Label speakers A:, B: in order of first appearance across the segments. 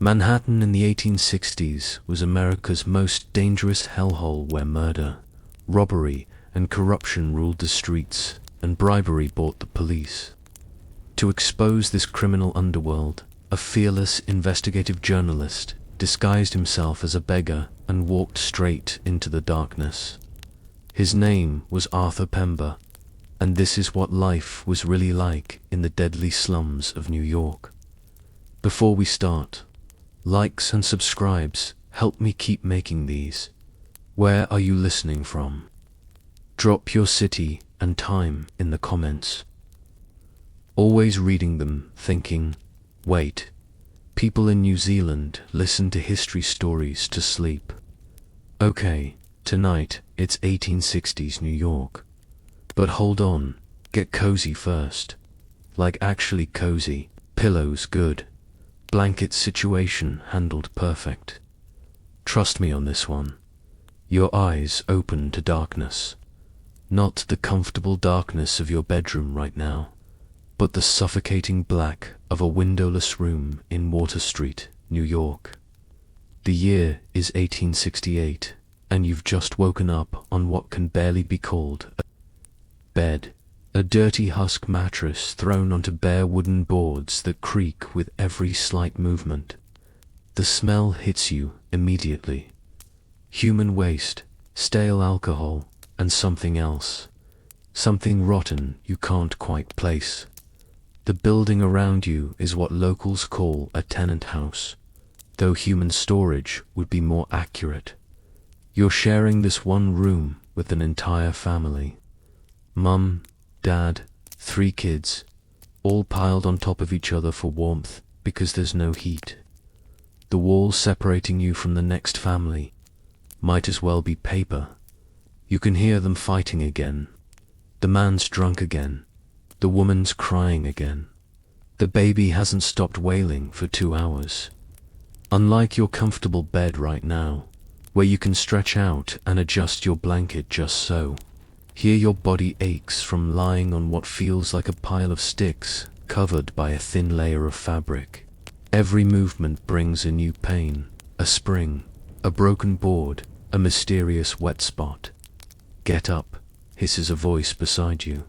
A: Manhattan in the 1860s was America's most dangerous hellhole where murder, robbery, and corruption ruled the streets, and bribery bought the police. To expose this criminal underworld, a fearless investigative journalist disguised himself as a beggar and walked straight into the darkness. His name was Arthur Pember, and this is what life was really like in the deadly slums of New York. Before we start, likes and subscribes help me keep making these. Where are you listening from? Drop your city and time in the comments. Always reading them, thinking, wait, people in New Zealand listen to history stories to sleep. Okay, tonight it's 1860s New York. But hold on, get cozy first. Like actually cozy, pillows good. Blanket situation handled perfect. Trust me on this one. Your eyes open to darkness. Not the comfortable darkness of your bedroom right now, but the suffocating black of a windowless room in Water Street, New York. The year is 1868, and you've just woken up on what can barely be called a bed. A dirty husk mattress thrown onto bare wooden boards that creak with every slight movement. The smell hits you immediately. Human waste, stale alcohol, and something else. Something rotten you can't quite place. The building around you is what locals call a tenant house, though human storage would be more accurate. You're sharing this one room with an entire family. Mum, Dad, 3 kids, all piled on top of each other for warmth because there's no heat. The wall separating you from the next family might as well be paper. You can hear them fighting again. The man's drunk again. The woman's crying again. The baby hasn't stopped wailing for 2 hours. Unlike your comfortable bed right now, where you can stretch out and adjust your blanket just so, here your body aches from lying on what feels like a pile of sticks covered by a thin layer of fabric. Every movement brings a new pain, a spring, a broken board, a mysterious wet spot. Get up, hisses a voice beside you.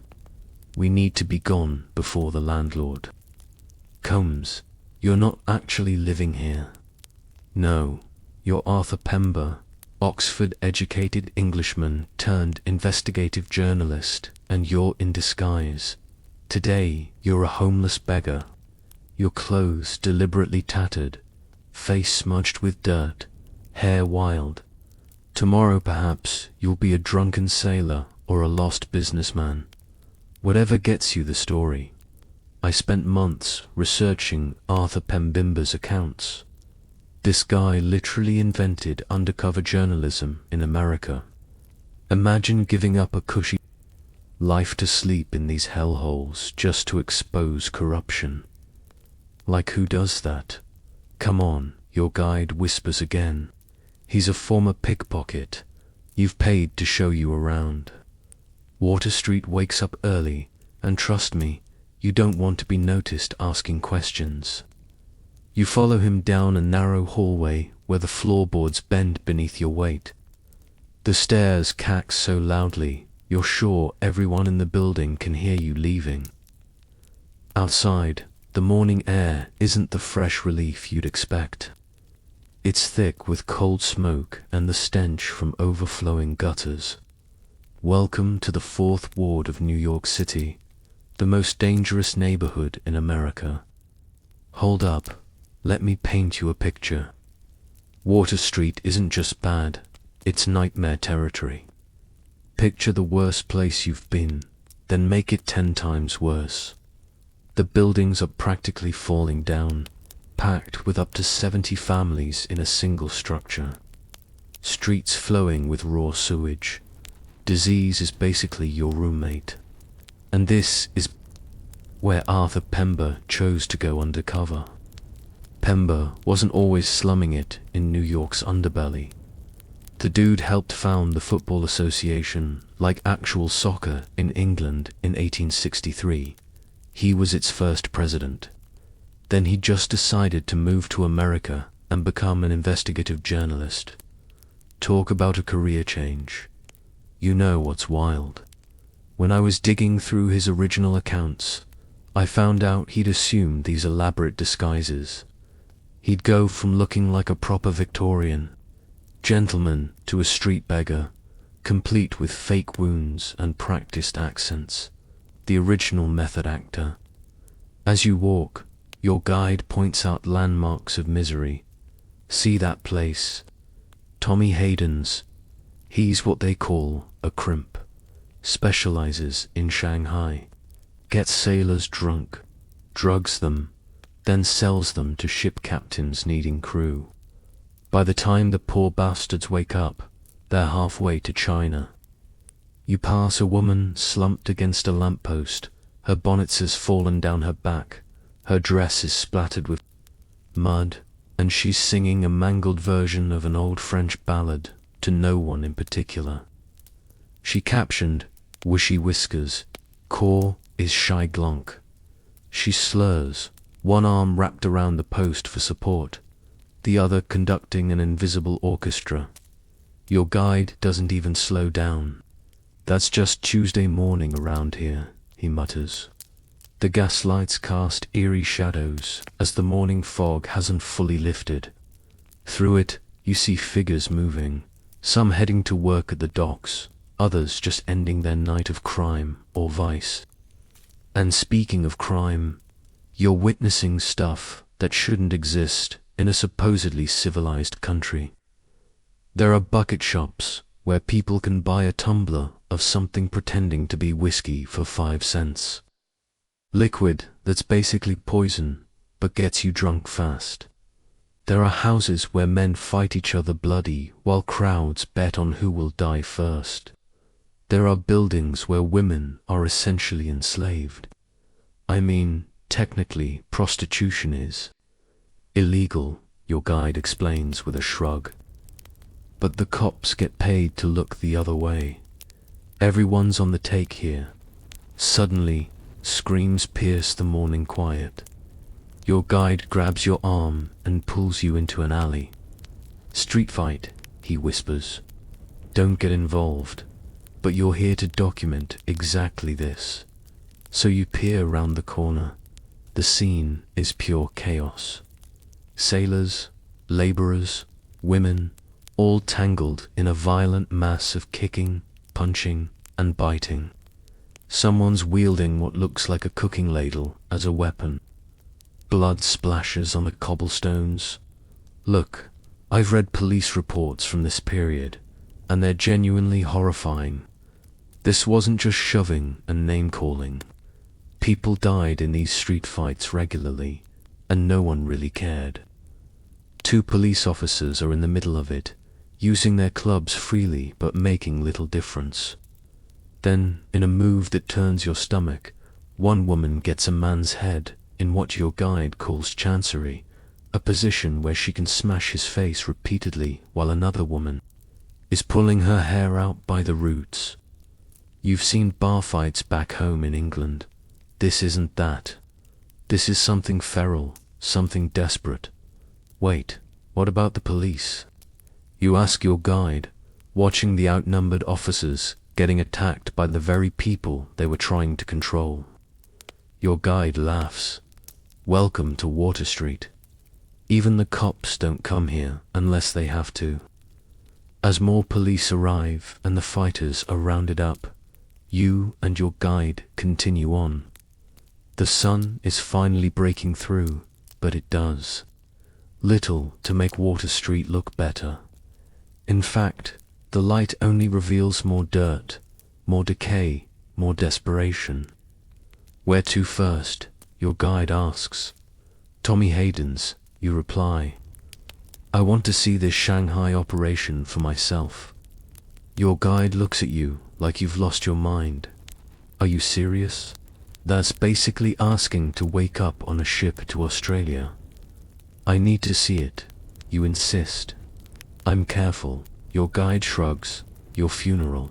A: We need to be gone before the landlord comes. You're not actually living here. No, you're Arthur Pember, Oxford-educated Englishman turned investigative journalist, and you're in disguise. Today, you're a homeless beggar. Your clothes deliberately tattered, face smudged with dirt, hair wild. Tomorrow, perhaps, you'll be a drunken sailor or a lost businessman. Whatever gets you the story. I spent months researching Arthur Pember's accounts. This guy literally invented undercover journalism in America. Imagine giving up a cushy life to sleep in these hellholes just to expose corruption. Like who does that? Come on, your guide whispers again. He's a former pickpocket. You've paid to show you around. Water Street wakes up early, and trust me, you don't want to be noticed asking questions. You follow him down a narrow hallway where the floorboards bend beneath your weight. The stairs cack so loudly, you're sure everyone in the building can hear you leaving. Outside, the morning air isn't the fresh relief you'd expect. It's thick with cold smoke and the stench from overflowing gutters. Welcome to the 4th Ward of New York City, the most dangerous neighborhood in America. Hold up, let me paint you a picture. Water Street isn't just bad, it's nightmare territory. Picture the worst place you've been, then make it 10 times worse. The buildings are practically falling down, packed with up to 70 families in a single structure. Streets flowing with raw sewage. Disease is basically your roommate. And this is where Arthur Pember chose to go undercover. Pember wasn't always slumming it in New York's underbelly. The dude helped found the Football Association, like actual soccer, in England in 1863. He was its first president. Then he just decided to move to America and become an investigative journalist. Talk about a career change. You know what's wild? When I was digging through his original accounts, I found out he'd assumed these elaborate disguises. He'd go from looking like a proper Victorian gentleman to a street beggar, complete with fake wounds and practiced accents. The original method actor. As you walk, your guide points out landmarks of misery. See that place? Tommy Hayden's. He's what they call a crimp. Specializes in Shanghai. Gets sailors drunk, drugs them, then sells them to ship captains needing crew. By the time the poor bastards wake up, they're halfway to China. You pass a woman slumped against a lamppost. Her bonnet has fallen down her back. Her dress is splattered with mud, and she's singing a mangled version of an old French ballad to no one in particular. She captioned, "Wishy whiskers, core is shy glonk." She slurs, one arm wrapped around the post for support, the other conducting an invisible orchestra. Your guide doesn't even slow down. "That's just Tuesday morning around here," he mutters. The gaslights cast eerie shadows as the morning fog hasn't fully lifted. Through it, you see figures moving, some heading to work at the docks, others just ending their night of crime or vice. And speaking of crime, you're witnessing stuff that shouldn't exist in a supposedly civilized country. There are bucket shops where people can buy a tumbler of something pretending to be whiskey for 5 cents. Liquid that's basically poison, but gets you drunk fast. There are houses where men fight each other bloody while crowds bet on who will die first. There are buildings where women are essentially enslaved. I mean, technically, prostitution is illegal, your guide explains with a shrug. But the cops get paid to look the other way. Everyone's on the take here. Suddenly, screams pierce the morning quiet. Your guide grabs your arm and pulls you into an alley. "Street fight," he whispers. "Don't get involved, but you're here to document exactly this." So you peer round the corner. The scene is pure chaos. Sailors, laborers, women, all tangled in a violent mass of kicking, punching, and biting. Someone's wielding what looks like a cooking ladle as a weapon. Blood splashes on the cobblestones. Look, I've read police reports from this period, and they're genuinely horrifying. This wasn't just shoving and name-calling. People died in these street fights regularly, and no one really cared. 2 police officers are in the middle of it, using their clubs freely but making little difference. Then, in a move that turns your stomach, one woman gets a man's head in what your guide calls chancery, a position where she can smash his face repeatedly while another woman is pulling her hair out by the roots. You've seen bar fights back home in England. This isn't that. This is something feral, something desperate. Wait, what about the police? You ask your guide, watching the outnumbered officers getting attacked by the very people they were trying to control. Your guide laughs. Welcome to Water Street. Even the cops don't come here unless they have to. As more police arrive and the fighters are rounded up, you and your guide continue on. The sun is finally breaking through, but it does little to make Water Street look better. In fact, the light only reveals more dirt, more decay, more desperation. "Where to first?" your guide asks. "Tommy Hayden's," you reply. "I want to see this Shanghai operation for myself." Your guide looks at you like you've lost your mind. "Are you serious? That's basically asking to wake up on a ship to Australia." "I need to see it," you insist. "I'm careful," your guide shrugs. "Your funeral."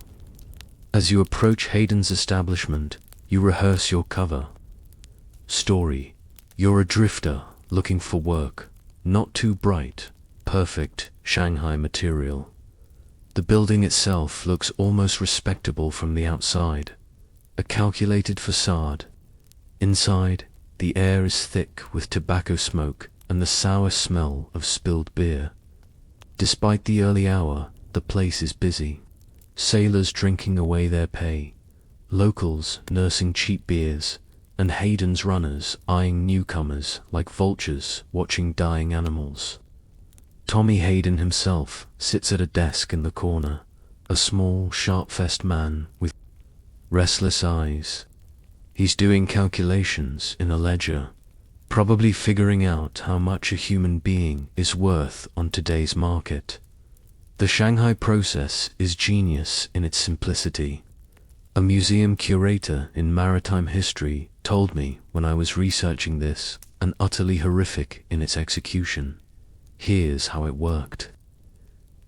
A: As you approach Hayden's establishment, you rehearse your cover. Story: you're a drifter looking for work, not too bright, perfect Shanghai material. The building itself looks almost respectable from the outside, a calculated facade. Inside, the air is thick with tobacco smoke and the sour smell of spilled beer. Despite the early hour, the place is busy. Sailors drinking away their pay, locals nursing cheap beers, and Hayden's runners eyeing newcomers like vultures watching dying animals. Tommy Hayden himself sits at a desk in the corner, a small, sharp-faced man with restless eyes. He's doing calculations in a ledger, probably figuring out how much a human being is worth on today's market. The Shanghai process is genius in its simplicity. A museum curator in maritime history told me when I was researching this, and utterly horrific in its execution. Here's how it worked.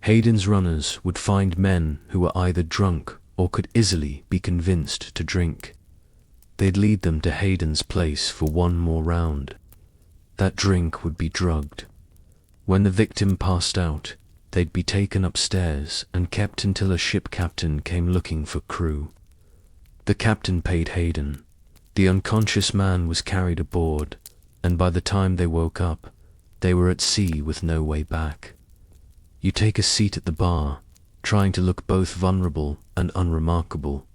A: Hayden's runners would find men who were either drunk or could easily be convinced to drink. They'd lead them to Hayden's place for one more round. That drink would be drugged. When the victim passed out, they'd be taken upstairs and kept until a ship captain came looking for crew. The captain paid Hayden. The unconscious man was carried aboard, and by the time they woke up, they were at sea with no way back. You take a seat at the bar, trying to look both vulnerable and unremarkable.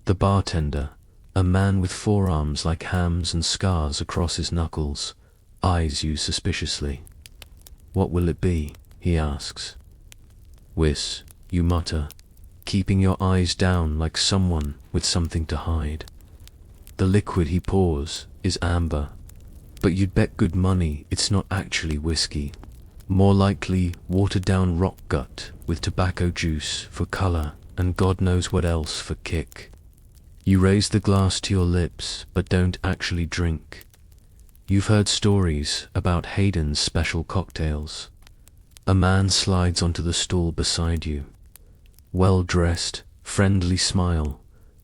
A: The bartender, a man with forearms like hams and scars across his knuckles, eyes you suspiciously. "What will it be?" he asks. "Whis," you mutter, keeping your eyes down like someone with something to hide. The liquid he pours is amber, but you'd bet good money it's not actually whiskey. More likely watered-down rock gut with tobacco juice for color and God knows what else for kick. You raise the glass to your lips but don't actually drink. You've heard stories about Hayden's special cocktails. A man slides onto the stool beside you. Well-dressed, friendly smile,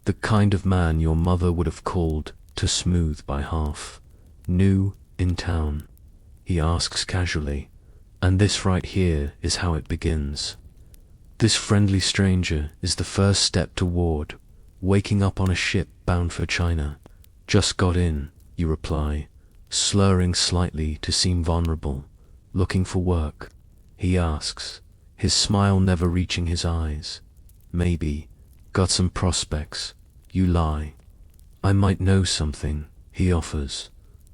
A: the kind of man your mother would have called to smooth by half. "New in town?" he asks casually, and this right here is how it begins. This friendly stranger is the first step toward waking up on a ship bound for China. "Just got in," you reply, slurring slightly to seem vulnerable. "Looking for work?" he asks, his smile never reaching his eyes. "Maybe. Got some prospects," you lie. "I might know something," he offers.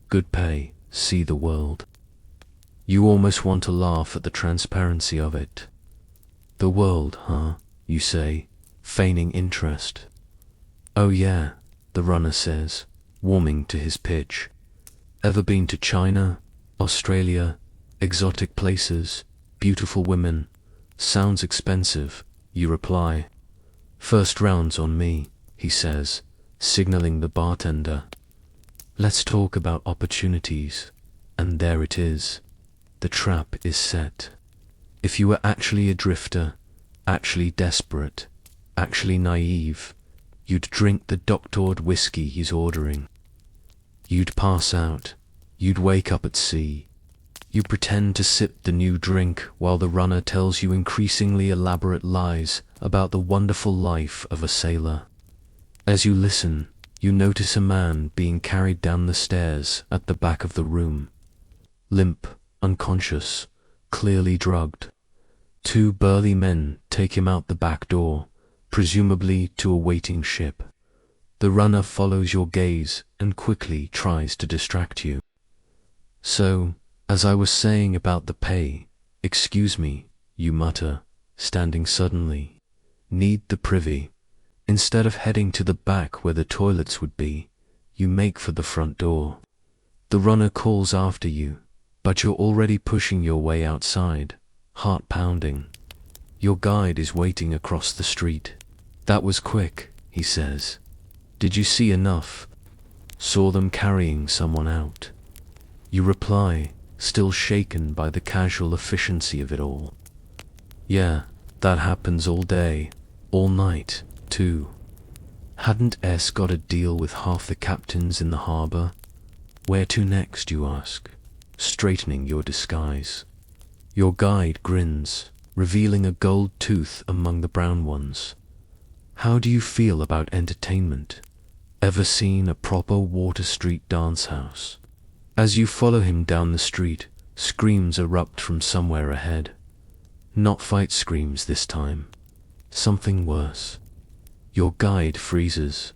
A: "Good pay, see the world." You almost want to laugh at the transparency of it. "The world, huh?" you say, feigning interest. "Oh yeah," the runner says, warming to his pitch. "Ever been to China, Australia, exotic places, beautiful women? Sounds expensive," you reply. "First round's on me," he says, signaling the bartender. "Let's talk about opportunities." And there it is. The trap is set. If you were actually a drifter, actually desperate, actually naive, you'd drink the doctored whiskey he's ordering. You'd pass out. You'd wake up at sea. You pretend to sip the new drink while the runner tells you increasingly elaborate lies about the wonderful life of a sailor. As you listen, you notice a man being carried down the stairs at the back of the room. Limp, unconscious, clearly drugged. Two burly men take him out the back door, presumably to a waiting ship. The runner follows your gaze and quickly tries to distract you. "So, as I was saying about the pay, excuse me," you mutter, standing suddenly. "Need the privy." Instead of heading to the back where the toilets would be, you make for the front door. The runner calls after you, but you're already pushing your way outside, heart pounding. Your guide is waiting across the street. "That was quick," he says. "Did you see enough?" "Saw them carrying someone out." You reply, still shaken by the casual efficiency of it all. "Yeah, that happens all day, all night, too." Hadn't S got a deal with half the captains in the harbor? "Where to next?" you ask. straightening your disguise. Your guide grins, revealing a gold tooth among the brown ones. How do you feel about entertainment? Ever seen a proper Water Street dance house? As you follow him down the street, screams erupt from somewhere ahead. Not fight screams this time. Something worse. Your guide freezes.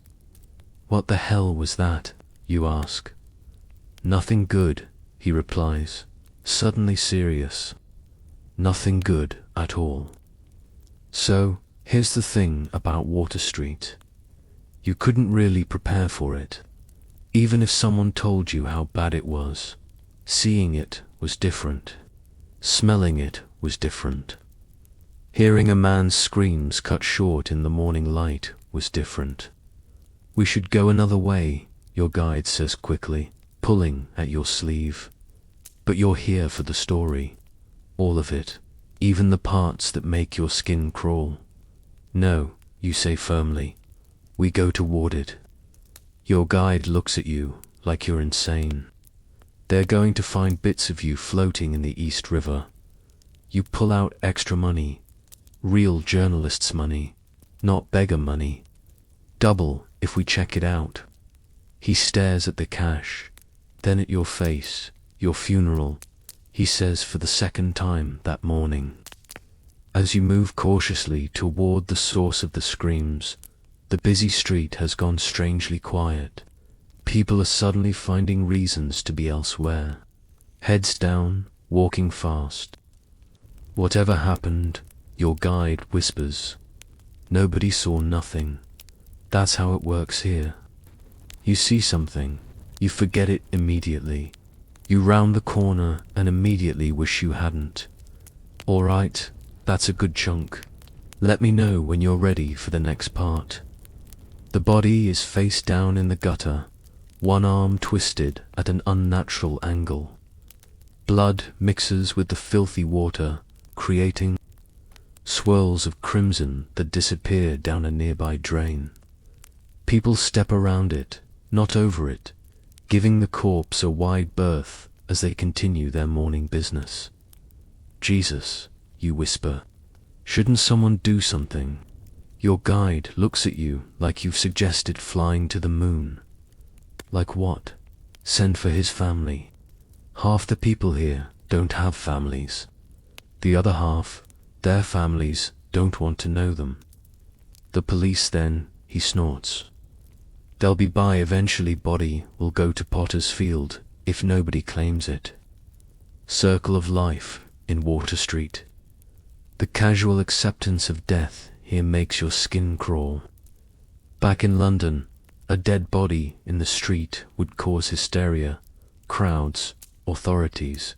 A: What the hell was that? You ask. Nothing good, he replies, suddenly serious. Nothing good at all. So, here's the thing about Water Street. You couldn't really prepare for it. Even if someone told you how bad it was, seeing it was different. Smelling it was different. Hearing a man's screams cut short in the morning light was different. We should go another way, your guide says quickly, pulling at your sleeve. But you're here for the story. All of it, even the parts that make your skin crawl. No, you say firmly. We go toward it. Your guide looks at you like you're insane. They're going to find bits of you floating in the East River. You pull out extra money. Real journalists' money, not beggar money. Double if we check it out. He stares at the cash, then at your face, your funeral, he says for the second time that morning. As you move cautiously toward the source of the screams, the busy street has gone strangely quiet. People are suddenly finding reasons to be elsewhere. Heads down, walking fast. Whatever happened, your guide whispers. Nobody saw nothing. That's how it works here. You see something, you forget it immediately. You round the corner and immediately wish you hadn't. All right, that's a good chunk. Let me know when you're ready for the next part. The body is face down in the gutter, one arm twisted at an unnatural angle. Blood mixes with the filthy water, creating swirls of crimson that disappear down a nearby drain. People step around it, not over it, giving the corpse a wide berth as they continue their morning business. Jesus, you whisper. Shouldn't someone do something? Your guide looks at you like you've suggested flying to the moon. Like what? Send for his family. Half the people here don't have families. The other half, their families don't want to know them. The police then, he snorts. They'll be by eventually. Body will go to Potter's Field if nobody claims it. Circle of life in Water Street. The casual acceptance of death here makes your skin crawl. Back in London, a dead body in the street would cause hysteria, crowds, authorities.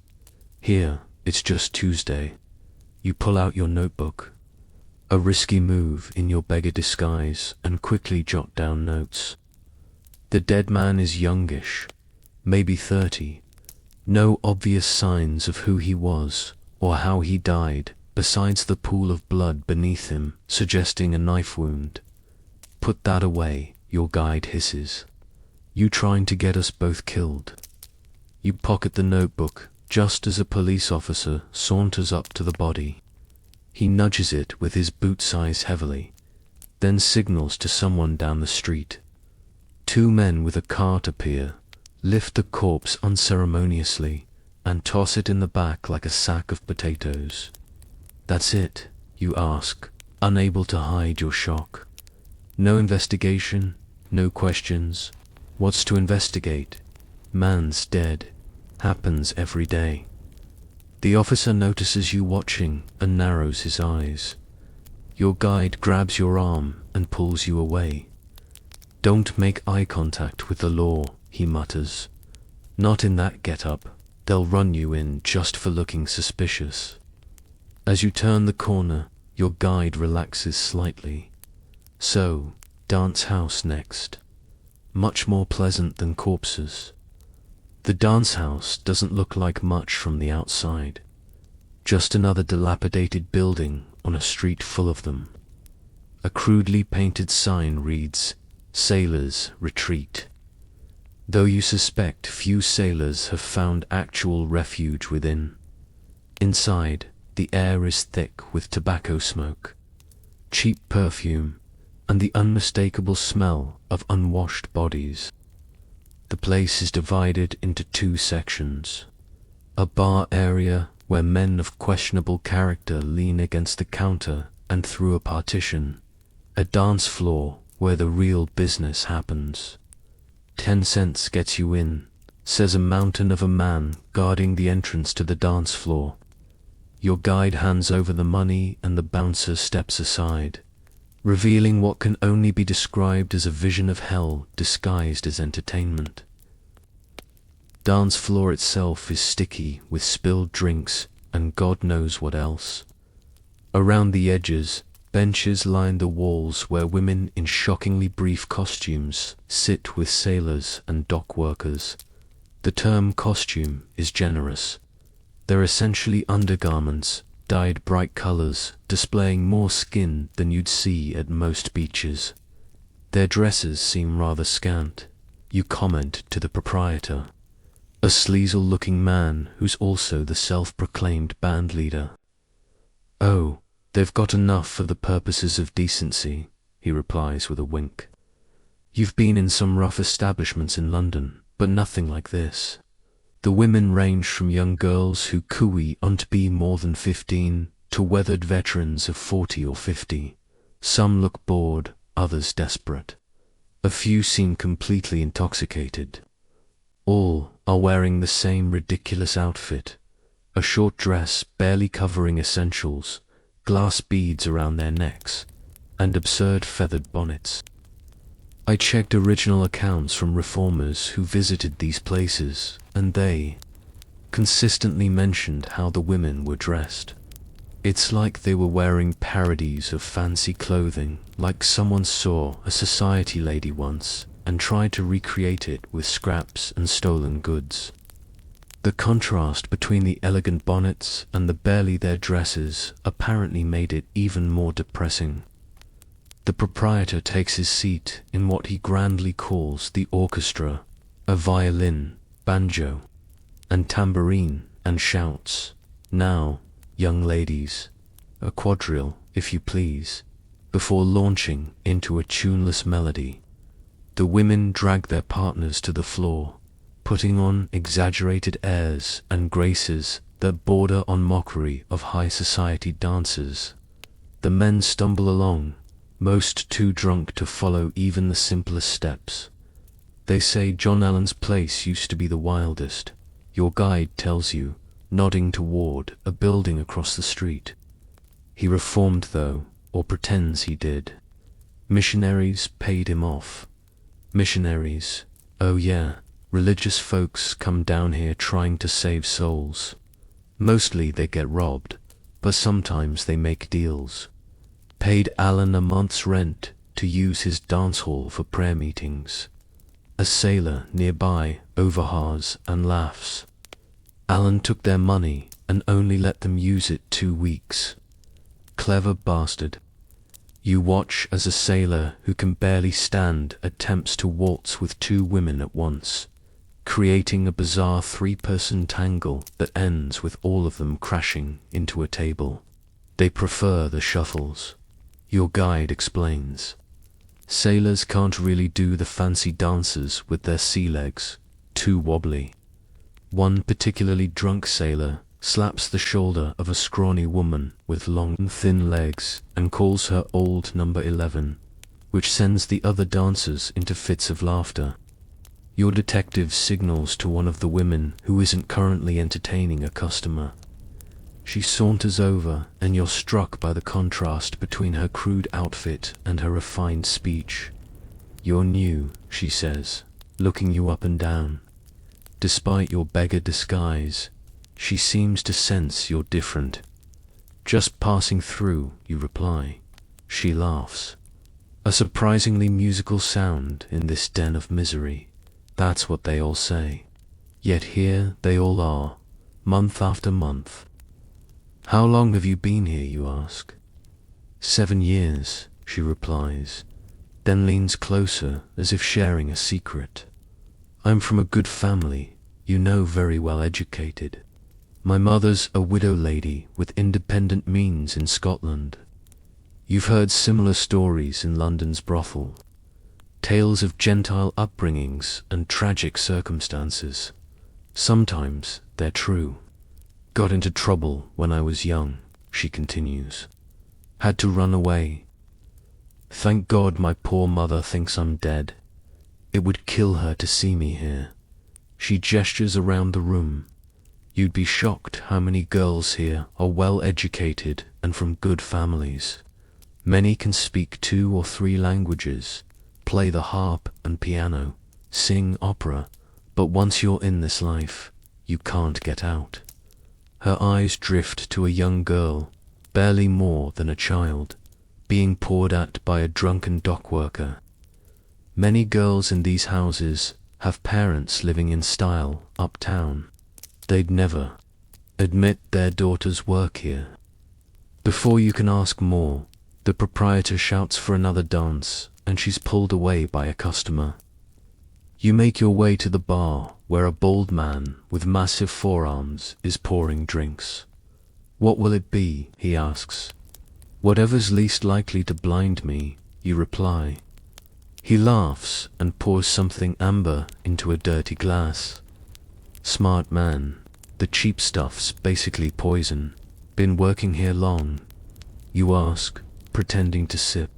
A: Here, it's just Tuesday. You pull out your notebook. A risky move in your beggar disguise and quickly jot down notes. The dead man is youngish, maybe 30. No obvious signs of who he was or how he died, besides the pool of blood beneath him, suggesting a knife wound. Put that away, your guide hisses. You trying to get us both killed. You pocket the notebook just as a police officer saunters up to the body. He nudges it with his boot size heavily, then signals to someone down the street. 2 men with a cart appear, lift the corpse unceremoniously, and toss it in the back like a sack of potatoes. That's it, you ask, unable to hide your shock. No investigation, no questions. What's to investigate? Man's dead. Happens every day. The officer notices you watching and narrows his eyes. Your guide grabs your arm and pulls you away. Don't make eye contact with the law, he mutters. Not in that get-up. They'll run you in just for looking suspicious. As you turn the corner, your guide relaxes slightly. So, dance house next. Much more pleasant than corpses. The dance house doesn't look like much from the outside. Just another dilapidated building on a street full of them. A crudely painted sign reads, Sailors Retreat. though you suspect few sailors have found actual refuge within. Inside, the air is thick with tobacco smoke, cheap perfume, and the unmistakable smell of unwashed bodies. The place is divided into two sections: a bar area where men of questionable character lean against the counter and through a partition, a dance floor where the real business happens. 10 cents gets you in, says a mountain of a man guarding the entrance to the dance floor. Your guide hands over the money and the bouncer steps aside, revealing what can only be described as a vision of hell disguised as entertainment. Dance floor itself is sticky with spilled drinks and God knows what else. Around the edges, benches line the walls where women in shockingly brief costumes sit with sailors and dock workers. The term costume is generous. They're essentially undergarments, dyed bright colors, displaying more skin than you'd see at most beaches. Their dresses seem rather scant, you comment to the proprietor, a sleazel-looking man who's also the self-proclaimed band leader. "Oh, they've got enough for the purposes of decency," he replies with a wink. "You've been in some rough establishments in London, but nothing like this." The women range from young girls who cooey on to be more than 15 to weathered veterans of 40 or 50. Some look bored, others desperate. A few seem completely intoxicated. All are wearing the same ridiculous outfit, a short dress barely covering essentials, glass beads around their necks, and absurd feathered bonnets. I checked original accounts from reformers who visited these places, and they consistently mentioned how the women were dressed. It's like they were wearing parodies of fancy clothing, like someone saw a society lady once and tried to recreate it with scraps and stolen goods. The contrast between the elegant bonnets and the barely there dresses apparently made it even more depressing. The proprietor takes his seat in what he grandly calls the orchestra, a violin, banjo, and tambourine, and shouts, "Now, young ladies," a quadrille, if you please, before launching into a tuneless melody. The women drag their partners to the floor, putting on exaggerated airs and graces that border on mockery of high society dancers. The men stumble along, most too drunk to follow even the simplest steps. They say John Allen's place used to be the wildest, your guide tells you, nodding toward a building across the street. He reformed though, or pretends he did. Missionaries paid him off. Missionaries, oh yeah, religious folks come down here trying to save souls. Mostly they get robbed, but sometimes they make deals. Paid Allen a month's rent to use his dance hall for prayer meetings. A sailor nearby overhears and laughs. Allen took their money and only let them use it 2 weeks. Clever bastard. You watch as a sailor who can barely stand attempts to waltz with 2 women at once, creating a bizarre 3-person tangle that ends with all of them crashing into a table. They prefer the shuffles. Your guide explains. Sailors can't really do the fancy dances with their sea legs, too wobbly. One particularly drunk sailor slaps the shoulder of a scrawny woman with long and thin legs and calls her old number 11, which sends the other dancers into fits of laughter. Your detective signals to one of the women who isn't currently entertaining a customer. She saunters over, and you're struck by the contrast between her crude outfit and her refined speech. "You're new," she says, looking you up and down. Despite your beggar disguise, she seems to sense you're different. "Just passing through," you reply. She laughs. A surprisingly musical sound in this den of misery. That's what they all say. Yet here they all are, month after month. "How long have you been here?" you ask. 7 years, she replies, then leans closer as if sharing a secret. I'm from a good family, you know, very well educated. My mother's a widow lady with independent means in Scotland. You've heard similar stories in London's brothel. Tales of Gentile upbringings and tragic circumstances. Sometimes they're true. Got into trouble when I was young, she continues. Had to run away. Thank God my poor mother thinks I'm dead. It would kill her to see me here. She gestures around the room. You'd be shocked how many girls here are well educated and from good families. Many can speak 2 or 3 languages, play the harp and piano, sing opera, but once you're in this life, you can't get out. Her eyes drift to a young girl, barely more than a child, being poured at by a drunken dock worker. Many girls in these houses have parents living in style uptown. They'd never admit their daughters work here. Before you can ask more, the proprietor shouts for another dance, and she's pulled away by a customer. You make your way to the bar, where a bald man with massive forearms is pouring drinks. What will it be? He asks. Whatever's least likely to blind me, you reply. He laughs and pours something amber into a dirty glass. Smart man. The cheap stuff's basically poison. Been working here long? You ask, pretending to sip.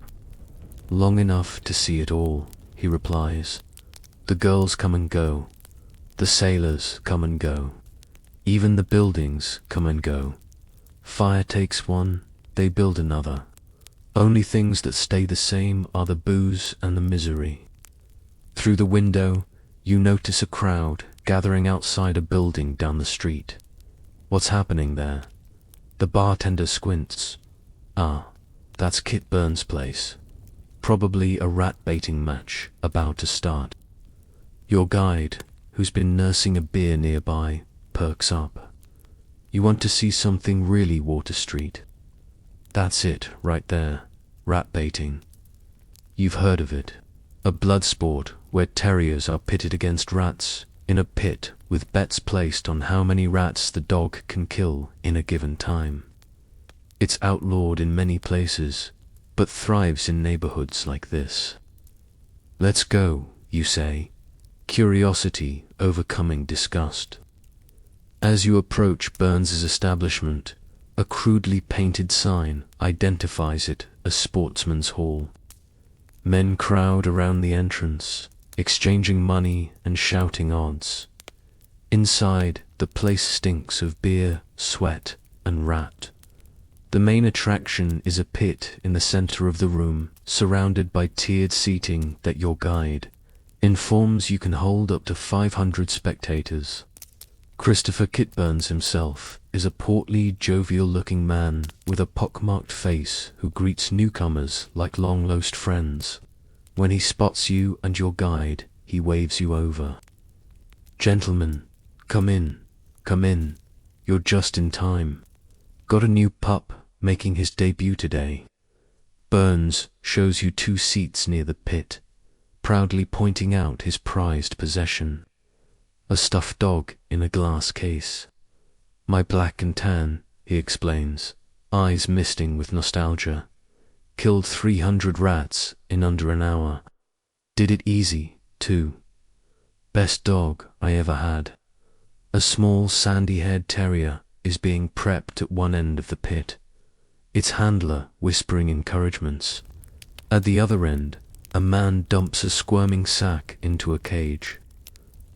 A: Long enough to see it all, he replies. The girls come and go. The sailors come and go. Even the buildings come and go. Fire takes one, they build another. Only things that stay the same are the booze and the misery. Through the window, you notice a crowd gathering outside a building down the street. What's happening there? The bartender squints. Ah, that's Kit Burns' place. Probably a rat-baiting match about to start. Your guide, who's been nursing a beer nearby, perks up. You want to see something really Water Street? That's it, right there. Rat-baiting. You've heard of it. A blood sport where terriers are pitted against rats in a pit with bets placed on how many rats the dog can kill in a given time. It's outlawed in many places, but thrives in neighborhoods like this. Let's go, you say, curiosity overcoming disgust. As you approach Burns's establishment, a crudely painted sign identifies it as Sportsman's Hall. Men crowd around the entrance, exchanging money and shouting odds. Inside, the place stinks of beer, sweat, and rat. The main attraction is a pit in the center of the room, surrounded by tiered seating that your guide informs you can hold up to 500 spectators. Christopher Kit Burns himself is a portly, jovial-looking man with a pockmarked face who greets newcomers like long-lost friends. When he spots you and your guide, he waves you over. Gentlemen, come in, you're just in time. Got a new pup making his debut today. Burns shows you 2 seats near the pit, proudly pointing out his prized possession. A stuffed dog in a glass case. My black and tan, he explains, eyes misting with nostalgia. Killed 300 rats in under an hour. Did it easy, too. Best dog I ever had. A small sandy-haired terrier is being prepped at one end of the pit, its handler whispering encouragements. At the other end, a man dumps a squirming sack into a cage.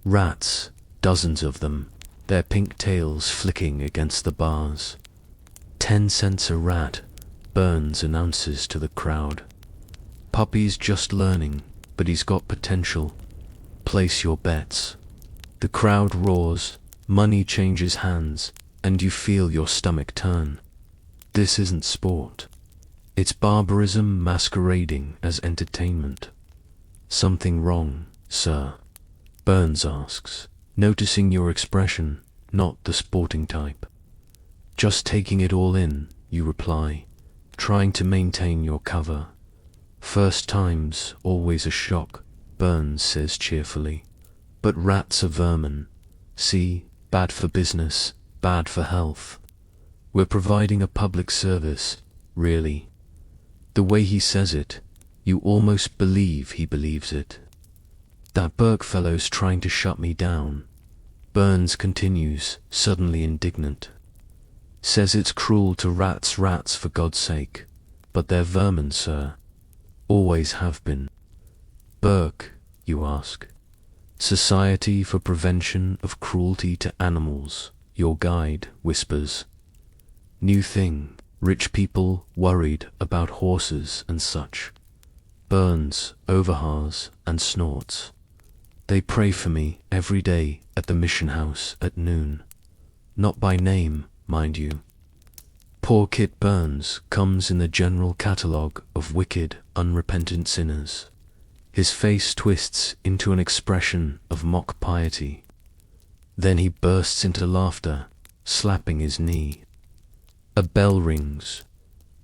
A: Rats, dozens of them, their pink tails flicking against the bars. 10 cents a rat, Burns announces to the crowd. Puppy's just learning, but he's got potential. Place your bets. The crowd roars, money changes hands, and you feel your stomach turn. This isn't sport. It's barbarism masquerading as entertainment. Something wrong, sir? Burns asks, noticing your expression, not the sporting type. Just taking it all in, you reply, trying to maintain your cover. First time's always a shock, Burns says cheerfully. But rats are vermin. See, bad for business, bad for health. We're providing a public service, really. The way he says it, you almost believe he believes it. That Burke fellow's trying to shut me down. Burns continues, suddenly indignant. Says it's cruel to rats for God's sake. But they're vermin, sir. Always have been. Burke, you ask. Society for Prevention of Cruelty to Animals, your guide whispers. New thing, rich people worried about horses and such. Burns overhars and snorts. They pray for me every day at the mission house at noon. Not by name, mind you. Poor Kit Burns comes in the general catalogue of wicked, unrepentant sinners. His face twists into an expression of mock piety. Then he bursts into laughter, slapping his knee. A bell rings.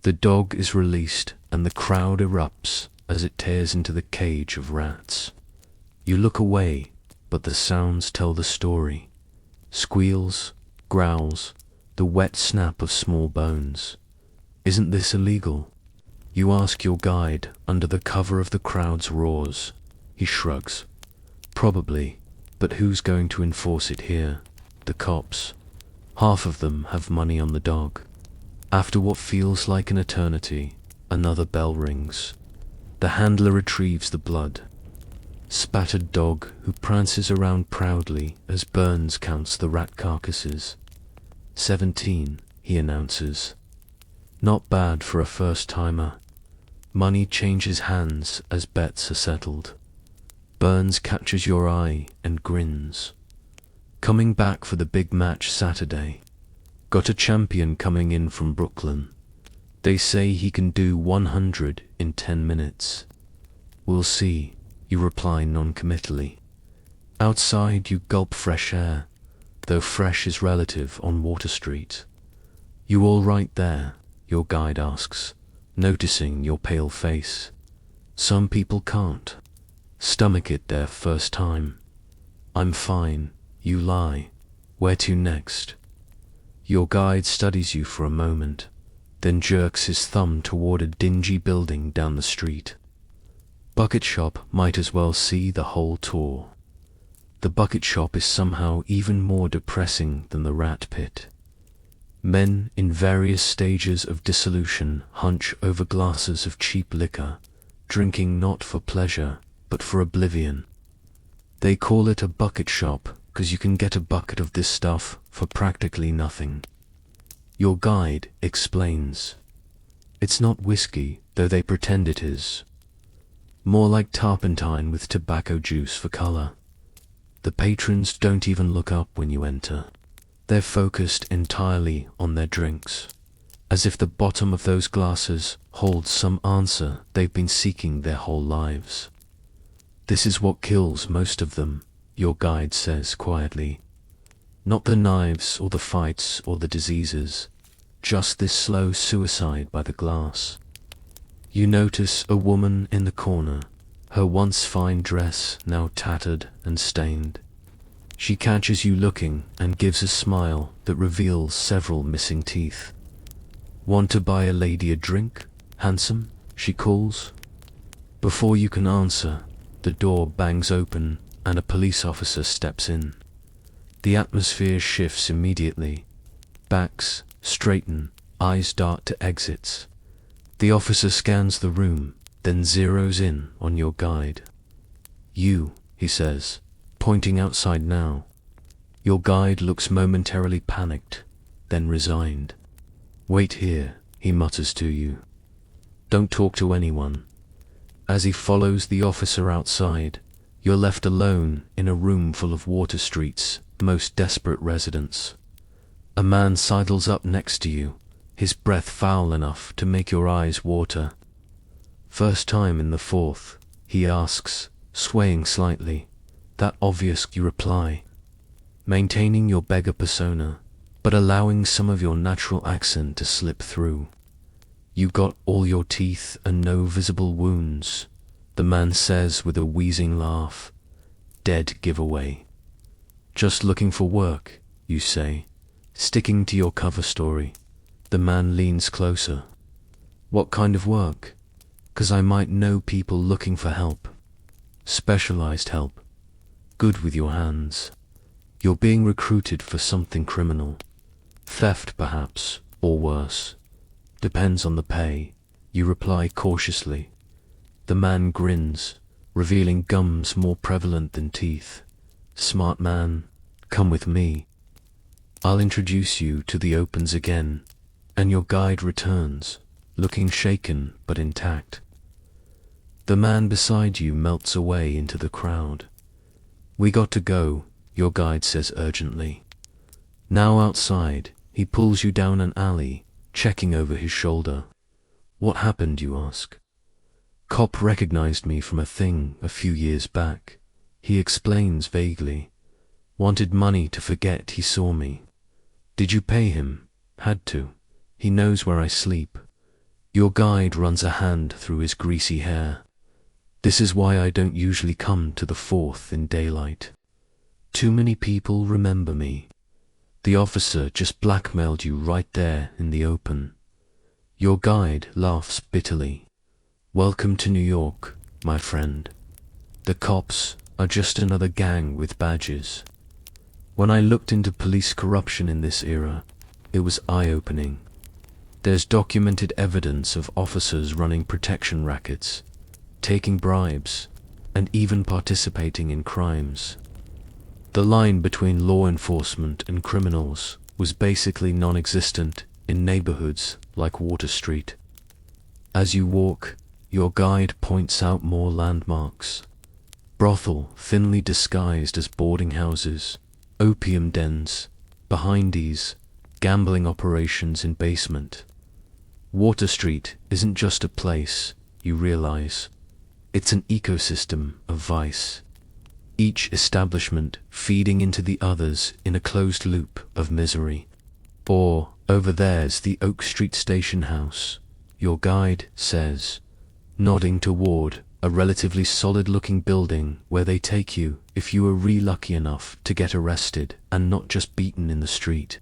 A: The dog is released and the crowd erupts as it tears into the cage of rats. You look away, but the sounds tell the story. Squeals, growls, the wet snap of small bones. Isn't this illegal? You ask your guide under the cover of the crowd's roars. He shrugs. Probably, but who's going to enforce it here? The cops. Half of them have money on the dog. After what feels like an eternity, another bell rings. The handler retrieves the blood. Spattered dog who prances around proudly as Burns counts the rat carcasses. 17, he announces. Not bad for a first-timer. Money changes hands as bets are settled. Burns catches your eye and grins. Coming back for the big match Saturday. Got a champion coming in from Brooklyn. They say he can do 100 in 10 minutes. We'll see, you reply non-committally. Outside you gulp fresh air, though fresh is relative on Water Street. You all right there? Your guide asks, noticing your pale face. Some people can't stomach it their first time. I'm fine, you lie. Where to next? Your guide studies you for a moment, then jerks his thumb toward a dingy building down the street. Bucket shop might as well see the whole tour. The bucket shop is somehow even more depressing than the rat pit. Men in various stages of dissolution hunch over glasses of cheap liquor, drinking not for pleasure, but for oblivion. They call it a bucket shop because you can get a bucket of this stuff for practically nothing. Your guide explains. It's not whiskey, though they pretend it is. More like turpentine with tobacco juice for color. The patrons don't even look up when you enter. They're focused entirely on their drinks, as if the bottom of those glasses holds some answer they've been seeking their whole lives. This is what kills most of them, your guide says quietly. Not the knives or the fights or the diseases, just this slow suicide by the glass. You notice a woman in the corner, her once fine dress now tattered and stained. She catches you looking and gives a smile that reveals several missing teeth. Want to buy a lady a drink, handsome? She calls. Before you can answer, the door bangs open and a police officer steps in. The atmosphere shifts immediately. Backs straighten, eyes dart to exits. The officer scans the room, then zeroes in on your guide. You, he says, pointing outside now. Your guide looks momentarily panicked, then resigned. Wait here, he mutters to you. Don't talk to anyone. As he follows the officer outside, you're left alone in a room full of Water Street's most desperate residents. A man sidles up next to you, his breath foul enough to make your eyes water. First time in the fourth, he asks, swaying slightly. That obvious, you reply, maintaining your beggar persona, but allowing some of your natural accent to slip through. You got all your teeth and no visible wounds, the man says with a wheezing laugh. dead giveaway. Just looking for work, you say, sticking to your cover story. The man leans closer. What kind of work? 'Cause I might know people looking for help. Specialized help. Good with your hands. You're being recruited for something criminal. Theft, perhaps, or worse. Depends on the pay, you reply cautiously. The man grins, revealing gums more prevalent than teeth. Smart man, come with me. I'll introduce you to the opens again, and your guide returns, looking shaken but intact. The man beside you melts away into the crowd. We got to go, your guide says urgently. Now outside, he pulls you down an alley, checking over his shoulder. What happened, you ask? Cop recognized me from a thing a few years back. He explains vaguely. Wanted money to forget he saw me. Did you pay him? Had to. He knows where I sleep. Your guide runs a hand through his greasy hair. This is why I don't usually come to the 4th in daylight. Too many people remember me. The officer just blackmailed you right there in the open. Your guide laughs bitterly. Welcome to New York, my friend. The cops are just another gang with badges. When I looked into police corruption in this era, it was eye-opening. There's documented evidence of officers running protection rackets, taking bribes, and even participating in crimes. The line between law enforcement and criminals was basically non-existent in neighborhoods like Water Street. As you walk, your guide points out more landmarks. Brothel thinly disguised as boarding houses, opium dens, behindies, gambling operations in basement. Water Street isn't just a place, you realize. It's an ecosystem of vice. Each establishment feeding into the others in a closed loop of misery. Or, over there's the Oak Street Station House, your guide says, nodding toward a relatively solid-looking building where they take you if you are really lucky enough to get arrested and not just beaten in the street.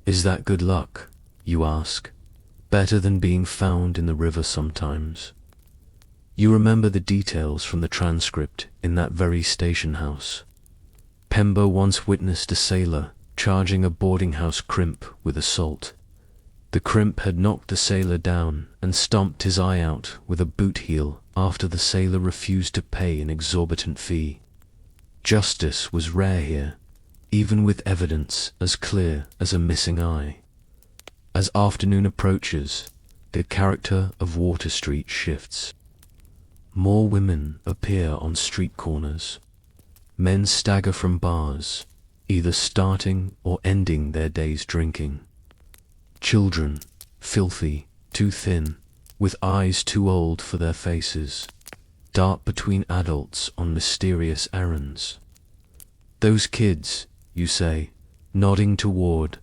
A: Is that good luck, you ask? Better than being found in the river sometimes. You remember the details from the transcript in that very station house. Pembo once witnessed a sailor charging a boarding house crimp with assault. The crimp had knocked the sailor down and stomped his eye out with a boot heel after the sailor refused to pay an exorbitant fee. Justice was rare here, even with evidence as clear as a missing eye. As afternoon approaches, the character of Water Street shifts. More women appear on street corners. Men stagger from bars, either starting or ending their day's drinking. Children, filthy, too thin, with eyes too old for their faces, dart between adults on mysterious errands. Those kids, you say, nodding toward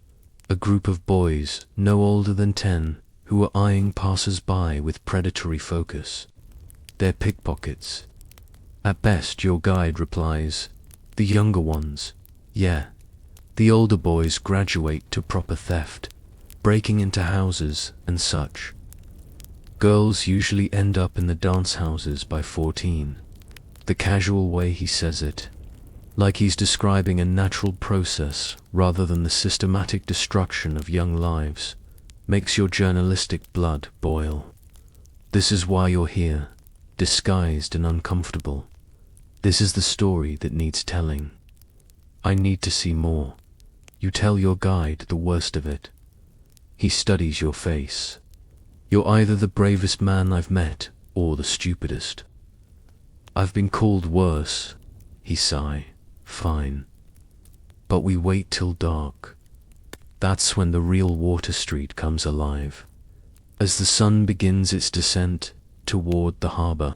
A: a group of boys no older than 10 who are eyeing passers-by with predatory focus. They're pickpockets. At best, your guide replies, the younger ones, yeah. The older boys graduate to proper theft, breaking into houses and such. Girls usually end up in the dance houses by 14. The casual way he says it, like he's describing a natural process rather than the systematic destruction of young lives, makes your journalistic blood boil. This is why you're here, disguised and uncomfortable. This is the story that needs telling. I need to see more. You tell your guide the worst of it. He studies your face. You're either the bravest man I've met or the stupidest. I've been called worse, he sigh. Fine. But we wait till dark. That's when the real Water Street comes alive. As the sun begins its descent toward the harbor,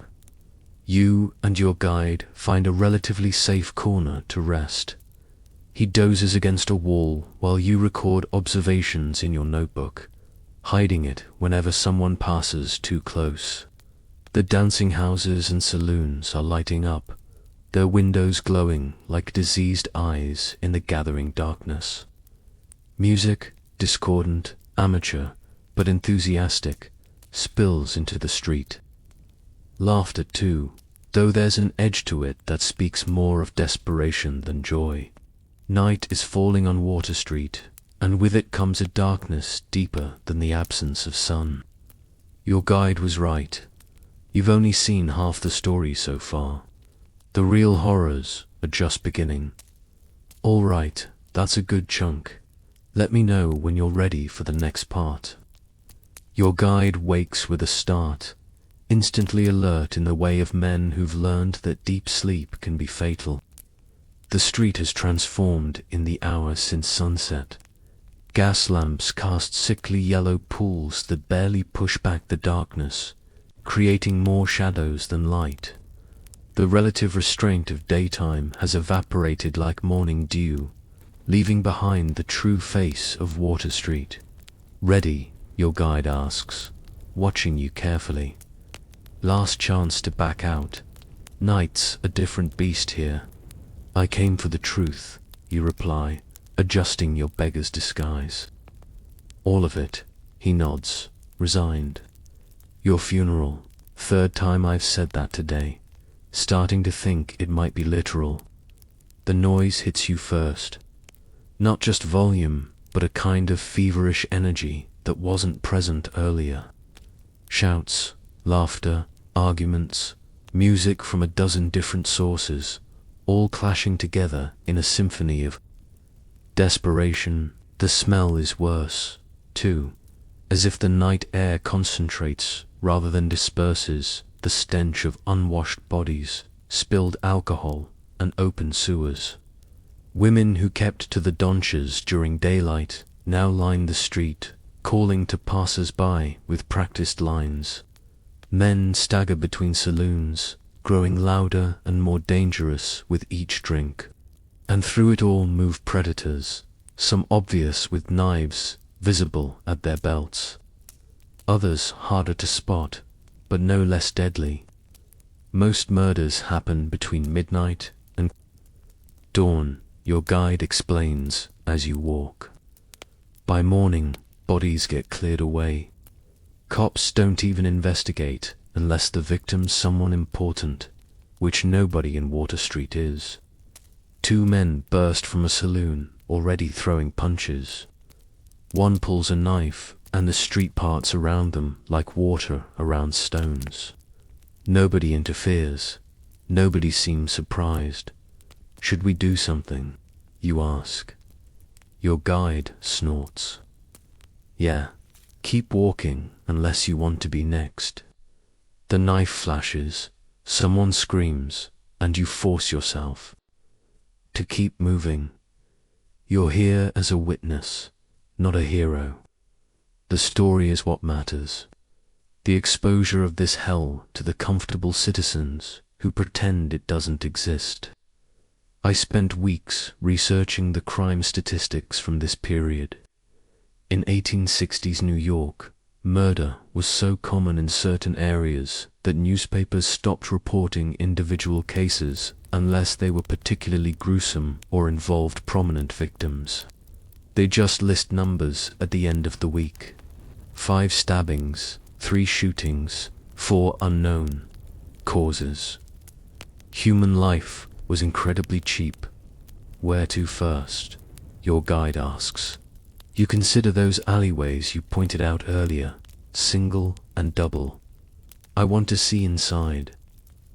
A: you and your guide find a relatively safe corner to rest. He dozes against a wall while you record observations in your notebook, hiding it whenever someone passes too close. The dancing houses and saloons are lighting up, their windows glowing like diseased eyes in the gathering darkness. Music, discordant, amateur, but enthusiastic, spills into the street. Laughter too, though there's an edge to it that speaks more of desperation than joy. Night is falling on Water Street, and with it comes a darkness deeper than the absence of sun. Your guide was right. You've only seen half the story so far. The real horrors are just beginning. All right, that's a good chunk. Let me know when you're ready for the next part. Your guide wakes with a start, instantly alert in the way of men who've learned that deep sleep can be fatal. The street has transformed in the hour since sunset. Gas lamps cast sickly yellow pools that barely push back the darkness, creating more shadows than light. The relative restraint of daytime has evaporated like morning dew, leaving behind the true face of Water Street. Ready, your guide asks, watching you carefully. Last chance to back out. Night's a different beast here. I came for the truth, you reply, adjusting your beggar's disguise. All of it, he nods, resigned. Your funeral, third time I've said that today, starting to think it might be literal. The noise hits you first. Not just volume, but a kind of feverish energy that wasn't present earlier. Shouts, laughter, arguments, music from a dozen different sources, all clashing together in a symphony of desperation. The smell is worse, too, as if the night air concentrates rather than disperses the stench of unwashed bodies, spilled alcohol, and open sewers. Women who kept to the donchas during daylight now line the street, calling to passers-by with practiced lines. Men stagger between saloons, growing louder and more dangerous with each drink. And through it all move predators, some obvious with knives visible at their belts. Others harder to spot, but no less deadly. Most murders happen between midnight and dawn, your guide explains as you walk. By morning, bodies get cleared away. Cops don't even investigate unless the victim's someone important, which nobody in Water Street is. 2 men burst from a saloon, already throwing punches. One pulls a knife, and the street parts around them like water around stones. Nobody interferes. Nobody seems surprised. Should we do something? You ask. Your guide snorts. Yeah, keep walking unless you want to be next. The knife flashes, someone screams, and you force yourself to keep moving. You're here as a witness, not a hero. The story is what matters. The exposure of this hell to the comfortable citizens who pretend it doesn't exist. I spent weeks researching the crime statistics from this period. In 1860s New York, murder was so common in certain areas that newspapers stopped reporting individual cases unless they were particularly gruesome or involved prominent victims. They just list numbers at the end of the week. 5 stabbings, 3 shootings, 4 unknown causes. Human life was incredibly cheap. Where to first? Your guide asks. You consider those alleyways you pointed out earlier, single and double. I want to see inside.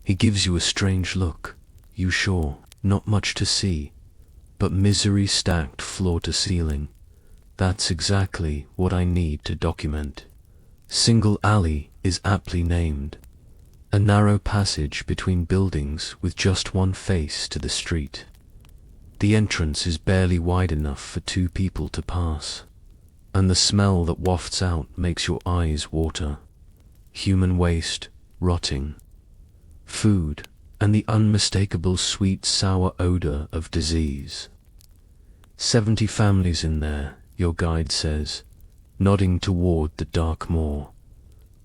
A: He gives you a strange look. You sure? Not much to see, but misery stacked floor to ceiling. That's exactly what I need to document. Single alley is aptly named. A narrow passage between buildings with just one face to the street. The entrance is barely wide enough for 2 people to pass, and the smell that wafts out makes your eyes water. Human waste, rotting, food, and the unmistakable sweet sour odor of disease. 70 families in there, your guide says, nodding toward the dark moor.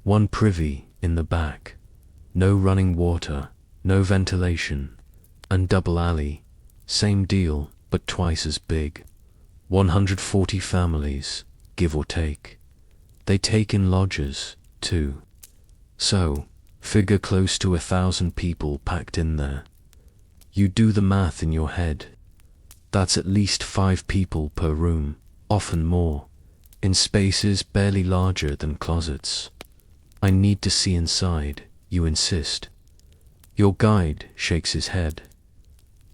A: 1 privy in the back. No running water, no ventilation, And double alley, same deal, but twice as big. 140 families, give or take. They take in lodgers, too. So, figure close to 1,000 people packed in there. You do the math in your head. That's at least 5 people per room, often more, in spaces barely larger than closets. I need to see inside, you insist. Your guide shakes his head.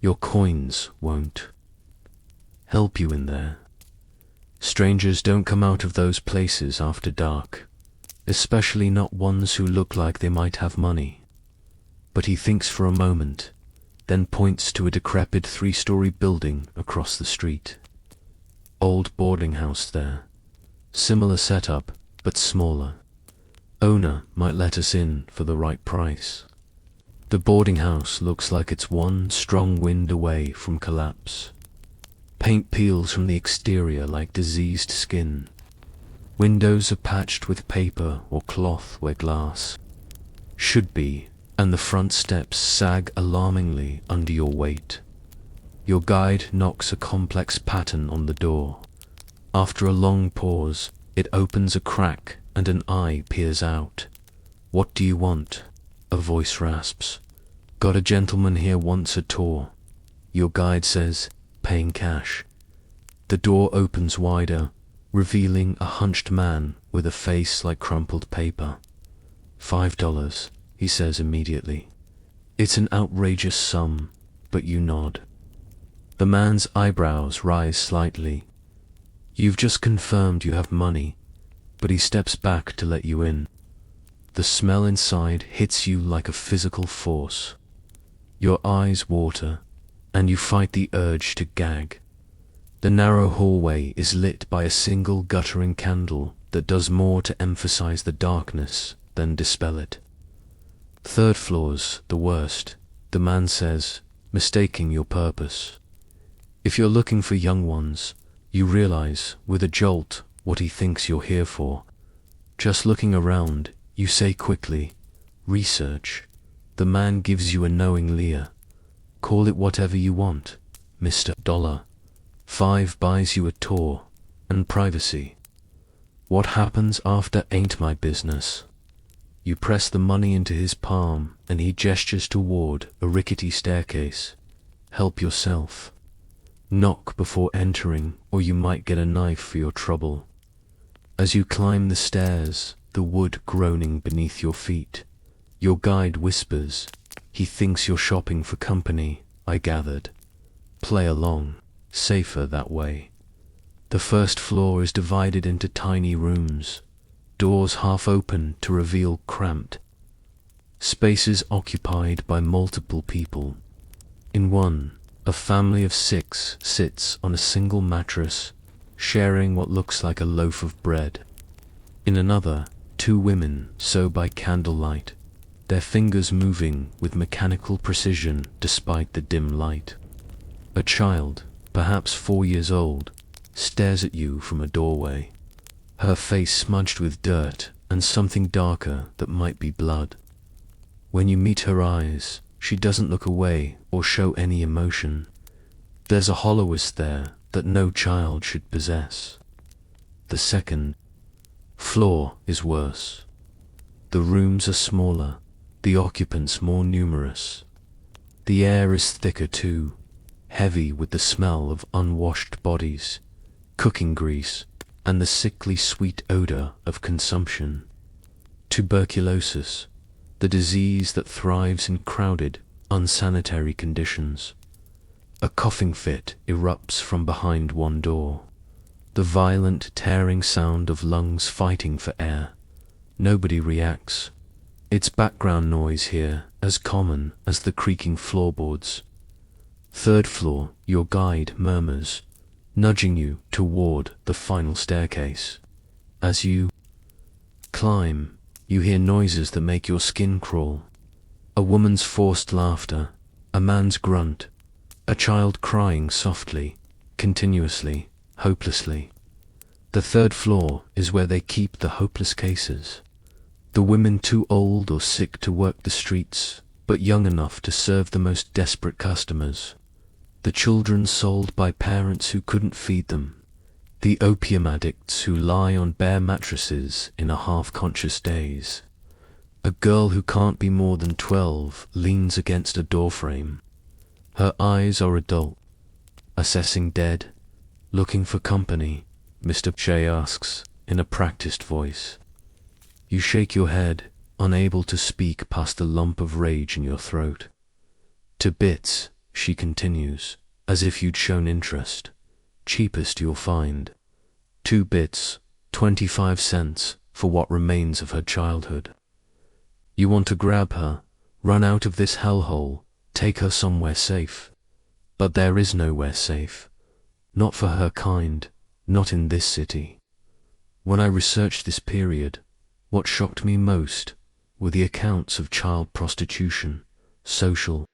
A: Your coins won't help you in there. Strangers don't come out of those places after dark, especially not ones who look like they might have money. But he thinks for a moment, then points to a decrepit 3-story building across the street. Old boarding house there. Similar setup, but smaller. Owner might let us in for the right price. The boarding house looks like it's one strong wind away from collapse. Paint peels from the exterior like diseased skin. Windows are patched with paper or cloth where glass should be, and the front steps sag alarmingly under your weight. Your guide knocks a complex pattern on the door. After a long pause, it opens a crack and an eye peers out. "What do you want?" a voice rasps. "Got a gentleman here wants a tour." Your guide says, "Paying cash." The door opens wider, revealing a hunched man with a face like crumpled paper. $5, he says immediately. It's an outrageous sum, but you nod. The man's eyebrows rise slightly. You've just confirmed you have money, but he steps back to let you in. The smell inside hits you like a physical force. Your eyes water, and you fight the urge to gag. The narrow hallway is lit by a single guttering candle that does more to emphasize the darkness than dispel it. "Third floor's the worst," the man says, mistaking your purpose. If you're looking for young ones, you realize with a jolt what he thinks you're here for. Just looking around, you say quickly, "Research." The man gives you a knowing leer. "Call it whatever you want, Mr. Dollar." 5 buys you a tour and privacy. What happens after ain't my business. You press the money into his palm and he gestures toward a rickety staircase. "Help yourself. Knock before entering or you might get a knife for your trouble." As you climb the stairs, the wood groaning beneath your feet, your guide whispers, "He thinks you're shopping for company, I gathered. Play along. Safer that way." The first floor is divided into tiny rooms, doors half open to reveal cramped spaces occupied by multiple people. In one, a family of 6 sits on a single mattress, sharing what looks like a loaf of bread. In another, 2 women sew by candlelight, their fingers moving with mechanical precision despite the dim light. A child, perhaps 4 years old, stares at you from a doorway, her face smudged with dirt and something darker that might be blood. When you meet her eyes, she doesn't look away or show any emotion. There's a hollowness there that no child should possess. The second floor is worse. The rooms are smaller, the occupants more numerous. The air is thicker too, heavy with the smell of unwashed bodies, cooking grease, and the sickly sweet odor of consumption. Tuberculosis, the disease that thrives in crowded, unsanitary conditions. A coughing fit erupts from behind one door. The violent tearing sound of lungs fighting for air. Nobody reacts. It's background noise here, as common as the creaking floorboards. Third floor, your guide murmurs, nudging you toward the final staircase. As you climb, you hear noises that make your skin crawl. A woman's forced laughter, a man's grunt, a child crying softly, continuously, hopelessly. The third floor is where they keep the hopeless cases. The women too old or sick to work the streets, but young enough to serve the most desperate customers. The children sold by parents who couldn't feed them. The opium addicts who lie on bare mattresses in a half-conscious daze. A girl who can't be more than 12 leans against a doorframe. Her eyes are adult, assessing dead, looking for company. Mr. Che asks, in a practiced voice. You shake your head, unable to speak past the lump of rage in your throat. To bits, she continues, as if you'd shown interest. Cheapest you'll find. 2 bits, 25 cents, for what remains of her childhood. You want to grab her, run out of this hellhole, take her somewhere safe. But there is nowhere safe. Not for her kind, not in this city. When I researched this period, what shocked me most were the accounts of child prostitution, social.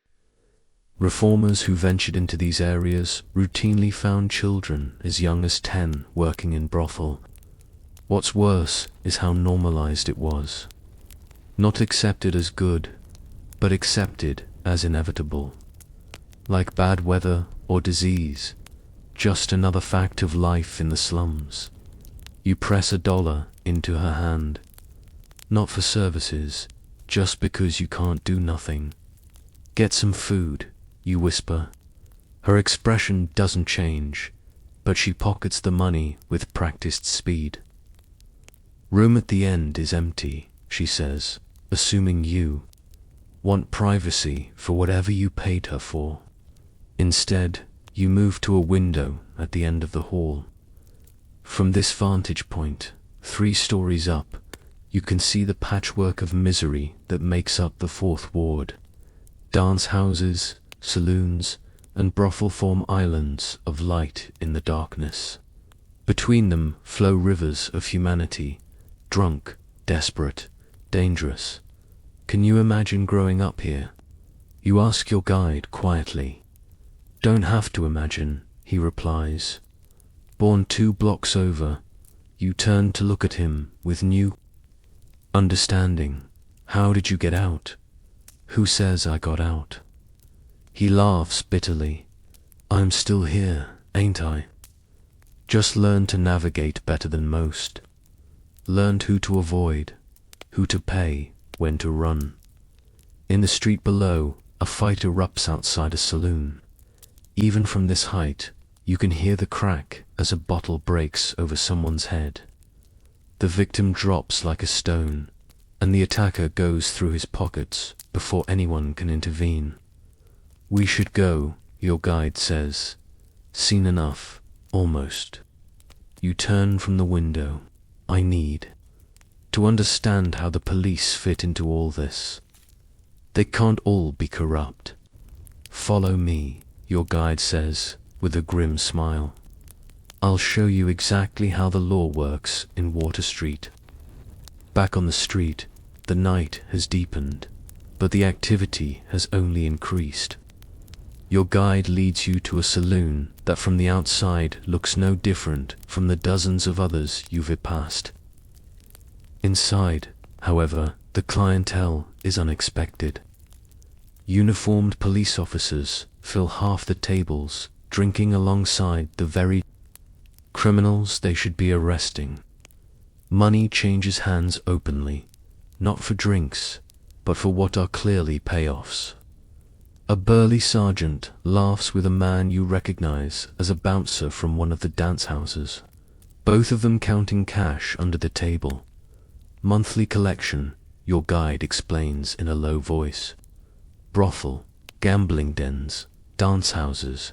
A: Reformers who ventured into these areas routinely found children as young as 10 working in brothel. What's worse is how normalized it was. Not accepted as good, but accepted as inevitable. Like bad weather or disease, just another fact of life in the slums. You press $1 into her hand, not for services, just because you can't do nothing. Get some food, you whisper. Her expression doesn't change, but she pockets the money with practiced speed. Room at the end is empty, she says, assuming you want privacy for whatever you paid her for. Instead, you move to a window at the end of the hall. From this vantage point, 3 stories up, you can see the patchwork of misery that makes up the 4th ward. Dance houses, saloons, and brothel form islands of light in the darkness. Between them flow rivers of humanity, drunk, desperate, dangerous. Can you imagine growing up here? You ask your guide quietly. Don't have to imagine, he replies. Born 2 blocks over, you turn to look at him with new understanding. How did you get out? Who says I got out? He laughs bitterly. I'm still here, ain't I? Just learned to navigate better than most. Learned who to avoid, who to pay, when to run. In the street below, a fight erupts outside a saloon. Even from this height, you can hear the crack as a bottle breaks over someone's head. The victim drops like a stone, and the attacker goes through his pockets before anyone can intervene. We should go, your guide says. Seen enough, almost. You turn from the window. I need to understand how the police fit into all this. They can't all be corrupt. Follow me, your guide says, with a grim smile. I'll show you exactly how the law works in Water Street. Back on the street, the night has deepened, but the activity has only increased. Your guide leads you to a saloon that from the outside looks no different from the dozens of others you've passed. Inside, however, the clientele is unexpected. Uniformed police officers fill half the tables, drinking alongside the very criminals they should be arresting. Money changes hands openly, not for drinks, but for what are clearly payoffs. A burly sergeant laughs with a man you recognize as a bouncer from one of the dance houses, both of them counting cash under the table. Monthly collection, your guide explains in a low voice. Brothel, gambling dens, dance houses.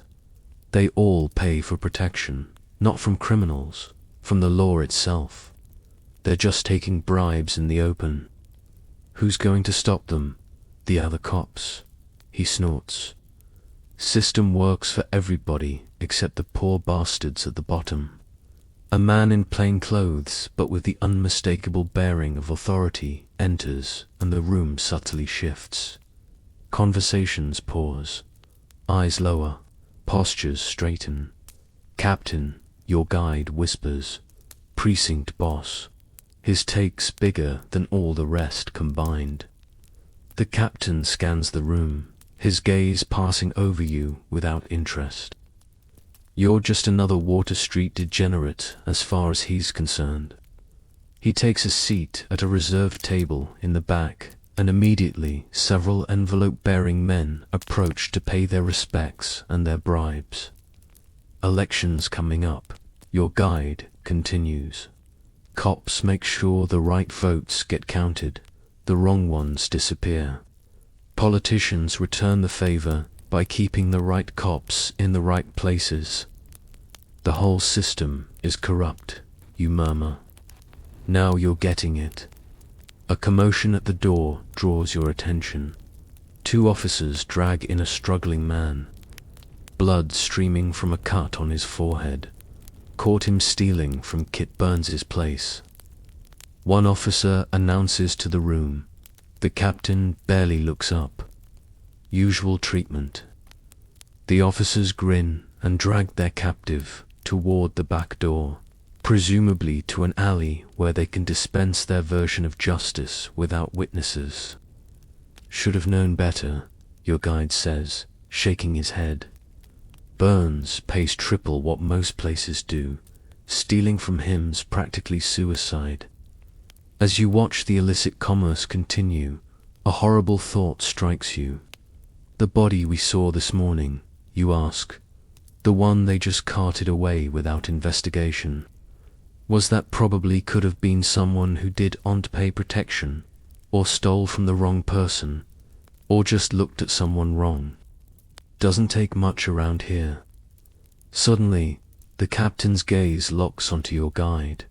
A: They all pay for protection, not from criminals, from the law itself. They're just taking bribes in the open. Who's going to stop them? The other cops. He snorts. System works for everybody except the poor bastards at the bottom. A man in plain clothes but with the unmistakable bearing of authority enters, and the room subtly shifts. Conversations pause. Eyes lower. Postures straighten. Captain, your guide whispers. Precinct boss. His take's bigger than all the rest combined. The captain scans the room, his gaze passing over you without interest. You're just another Water Street degenerate as far as he's concerned. He takes a seat at a reserved table in the back, and immediately several envelope-bearing men approach to pay their respects and their bribes. Elections coming up, your guide continues. Cops make sure the right votes get counted, the wrong ones disappear. Politicians return the favor by keeping the right cops in the right places. The whole system is corrupt, you murmur. Now you're getting it. A commotion at the door draws your attention. 2 officers drag in a struggling man. Blood streaming from a cut on his forehead. Caught him stealing from Kit Burns's place. One officer announces to the room. The captain barely looks up. Usual treatment. The officers grin and drag their captive toward the back door, presumably to an alley where they can dispense their version of justice without witnesses. Should have known better, your guide says, shaking his head. Burns pays triple what most places do. Stealing from him's practically suicide. As you watch the illicit commerce continue, a horrible thought strikes you. The body we saw this morning, you ask, the one they just carted away without investigation. Was that probably could have been someone who did on-pay protection, or stole from the wrong person, or just looked at someone wrong. Doesn't take much around here. Suddenly, the captain's gaze locks onto your guide,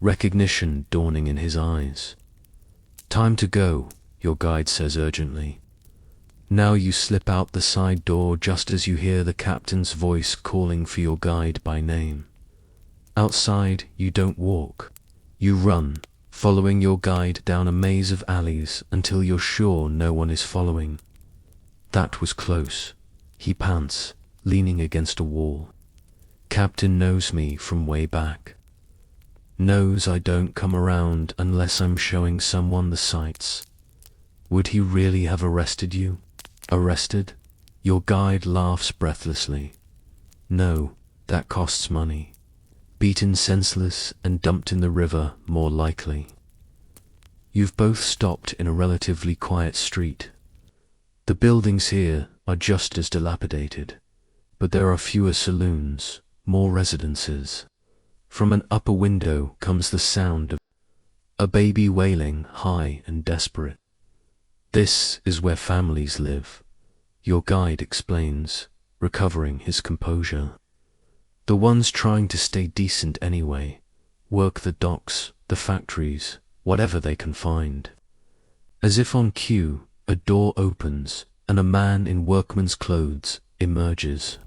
A: recognition dawning in his eyes. Time to go, your guide says urgently. Now you slip out the side door just as you hear the captain's voice calling for your guide by name. Outside, you don't walk. You run, following your guide down a maze of alleys until you're sure no one is following. That was close, he pants, leaning against a wall. Captain knows me from way back. Knows I don't come around unless I'm showing someone the sights. Would he really have arrested you? Arrested? Your guide laughs breathlessly. No, that costs money. Beaten senseless and dumped in the river, more likely. You've both stopped in a relatively quiet street. The buildings here are just as dilapidated, but there are fewer saloons, more residences. From an upper window comes the sound of a baby wailing, high and desperate. This is where families live, your guide explains, recovering his composure. The ones trying to stay decent anyway, work the docks, the factories, whatever they can find. As if on cue, a door opens, and a man in workman's clothes emerges.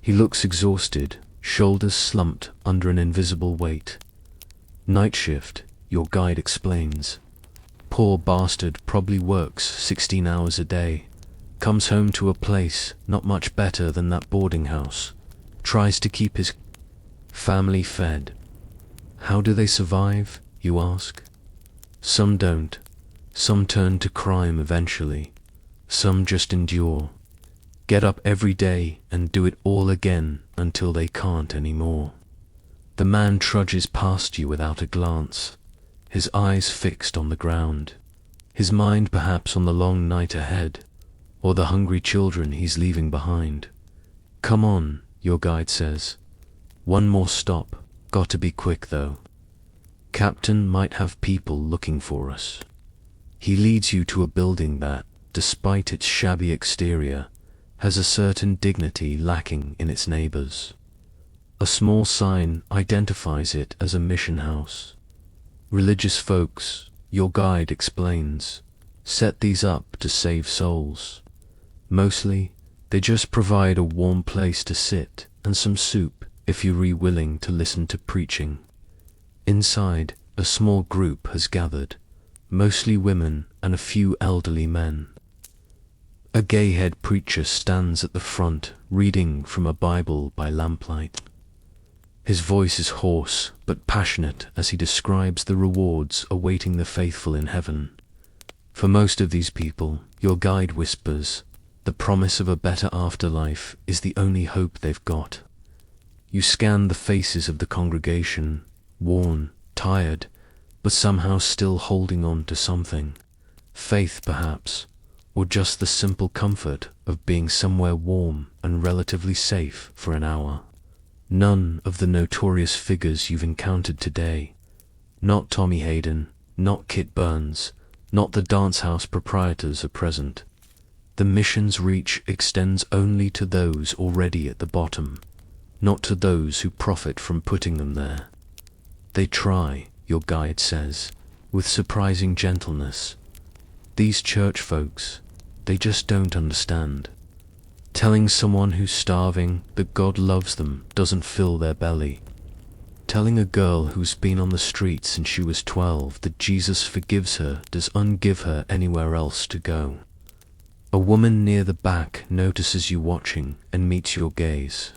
A: He looks exhausted, shoulders slumped under an invisible weight. Night shift, your guide explains. Poor bastard probably works 16 hours a day, comes home to a place not much better than that boarding house, tries to keep his family fed. How do they survive, you ask? Some don't. Some turn to crime eventually. Some just endure. Get up every day and do it all again until they can't anymore. The man trudges past you without a glance, his eyes fixed on the ground, his mind perhaps on the long night ahead, or the hungry children he's leaving behind. Come on, your guide says. One more stop, got to be quick though. Captain might have people looking for us. He leads you to a building that, despite its shabby exterior, has a certain dignity lacking in its neighbors. A small sign identifies it as a mission house. Religious folks, your guide explains, set these up to save souls. Mostly, they just provide a warm place to sit and some soup if you're willing to listen to preaching. Inside, a small group has gathered, mostly women and a few elderly men. A gay-haired preacher stands at the front, reading from a Bible by lamplight. His voice is hoarse but passionate as he describes the rewards awaiting the faithful in heaven. For most of these people, your guide whispers, the promise of a better afterlife is the only hope they've got. You scan the faces of the congregation, worn, tired, but somehow still holding on to something. Faith, perhaps, or just the simple comfort of being somewhere warm and relatively safe for an hour. None of the notorious figures you've encountered today, not Tommy Hayden, not Kit Burns, not the dance house proprietors, are present. The mission's reach extends only to those already at the bottom, not to those who profit from putting them there. They try, your guide says, with surprising gentleness. These church folks, they just don't understand. Telling someone who's starving that God loves them doesn't fill their belly. Telling a girl who's been on the street since she was 12 that Jesus forgives her does ungive her anywhere else to go. A woman near the back notices you watching and meets your gaze.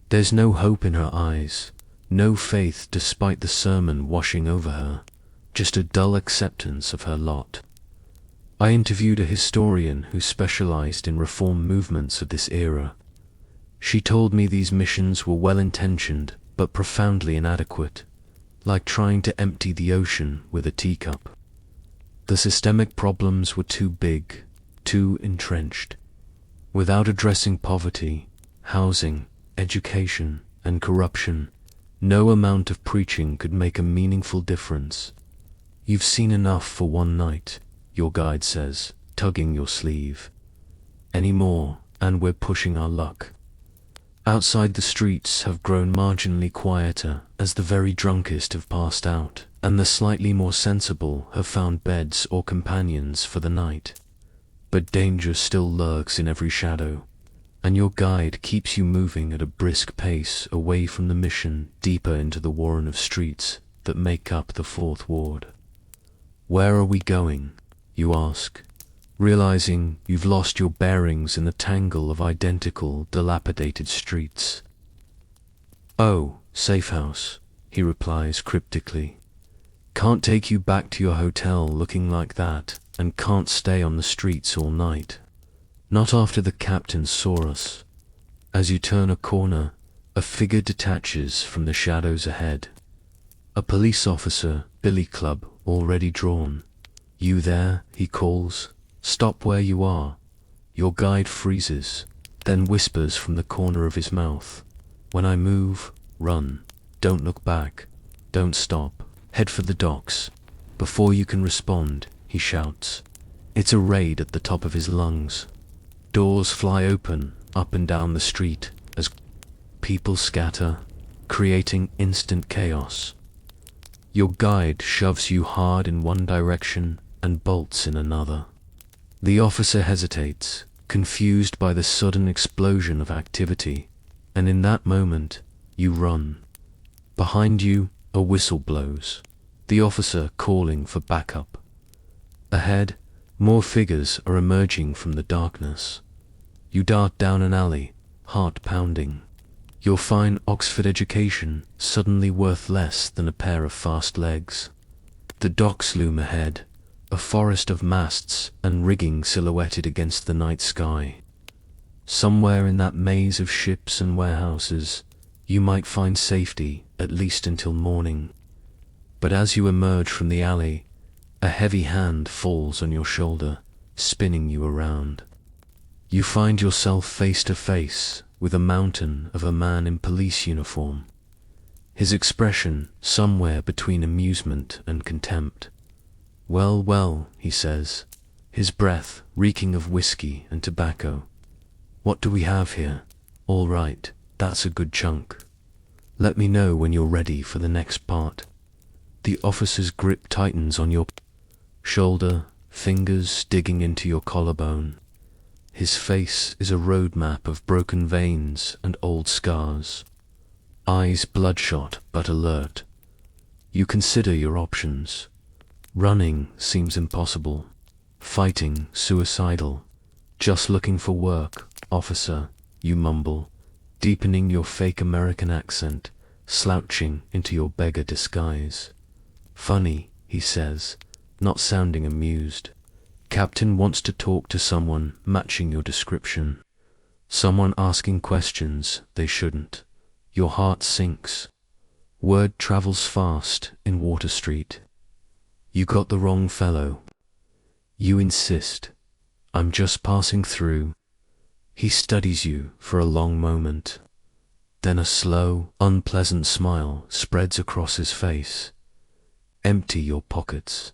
A: There's no hope in her eyes, no faith despite the sermon washing over her, just a dull acceptance of her lot. I interviewed a historian who specialized in reform movements of this era. She told me these missions were well-intentioned but profoundly inadequate, like trying to empty the ocean with a teacup. The systemic problems were too big, too entrenched. Without addressing poverty, housing, education, and corruption, no amount of preaching could make a meaningful difference. You've seen enough for one night, your guide says, tugging your sleeve. Any more, and we're pushing our luck. Outside, the streets have grown marginally quieter as the very drunkest have passed out, and the slightly more sensible have found beds or companions for the night. But danger still lurks in every shadow, and your guide keeps you moving at a brisk pace away from the mission, deeper into the warren of streets that make up the Fourth Ward. Where are we going? You ask, realizing you've lost your bearings in the tangle of identical, dilapidated streets. Oh, safe house, he replies cryptically. Can't take you back to your hotel looking like that, and can't stay on the streets all night. Not after the captain saw us. As you turn a corner, a figure detaches from the shadows ahead. A police officer, billy club already drawn. You there, he calls. Stop where you are. Your guide freezes, then whispers from the corner of his mouth. When I move, run. Don't look back. Don't stop. Head for the docks. Before you can respond, he shouts. It's a raid at the top of his lungs. Doors fly open, up and down the street, as people scatter, creating instant chaos. Your guide shoves you hard in one direction and bolts in another. The officer hesitates, confused by the sudden explosion of activity, and in that moment, you run. Behind you, a whistle blows, the officer calling for backup. Ahead, more figures are emerging from the darkness. You dart down an alley, heart pounding. Your fine Oxford education suddenly worth less than a pair of fast legs. The docks loom ahead, a forest of masts and rigging silhouetted against the night sky. Somewhere in that maze of ships and warehouses, you might find safety, at least until morning. But as you emerge from the alley, a heavy hand falls on your shoulder, spinning you around. You find yourself face to face with a mountain of a man in police uniform. His expression somewhere between amusement and contempt. Well, well, he says, his breath reeking of whiskey and tobacco. What do we have here? All right, that's a good chunk. Let me know when you're ready for the next part. The officer's grip tightens on your shoulder, fingers digging into your collarbone. His face is a road map of broken veins and old scars. Eyes bloodshot but alert. You consider your options. Running seems impossible. Fighting suicidal. Just looking for work, officer, you mumble, deepening your fake American accent, slouching into your beggar disguise. Funny, he says, not sounding amused. Captain wants to talk to someone matching your description. Someone asking questions they shouldn't. Your heart sinks. Word travels fast in Water Street. You got the wrong fellow. You insist. I'm just passing through. He studies you for a long moment. Then a slow, unpleasant smile spreads across his face. Empty your pockets.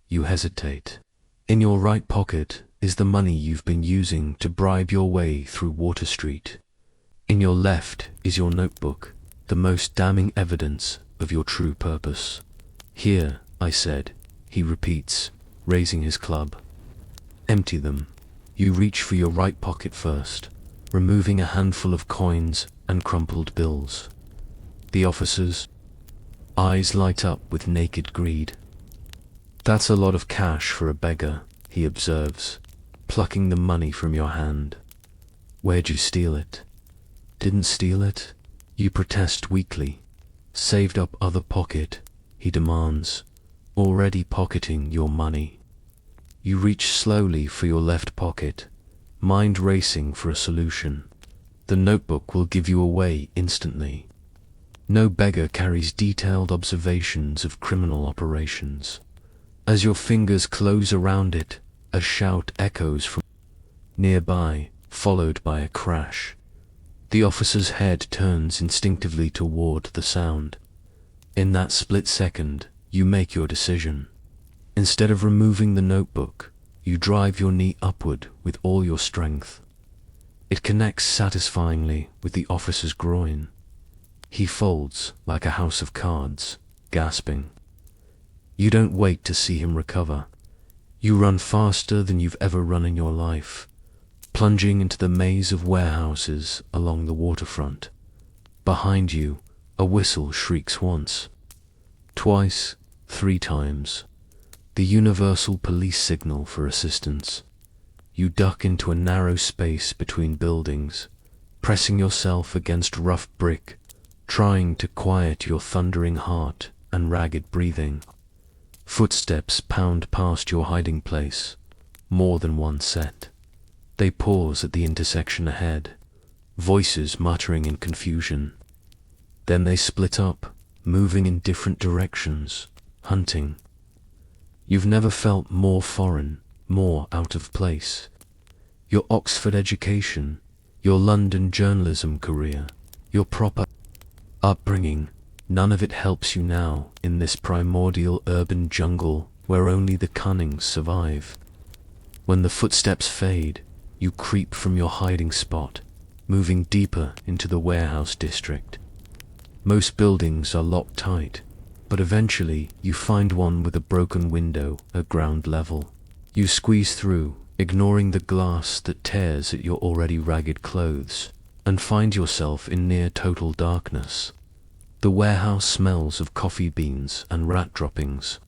A: You hesitate. In your right pocket is the money you've been using to bribe your way through Water Street. In your left is your notebook, the most damning evidence of your true purpose. Here, I said, he repeats, raising his club. Empty them. You reach for your right pocket first, removing a handful of coins and crumpled bills. The officer's eyes light up with naked greed. That's a lot of cash for a beggar, he observes, plucking the money from your hand. Where'd you steal it? Didn't steal it? You protest weakly. Saved up other pocket, he demands, already pocketing your money. You reach slowly for your left pocket, mind racing for a solution. The notebook will give you away instantly. No beggar carries detailed observations of criminal operations. As your fingers close around it, a shout echoes from nearby, followed by a crash. The officer's head turns instinctively toward the sound. In that split second, you make your decision. Instead of removing the notebook, you drive your knee upward with all your strength. It connects satisfyingly with the officer's groin. He folds like a house of cards, gasping. You don't wait to see him recover. You run faster than you've ever run in your life, plunging into the maze of warehouses along the waterfront. Behind you, a whistle shrieks once, twice, 3 times. The universal police signal for assistance. You duck into a narrow space between buildings, pressing yourself against rough brick, trying to quiet your thundering heart and ragged breathing. Footsteps pound past your hiding place, more than one set. They pause at the intersection ahead, voices muttering in confusion. Then they split up, moving in different directions, hunting. You've never felt more foreign, more out of place. Your Oxford education, your London journalism career, your proper upbringing, none of it helps you now in this primordial urban jungle where only the cunning survive. When the footsteps fade, you creep from your hiding spot, moving deeper into the warehouse district. Most buildings are locked tight, but eventually you find one with a broken window at ground level. You squeeze through, ignoring the glass that tears at your already ragged clothes, and find yourself in near total darkness. The warehouse smells of coffee beans and rat droppings.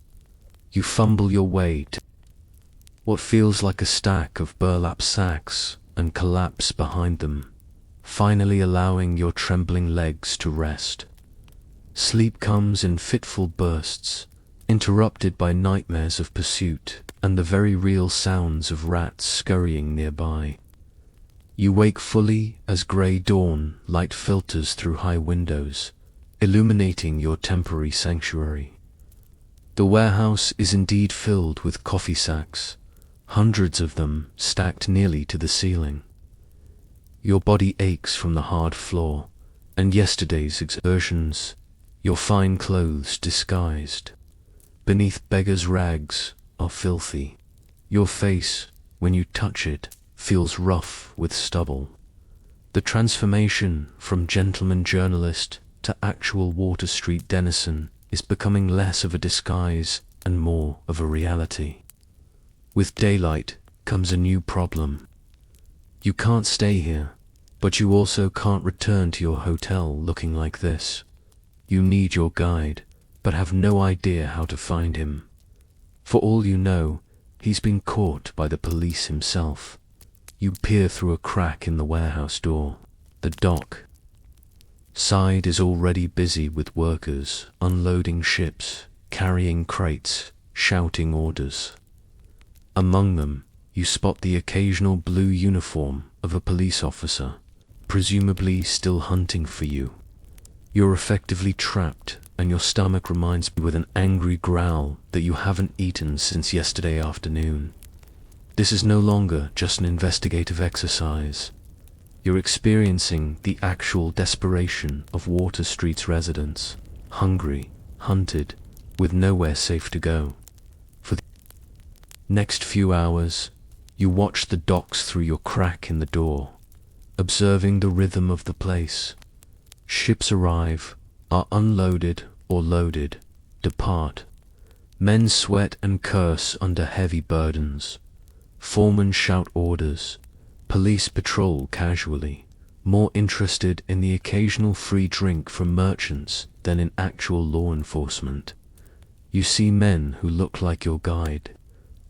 A: You fumble your way to what feels like a stack of burlap sacks and collapse behind them, finally allowing your trembling legs to rest. Sleep comes in fitful bursts, interrupted by nightmares of pursuit and the very real sounds of rats scurrying nearby. You wake fully as grey dawn light filters through high windows, illuminating your temporary sanctuary. The warehouse is indeed filled with coffee sacks, hundreds of them stacked nearly to the ceiling. Your body aches from the hard floor, and yesterday's exertions, your fine clothes disguised. Beneath beggars' rags are filthy. Your face, when you touch it, feels rough with stubble. The transformation from gentleman journalist to actual Water Street denizen is becoming less of a disguise and more of a reality. With daylight comes a new problem. You can't stay here, but you also can't return to your hotel looking like this. You need your guide, but have no idea how to find him. For all you know, he's been caught by the police himself. You peer through a crack in the warehouse door. The dock side is already busy with workers unloading ships, carrying crates, shouting orders. Among them, you spot the occasional blue uniform of a police officer, presumably still hunting for you. You're effectively trapped, and your stomach reminds you with an angry growl that you haven't eaten since yesterday afternoon. This is no longer just an investigative exercise. You're experiencing the actual desperation of Water Street's residents, hungry, hunted, with nowhere safe to go. For the next few hours, you watch the docks through your crack in the door, observing the rhythm of the place. Ships arrive, are unloaded or loaded, depart. Men sweat and curse under heavy burdens. Foremen shout orders. Police patrol casually, more interested in the occasional free drink from merchants than in actual law enforcement. You see men who look like your guide,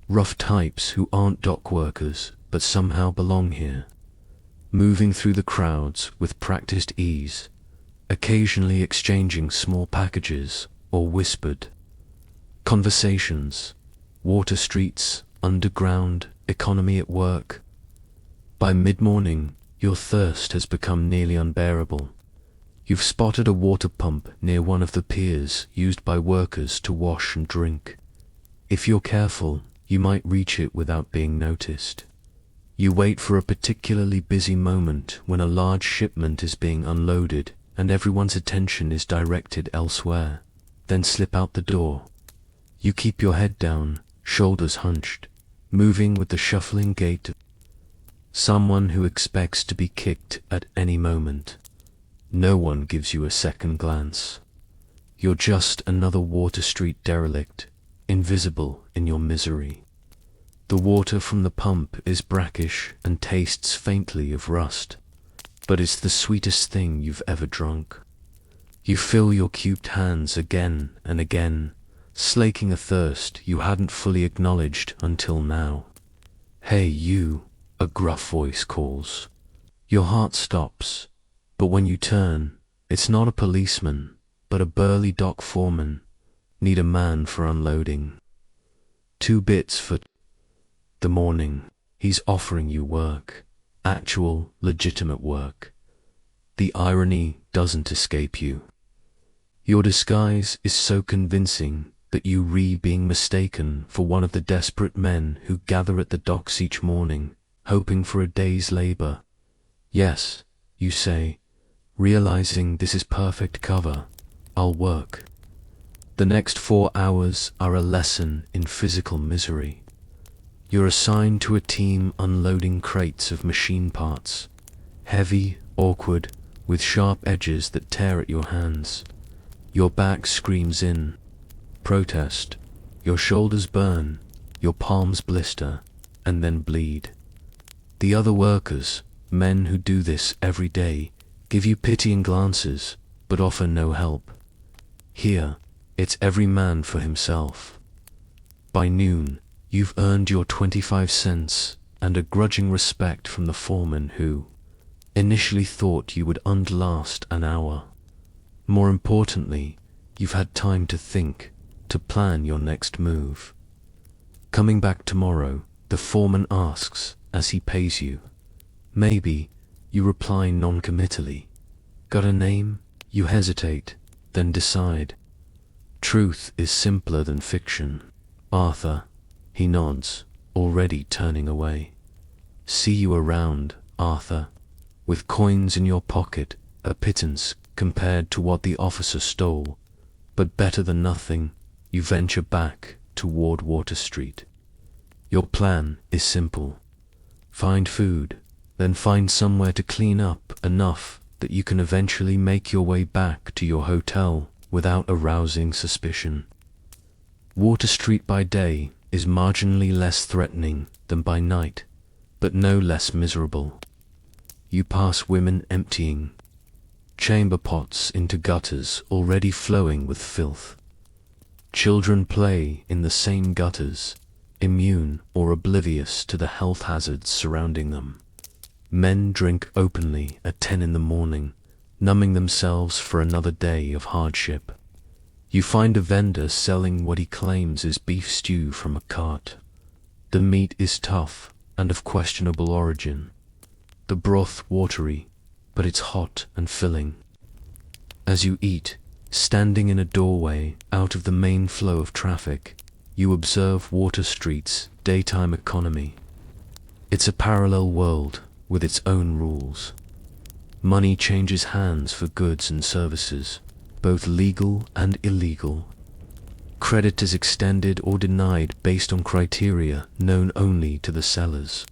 A: rough types who aren't dock workers but somehow belong here, moving through the crowds with practiced ease, occasionally exchanging small packages or whispered conversations. Water Street's underground economy at work. By mid-morning, your thirst has become nearly unbearable. You've spotted a water pump near one of the piers used by workers to wash and drink. If you're careful, you might reach it without being noticed. You wait for a particularly busy moment when a large shipment is being unloaded and everyone's attention is directed elsewhere, then slip out the door. You keep your head down, shoulders hunched, moving with the shuffling gait of someone who expects to be kicked at any moment. No one gives you a second glance. You're just another Water Street derelict, invisible in your misery. The water from the pump is brackish and tastes faintly of rust, but it's the sweetest thing you've ever drunk. You fill your cubed hands again and again, slaking a thirst you hadn't fully acknowledged until now. "Hey, you," a gruff voice calls. Your heart stops, but when you turn, it's not a policeman, but a burly dock foreman. "Need a man for unloading. 2 bits for the morning." He's offering you work, actual, legitimate work. The irony doesn't escape you. Your disguise is so convincing that you being mistaken for one of the desperate men who gather at the docks each morning, hoping for a day's labor. "Yes," you say, realizing this is perfect cover. "I'll work." The next 4 hours are a lesson in physical misery. You're assigned to a team unloading crates of machine parts, heavy, awkward, with sharp edges that tear at your hands. Your back screams in protest, your shoulders burn, your palms blister, and then bleed. The other workers, men who do this every day, give you pitying glances, but offer no help. Here, it's every man for himself. By noon, you've earned your 25 cents and a grudging respect from the foreman who initially thought you would last an hour. More importantly, you've had time to think, to plan your next move. "Coming back tomorrow?" the foreman asks as he pays you. "Maybe," you reply non-committally. "Got a name?" You hesitate, then decide. Truth is simpler than fiction. "Arthur." He nods, already turning away. "See you around, Arthur." With coins in your pocket, a pittance compared to what the officer stole, but better than nothing, you venture back toward Water Street. Your plan is simple. Find food, then find somewhere to clean up enough that you can eventually make your way back to your hotel without arousing suspicion. Water Street by day is marginally less threatening than by night, but no less miserable. You pass women emptying chamber pots into gutters already flowing with filth. Children play in the same gutters, immune or oblivious to the health hazards surrounding them. Men drink openly at 10 in the morning, numbing themselves for another day of hardship. You find a vendor selling what he claims is beef stew from a cart. The meat is tough and of questionable origin. The broth watery, but it's hot and filling. As you eat, standing in a doorway out of the main flow of traffic, you observe Water Street's daytime economy. It's a parallel world with its own rules. Money changes hands for goods and services, both legal and illegal. Credit is extended or denied based on criteria known only to the sellers.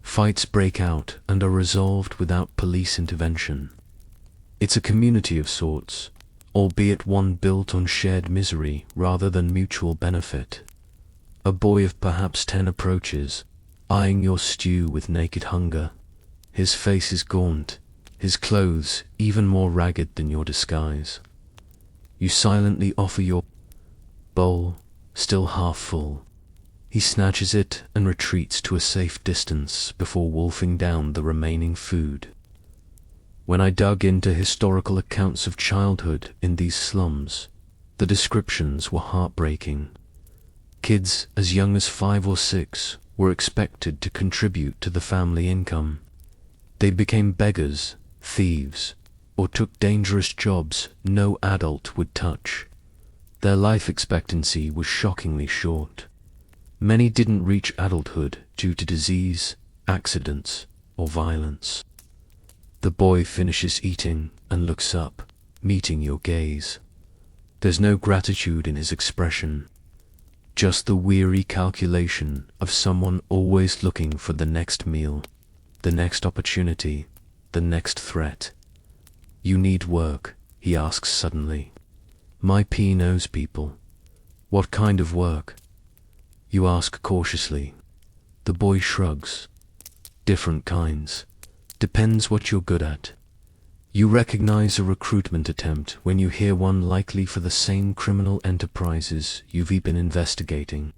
A: Fights break out and are resolved without police intervention. It's a community of sorts, albeit one built on shared misery rather than mutual benefit. A boy of perhaps 10 approaches, eyeing your stew with naked hunger. His face is gaunt, his clothes even more ragged than your disguise. You silently offer your bowl, still half full. He snatches it and retreats to a safe distance before wolfing down the remaining food. When I dug into historical accounts of childhood in these slums, the descriptions were heartbreaking. Kids as young as 5 or 6 were expected to contribute to the family income. They became beggars, thieves, or took dangerous jobs no adult would touch. Their life expectancy was shockingly short. Many didn't reach adulthood due to disease, accidents, or violence. The boy finishes eating and looks up, meeting your gaze. There's no gratitude in his expression, just the weary calculation of someone always looking for the next meal, the next opportunity, the next threat. "You need work?" he asks suddenly. My P knows people. "What kind of work?" you ask cautiously. The boy shrugs. "Different kinds. Depends what you're good at." You recognize a recruitment attempt when you hear one likely for the same criminal enterprises you've been investigating.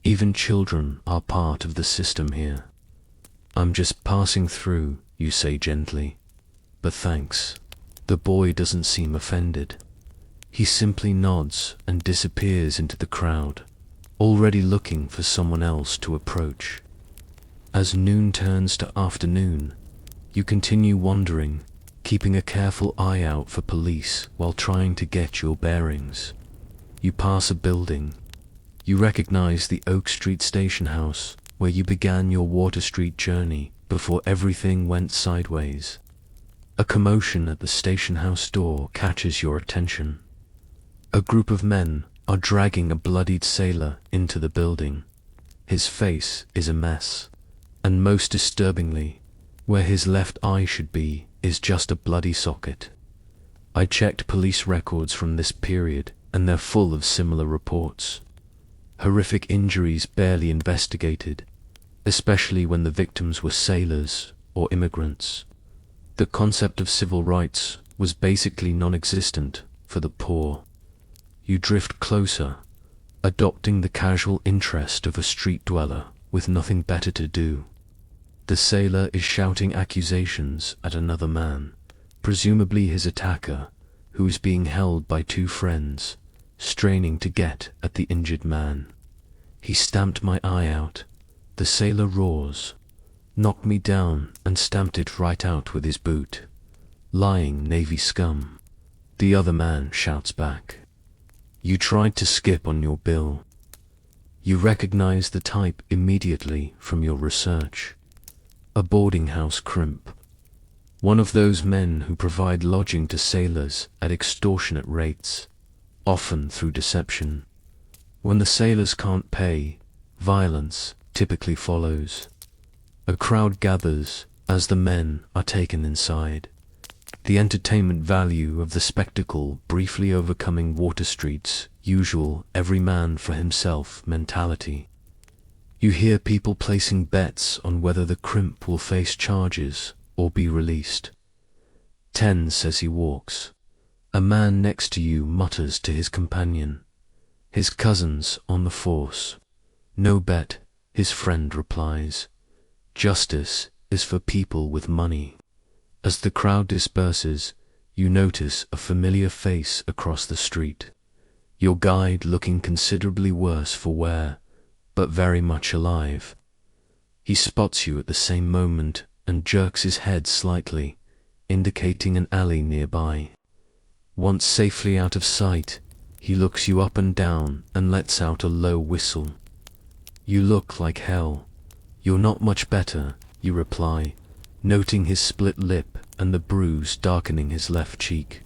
A: Even children are part of the system here. "I'm just passing through," you say gently. "But thanks." The boy doesn't seem offended. He simply nods and disappears into the crowd, already looking for someone else to approach. As noon turns to afternoon, you continue wandering, keeping a careful eye out for police while trying to get your bearings. You pass a building. You recognize the Oak Street station house where you began your Water Street journey before everything went sideways. A commotion at the station house door catches your attention. A group of men are dragging a bloodied sailor into the building. His face is a mess, and most disturbingly, where his left eye should be is just a bloody socket. I checked police records from this period, and they're full of similar reports. Horrific injuries barely investigated, especially when the victims were sailors or immigrants. The concept of civil rights was basically non-existent for the poor. You drift closer, adopting the casual interest of a street dweller with nothing better to do. The sailor is shouting accusations at another man, presumably his attacker, who is being held by 2 friends, straining to get at the injured man. He stamped my eye out. The sailor roars, knocked me down and stamped it right out with his boot. "Lying Navy scum." The other man shouts back. You tried to skip on your bill. You recognize the type immediately from your research. A boarding house crimp. One of those men who provide lodging to sailors at extortionate rates, often through deception. When the sailors can't pay, violence typically follows. A crowd gathers as the men are taken inside, the entertainment value of the spectacle briefly overcoming Water Street's usual every man for himself mentality. You hear people placing bets on whether the crimp will face charges or be released. 10 says he walks. A man next to you mutters to his companion. His cousin's on the force. No bet, his friend replies. Justice is for people with money. As the crowd disperses, you notice a familiar face across the street. Your guide looking considerably worse for wear, but very much alive. He spots you at the same moment and jerks his head slightly, indicating an alley nearby. Once safely out of sight, he looks you up and down and lets out a low whistle. You look like hell. You're not much better, you reply, noting his split lip and the bruise darkening his left cheek.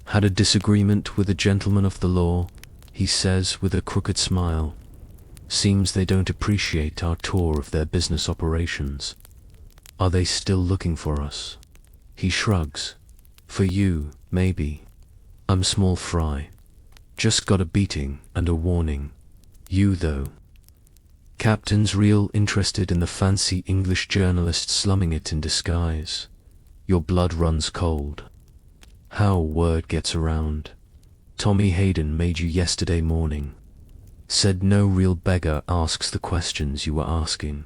A: Had a disagreement with a gentleman of the law, he says with a crooked smile. Seems they don't appreciate our tour of their business operations. Are they still looking for us? He shrugs. For you, maybe. I'm small fry. Just got a beating and a warning. You, though. Captain's real interested in the fancy English journalist slumming it in disguise. Your blood runs cold. How word gets around. Tommy Hayden made you yesterday morning. Said no real beggar asks the questions you were asking.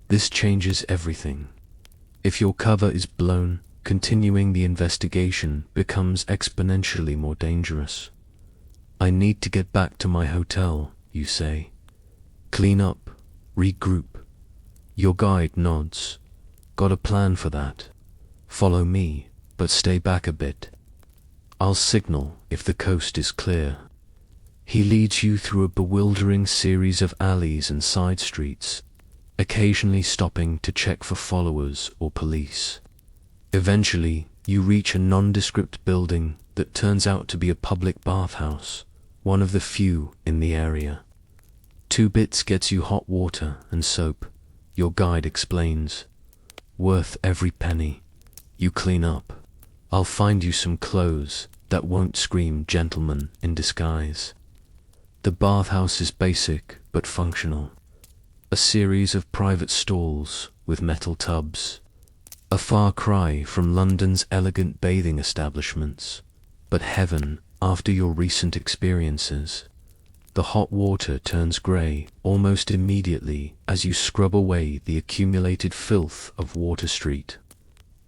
A: This changes everything. If your cover is blown, continuing the investigation becomes exponentially more dangerous. I need to get back to my hotel, you say. Clean up, regroup. Your guide nods. Got a plan for that. Follow me, but stay back a bit. I'll signal if the coast is clear. He leads you through a bewildering series of alleys and side streets, occasionally stopping to check for followers or police. Eventually, you reach a nondescript building that turns out to be a public bathhouse, one of the few in the area. 2 bits gets you hot water and soap, your guide explains. Worth every penny. You clean up. I'll find you some clothes that won't scream gentleman in disguise. The bathhouse is basic but functional. A series of private stalls with metal tubs. A far cry from London's elegant bathing establishments, but heaven after your recent experiences. The hot water turns grey almost immediately as you scrub away the accumulated filth of Water Street.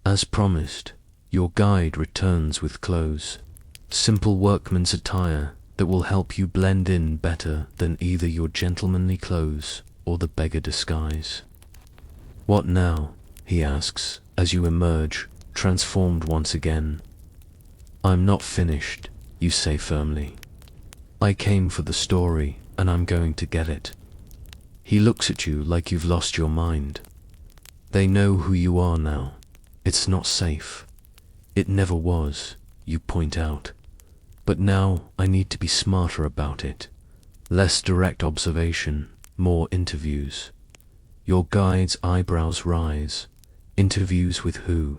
A: As promised, your guide returns with clothes. Simple workman's attire that will help you blend in better than either your gentlemanly clothes or the beggar disguise. What now? He asks as you emerge, transformed once again. I'm not finished, you say firmly. I came for the story, and I'm going to get it. He looks at you like you've lost your mind. They know who you are now. It's not safe. It never was, you point out. But now I need to be smarter about it. Less direct observation, more interviews. Your guide's eyebrows rise. Interviews with who?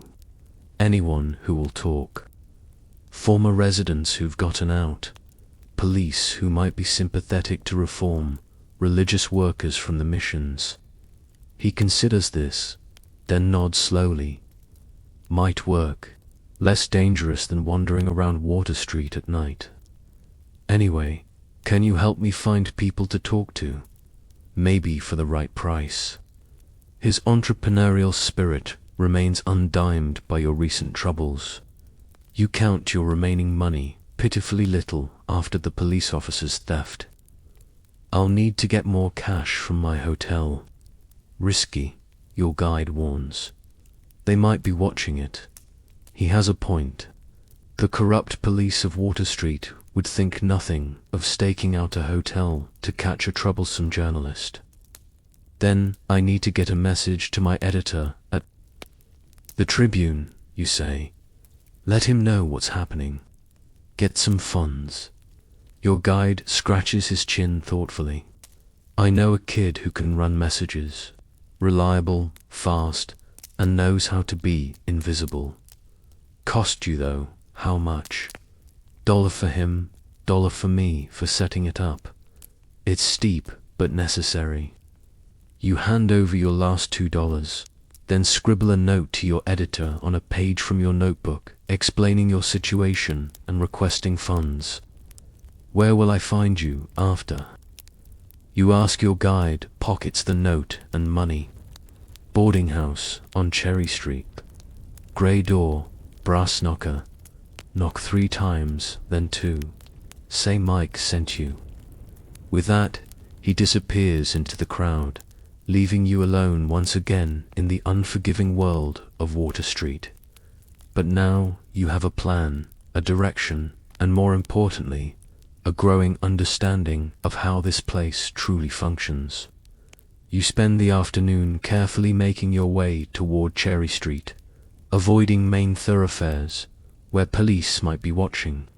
A: Anyone who will talk. Former residents who've gotten out. Police who might be sympathetic to reform. Religious workers from the missions. He considers this, then nods slowly. Might work. Less dangerous than wandering around Water Street at night. Anyway, can you help me find people to talk to? Maybe for the right price. His entrepreneurial spirit remains undimed by your recent troubles. You count your remaining money, pitifully little after the police officer's theft. I'll need to get more cash from my hotel. Risky, your guide warns. They might be watching it. He has a point. The corrupt police of Water Street would think nothing of staking out a hotel to catch a troublesome journalist. Then I need to get a message to my editor at the Tribune, you say. Let him know what's happening. Get some funds. Your guide scratches his chin thoughtfully. I know a kid who can run messages. Reliable, fast, and knows how to be invisible. Cost you though, how much? $1 for him, $1 for me for setting it up. It's steep, but necessary. You hand over your last $2, then scribble a note to your editor on a page from your notebook, explaining your situation and requesting funds. Where will I find you after? You ask your guide, pockets the note and money. Boarding house on Cherry Street. Grey door, brass knocker. Knock 3 times, then 2. Say Mike sent you. With that, He disappears into the crowd, leaving you alone once again in the unforgiving world of Water Street. But now you have a plan, a direction, and more importantly, a growing understanding of how this place truly functions. You spend the afternoon carefully making your way toward Cherry Street, avoiding main thoroughfares where police might be watching.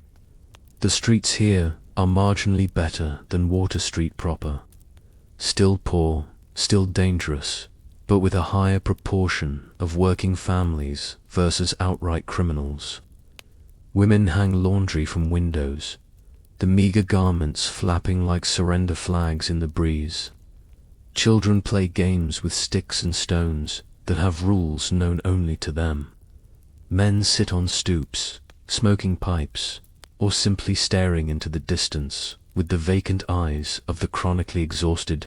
A: The streets here are marginally better than Water Street proper. Still poor, still dangerous, but with a higher proportion of working families versus outright criminals. Women hang laundry from windows, the meager garments flapping like surrender flags in the breeze. Children play games with sticks and stones that have rules known only to them. Men sit on stoops, smoking pipes, or simply staring into the distance with the vacant eyes of the chronically exhausted.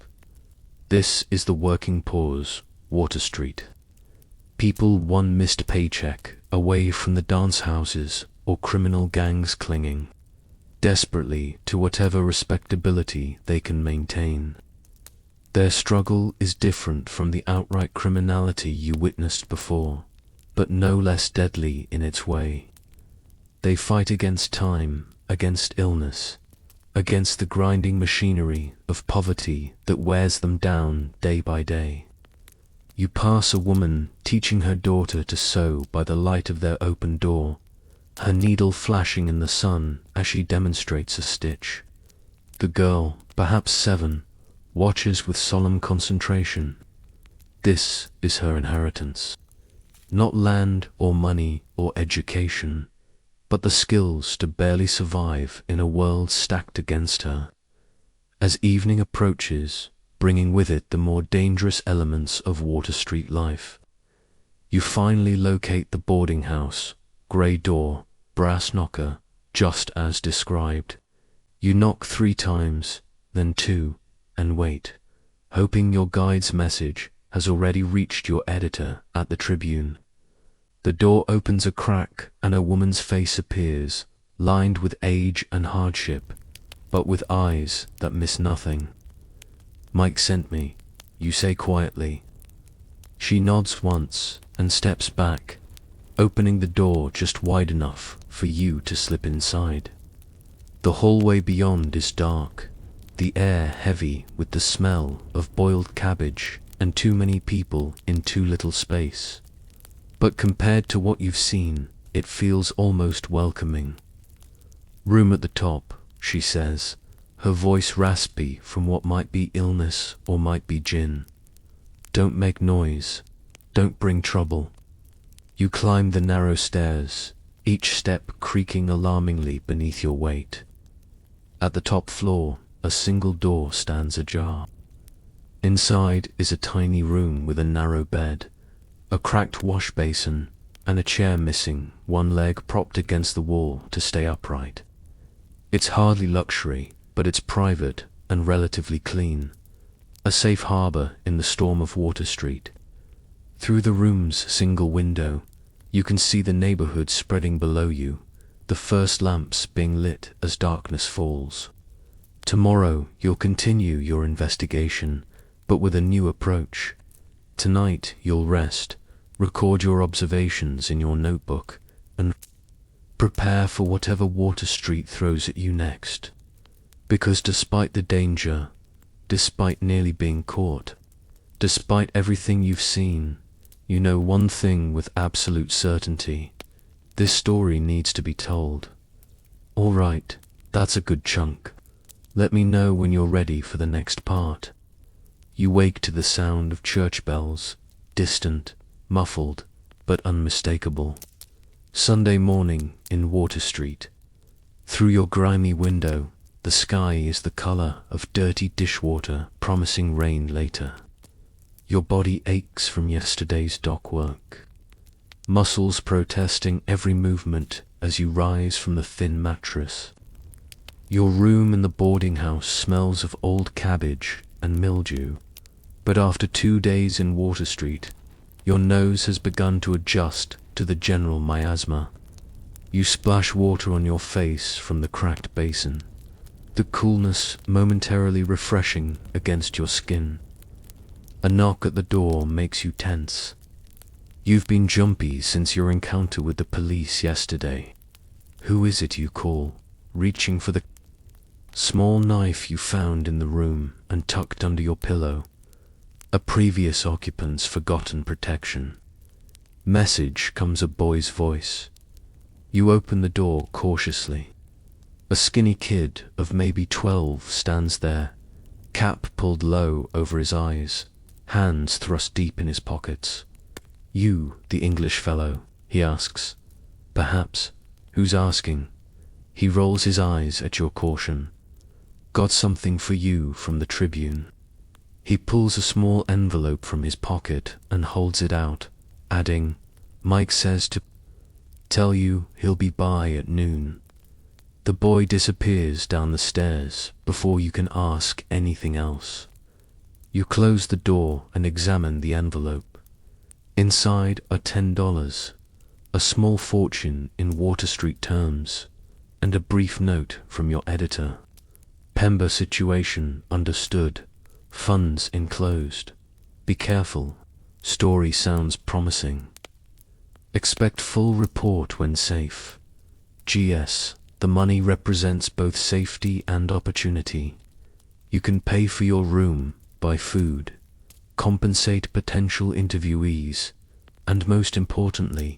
A: This is the working poor's Water Street. People one missed paycheck away from the dance houses or criminal gangs clinging desperately to whatever respectability they can maintain. Their struggle is different from the outright criminality you witnessed before, but no less deadly in its way. They fight against time, against illness, against the grinding machinery of poverty that wears them down day by day. You pass a woman teaching her daughter to sew by the light of their open door, her needle flashing in the sun as she demonstrates a stitch. The girl, perhaps 7, watches with solemn concentration. This is her inheritance. Not land or money or education, but the skills to barely survive in a world stacked against her. As evening approaches, bringing with it the more dangerous elements of Water Street life, you finally locate the boarding house, grey door, brass knocker, just as described. You knock 3 times, then 2, and wait, hoping your guide's message has already reached your editor at the Tribune. The door opens a crack and a woman's face appears, lined with age and hardship, but with eyes that miss nothing. "Mike sent me," you say quietly. She nods once and steps back, opening the door just wide enough for you to slip inside. The hallway beyond is dark, the air heavy with the smell of boiled cabbage and too many people in too little space. But compared to what you've seen, it feels almost welcoming. "Room at the top," she says, her voice raspy from what might be illness or might be gin. "Don't make noise. Don't bring trouble." You climb the narrow stairs, each step creaking alarmingly beneath your weight. At the top floor, a single door stands ajar. Inside is a tiny room with a narrow bed, a cracked wash basin, and a chair missing one leg propped against the wall to stay upright. It's hardly luxury, but it's private and relatively clean, a safe harbor in the storm of Water Street. Through the room's single window, you can see the neighborhood spreading below you, the first lamps being lit as darkness falls. Tomorrow you'll continue your investigation, but with a new approach. Tonight you'll rest, record your observations in your notebook, and prepare for whatever Water Street throws at you next. Because despite the danger, despite nearly being caught, despite everything you've seen, you know one thing with absolute certainty: this story needs to be told. All right, that's a good chunk. Let me know when you're ready for the next part. You wake to the sound of church bells, distant, muffled, but unmistakable. Sunday morning in Water Street. Through your grimy window, the sky is the color of dirty dishwater promising rain later. Your body aches from yesterday's dock work, muscles protesting every movement as you rise from the thin mattress. Your room in the boarding house smells of old cabbage and mildew, but after 2 days in Water Street, your nose has begun to adjust to the general miasma. You splash water on your face from the cracked basin. the coolness momentarily refreshing against your skin. A knock at the door makes you tense. You've been jumpy since your encounter with the police yesterday. Who is it you call, reaching for the small knife you found in the room and tucked under your pillow? A previous occupant's forgotten protection. Message comes a boy's voice. You open the door cautiously. A skinny kid of maybe 12 stands there, cap pulled low over his eyes, hands thrust deep in his pockets. You, the English fellow, he asks. Perhaps. Who's asking? He rolls his eyes at your caution. Got something for you from the Tribune. He pulls a small envelope from his pocket and holds it out, adding, Mike says to tell you he'll be by at noon. The boy disappears down the stairs before you can ask anything else. You close the door and examine the envelope. Inside are $10, a small fortune in Water Street terms, and a brief note from your editor. Pemba situation understood. Funds enclosed. Be careful. Story sounds promising. Expect full report when safe. GS. The money represents both safety and opportunity. You can pay for your room, buy food, compensate potential interviewees, and most importantly,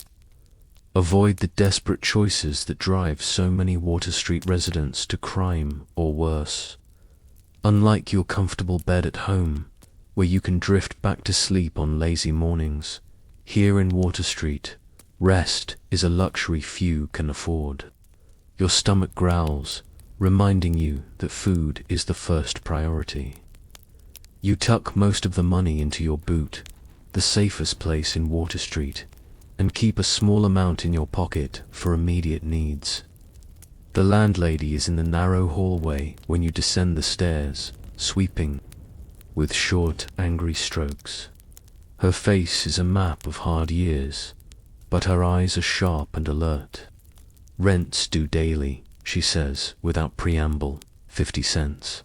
A: avoid the desperate choices that drive so many Water Street residents to crime or worse. Unlike your comfortable bed at home, where you can drift back to sleep on lazy mornings, here in Water Street, rest is a luxury few can afford. Your stomach growls, reminding you that food is the first priority. You tuck most of the money into your boot, the safest place in Water Street, and keep a small amount in your pocket for immediate needs. The landlady is in the narrow hallway when you descend the stairs, sweeping, with short, angry strokes. Her face is a map of hard years, but her eyes are sharp and alert. Rent's due daily, she says, without preamble, 50 cents.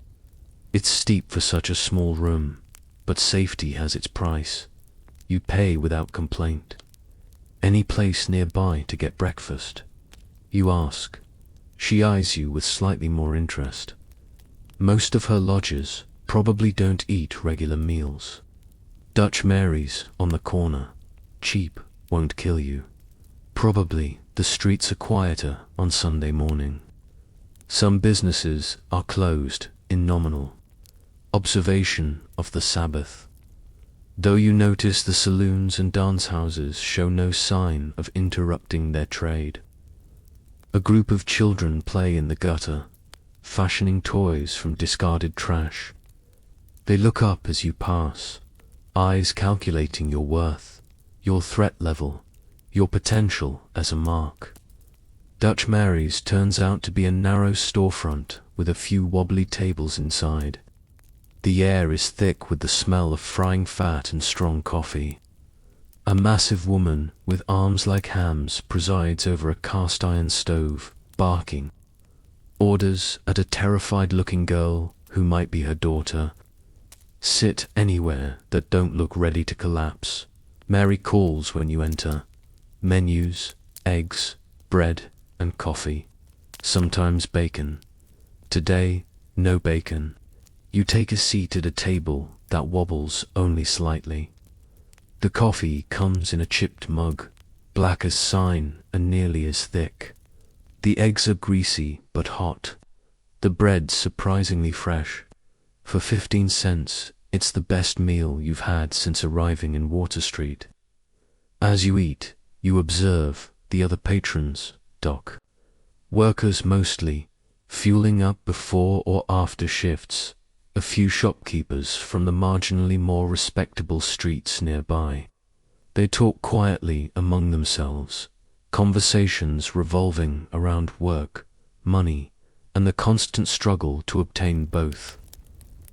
A: It's steep for such a small room, but safety has its price. You pay without complaint. Any place nearby to get breakfast? You ask. She eyes you with slightly more interest. Most of her lodgers probably don't eat regular meals. Dutch Mary's on the corner. Cheap, won't kill you. Probably the streets are quieter on Sunday morning. Some businesses are closed in nominal observation of the Sabbath. Though you notice the saloons and dance houses show no sign of interrupting their trade. A group of children play in the gutter, fashioning toys from discarded trash. They look up as you pass, eyes calculating your worth, your threat level, your potential as a mark. Dutch Mary's turns out to be a narrow storefront with a few wobbly tables inside. The air is thick with the smell of frying fat and strong coffee. A massive woman with arms like hams presides over a cast-iron stove, barking. Orders at a terrified-looking girl who might be her daughter. Sit anywhere that don't look ready to collapse. Mary calls when you enter. Menus, eggs, bread, and coffee. Sometimes bacon. Today, no bacon. You take a seat at a table that wobbles only slightly. The coffee comes in a chipped mug, black as sign and nearly as thick. The eggs are greasy but hot. The bread surprisingly fresh. For 15 cents, it's the best meal you've had since arriving in Water Street. As you eat, you observe the other patrons, Doc. Workers mostly, fueling up before or after shifts. A few shopkeepers from the marginally more respectable streets nearby. They talk quietly among themselves, conversations revolving around work, money, and the constant struggle to obtain both.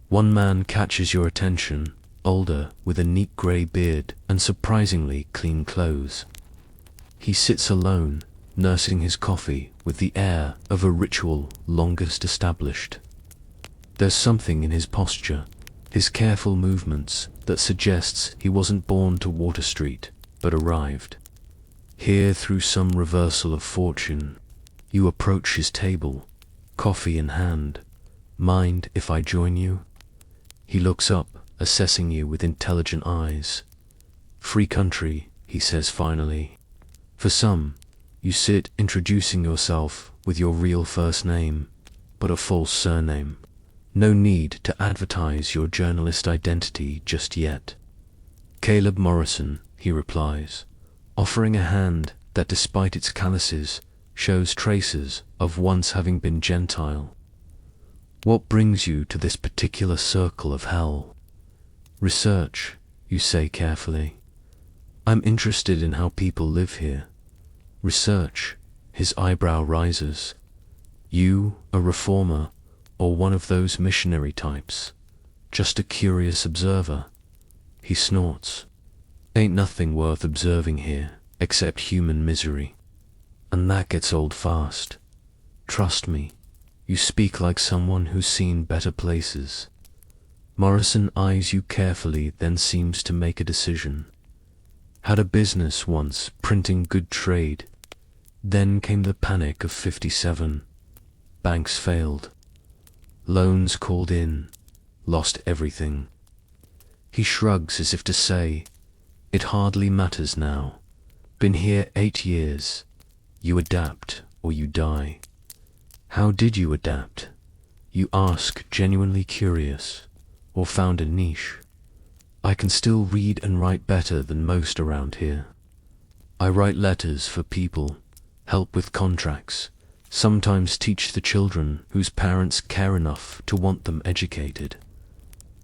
A: One man catches your attention, older, with a neat grey beard and surprisingly clean clothes. He sits alone, nursing his coffee with the air of a ritual longest established. There's something in his posture, his careful movements, that suggests he wasn't born to Water Street, but arrived here through some reversal of fortune. You approach his table, coffee in hand. Mind if I join you? He looks up, assessing you with intelligent eyes. Free country, he says finally. For some, you sit introducing yourself with your real first name, but a false surname. No need to advertise your journalist identity just yet. Caleb Morrison, he replies, offering a hand that despite its calluses shows traces of once having been Gentile. What brings you to this particular circle of hell? Research, you say carefully. I'm interested in how people live here. Research, his eyebrow rises. You, a reformer, or one of those missionary types? Just a curious observer? He snorts. Ain't nothing worth observing here, except human misery. And that gets old fast. Trust me, you speak like someone who's seen better places. Morrison eyes you carefully, then seems to make a decision. Had a business once, printing good trade. Then came the panic of '57. Banks failed. Loans called in. Lost everything. He shrugs as if to say, it hardly matters now. Been here 8 years. You adapt or you die. How did you adapt? You ask, genuinely curious. Or found a niche? I can still read and write better than most around here. I write letters for people, help with contracts, sometimes teach the children whose parents care enough to want them educated.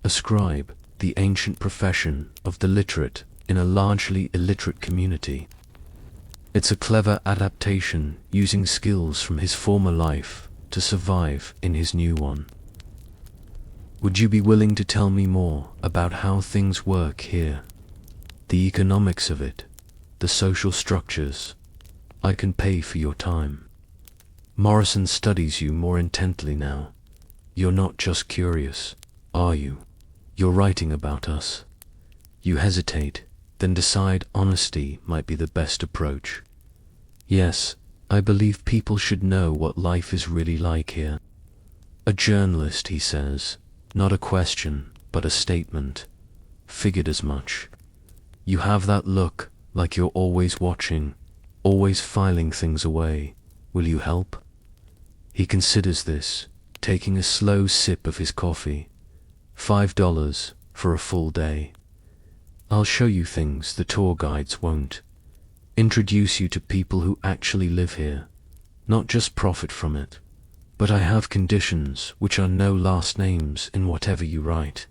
A: A scribe, the ancient profession of the literate in a largely illiterate community. It's a clever adaptation using skills from his former life to survive in his new one. Would you be willing to tell me more about how things work here? The economics of it, the social structures. I can pay for your time. Morrison studies you more intently now. You're not just curious, are you? You're writing about us. You hesitate, then decide honesty might be the best approach. Yes, I believe people should know what life is really like here. A journalist, he says. Not a question, but a statement. Figured as much. You have that look, like you're always watching, always filing things away. Will you help? He considers this, taking a slow sip of his coffee. $5 for a full day. I'll show you things the tour guides won't. Introduce you to people who actually live here, not just profit from it. But I have conditions which are no last names in whatever you write.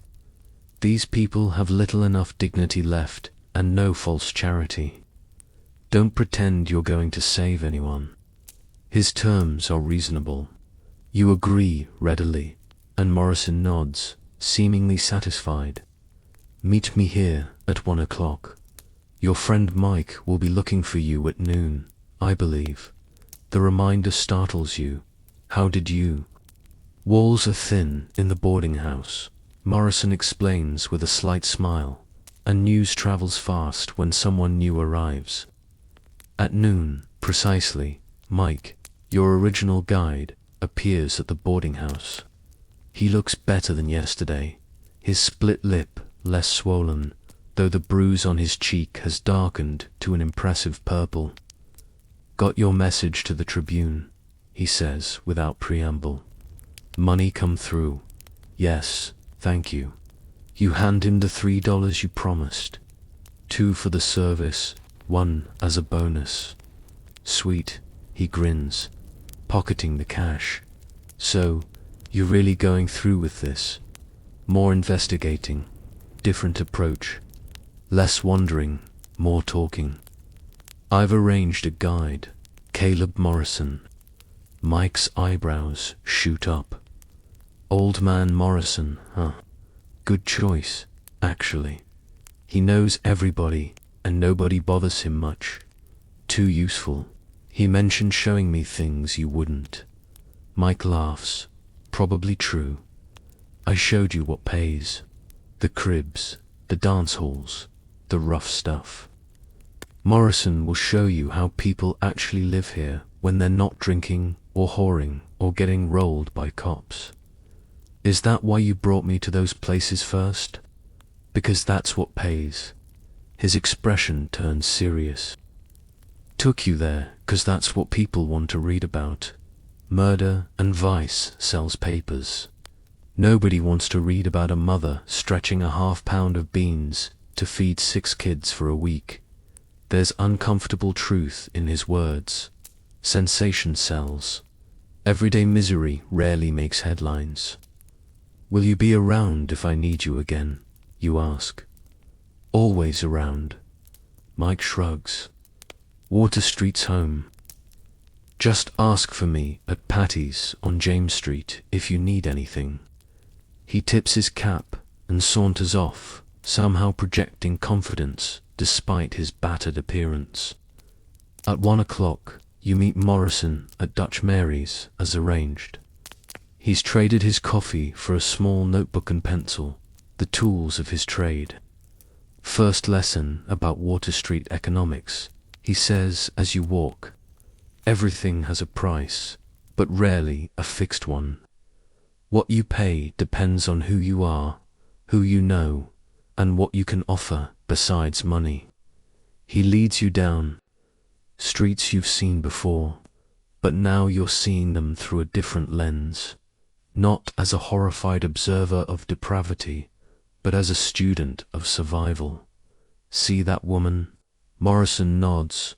A: These people have little enough dignity left and no false charity. Don't pretend you're going to save anyone. His terms are reasonable. You agree readily, and Morrison nods, seemingly satisfied. Meet me here at 1 o'clock. Your friend Mike will be looking for you at noon, I believe. The reminder startles you. How did you? Walls are thin in the boarding house, Morrison explains with a slight smile, and news travels fast when someone new arrives. At noon, precisely, Mike, your original guide, appears at the boarding house. He looks better than yesterday, his split lip less swollen, though the bruise on his cheek has darkened to an impressive purple. Got your message to the Tribune, he says without preamble. Money come through. Yes, thank you. You hand him the $3 you promised. 2 for the service, 1 as a bonus. Sweet, he grins, pocketing the cash. So, you're really going through with this? More investigating, different approach. Less wondering, more talking. I've arranged a guide, Caleb Morrison. Mike's eyebrows shoot up. Old man Morrison, huh? Good choice, actually. He knows everybody, and nobody bothers him much. Too useful. He mentioned showing me things you wouldn't. Mike laughs. Probably true. I showed you what pays. The cribs, the dance halls, the rough stuff. Morrison will show you how people actually live here when they're not drinking or whoring or getting rolled by cops. Is that why you brought me to those places first? Because that's what pays. His expression turned serious. Took you there 'cause that's what people want to read about. Murder and vice sells papers. Nobody wants to read about a mother stretching a half-pound of beans to feed 6 kids for a week. There's uncomfortable truth in his words. Sensation sells. Everyday misery rarely makes headlines. Will you be around if I need you again? You ask. Always around. Mike shrugs. Water Street's home. Just ask for me at Patty's on James Street if you need anything. He tips his cap and saunters off, somehow projecting confidence despite his battered appearance. At 1 o'clock, you meet Morrison at Dutch Mary's as arranged. He's traded his coffee for a small notebook and pencil, the tools of his trade. First lesson about Water Street economics, he says as you walk. Everything has a price, but rarely a fixed one. What you pay depends on who you are, who you know, and what you can offer besides money. He leads you down streets you've seen before, but now you're seeing them through a different lens, not as a horrified observer of depravity, but as a student of survival. See that woman? Morrison nods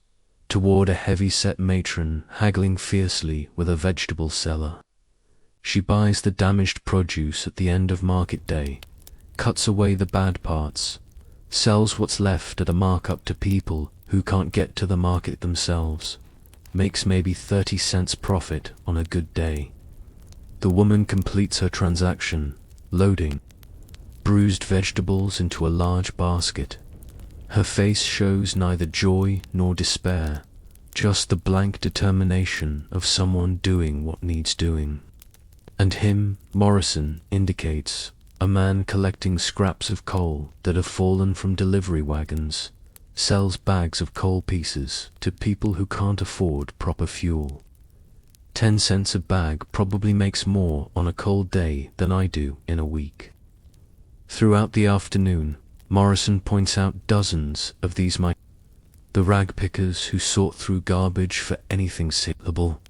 A: toward a heavy-set matron haggling fiercely with a vegetable seller. She buys the damaged produce at the end of market day, cuts away the bad parts, sells what's left at a markup to people who can't get to the market themselves, makes maybe 30 cents profit on a good day. The woman completes her transaction, loading bruised vegetables into a large basket. Her face shows neither joy nor despair, just the blank determination of someone doing what needs doing. And him, Morrison, indicates a man collecting scraps of coal that have fallen from delivery wagons, sells bags of coal pieces to people who can't afford proper fuel. 10 cents a bag probably makes more on a cold day than I do in a week. Throughout the afternoon, Morrison points out dozens of these the rag pickers who sort through garbage for anything saleable,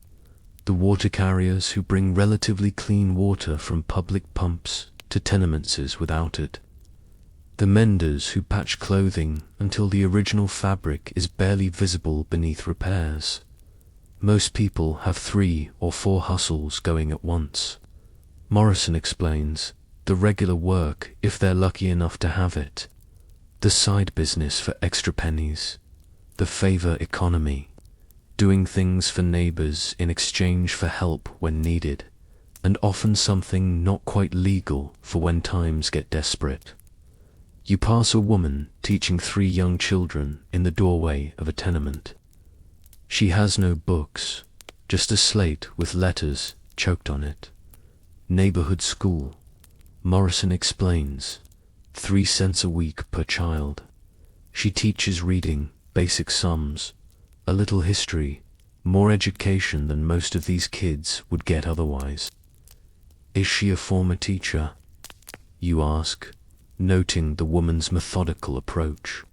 A: the water carriers who bring relatively clean water from public pumps to tenements without it, the menders who patch clothing until the original fabric is barely visible beneath repairs. Most people have 3 or 4 hustles going at once. Morrison explains the regular work if they're lucky enough to have it, the side business for extra pennies, the favor economy, doing things for neighbors in exchange for help when needed, and often something not quite legal for when times get desperate. You pass a woman teaching 3 young children in the doorway of a tenement. She has no books, just a slate with letters choked on it. Neighborhood school. Morrison explains, 3 cents a week per child. She teaches reading, basic sums, a little history, more education than most of these kids would get otherwise. Is she a former teacher? You ask, noting the woman's methodical approach.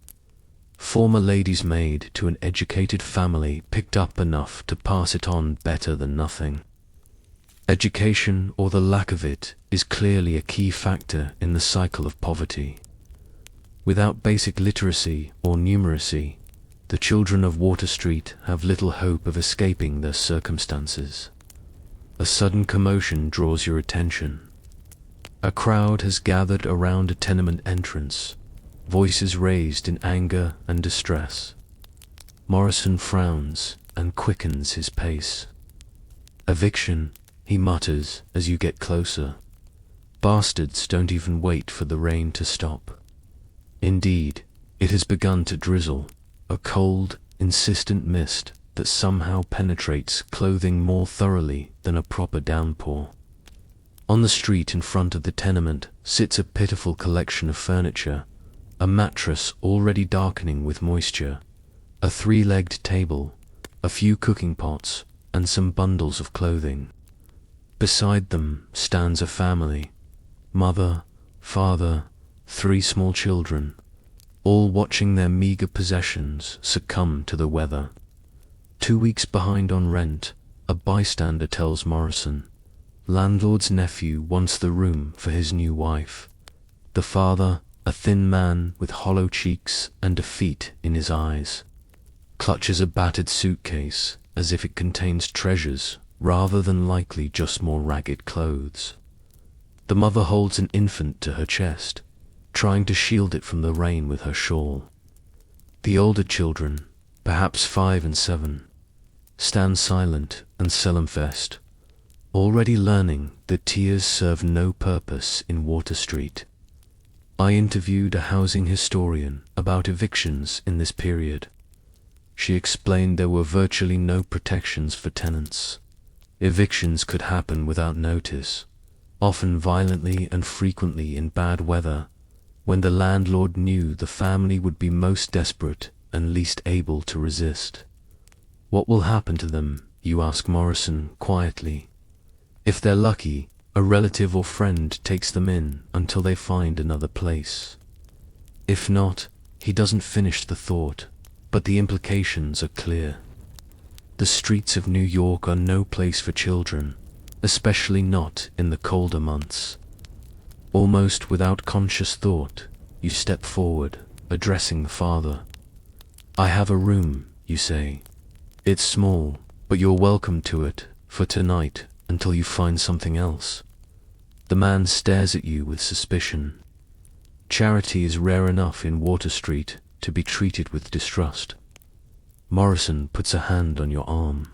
A: Former lady's maid to an educated family picked up enough to pass it on better than nothing. Education, or the lack of it, is clearly a key factor in the cycle of poverty. Without basic literacy or numeracy, the children of Water Street have little hope of escaping their circumstances. A sudden commotion draws your attention. A crowd has gathered around a tenement entrance, voices raised in anger and distress. Morrison frowns and quickens his pace. Eviction, he mutters as you get closer. Bastards don't even wait for the rain to stop. Indeed, it has begun to drizzle, a cold, insistent mist that somehow penetrates clothing more thoroughly than a proper downpour. On the street in front of the tenement sits a pitiful collection of furniture, a mattress already darkening with moisture, a three-legged table, a few cooking pots, and some bundles of clothing. Beside them stands a family, mother, father, 3 small children, all watching their meager possessions succumb to the weather. 2 weeks behind on rent, a bystander tells Morrison. Landlord's nephew wants the room for his new wife. The father, a thin man with hollow cheeks and defeat in his eyes, clutches a battered suitcase as if it contains treasures rather than likely just more ragged clothes. The mother holds an infant to her chest, trying to shield it from the rain with her shawl. The older children, perhaps 5 and 7, stand silent and solemn-faced, already learning that tears serve no purpose in Water Street. I interviewed a housing historian about evictions in this period. She explained there were virtually no protections for tenants. Evictions could happen without notice, often violently and frequently in bad weather, when the landlord knew the family would be most desperate and least able to resist. What will happen to them, you ask Morrison quietly. If they're lucky, a relative or friend takes them in until they find another place. If not, he doesn't finish the thought, but the implications are clear. The streets of New York are no place for children, especially not in the colder months. Almost without conscious thought, you step forward, addressing the father. I have a room, you say. It's small, but you're welcome to it for tonight until you find something else. The man stares at you with suspicion. Charity is rare enough in Water Street to be treated with distrust. Morrison puts a hand on your arm.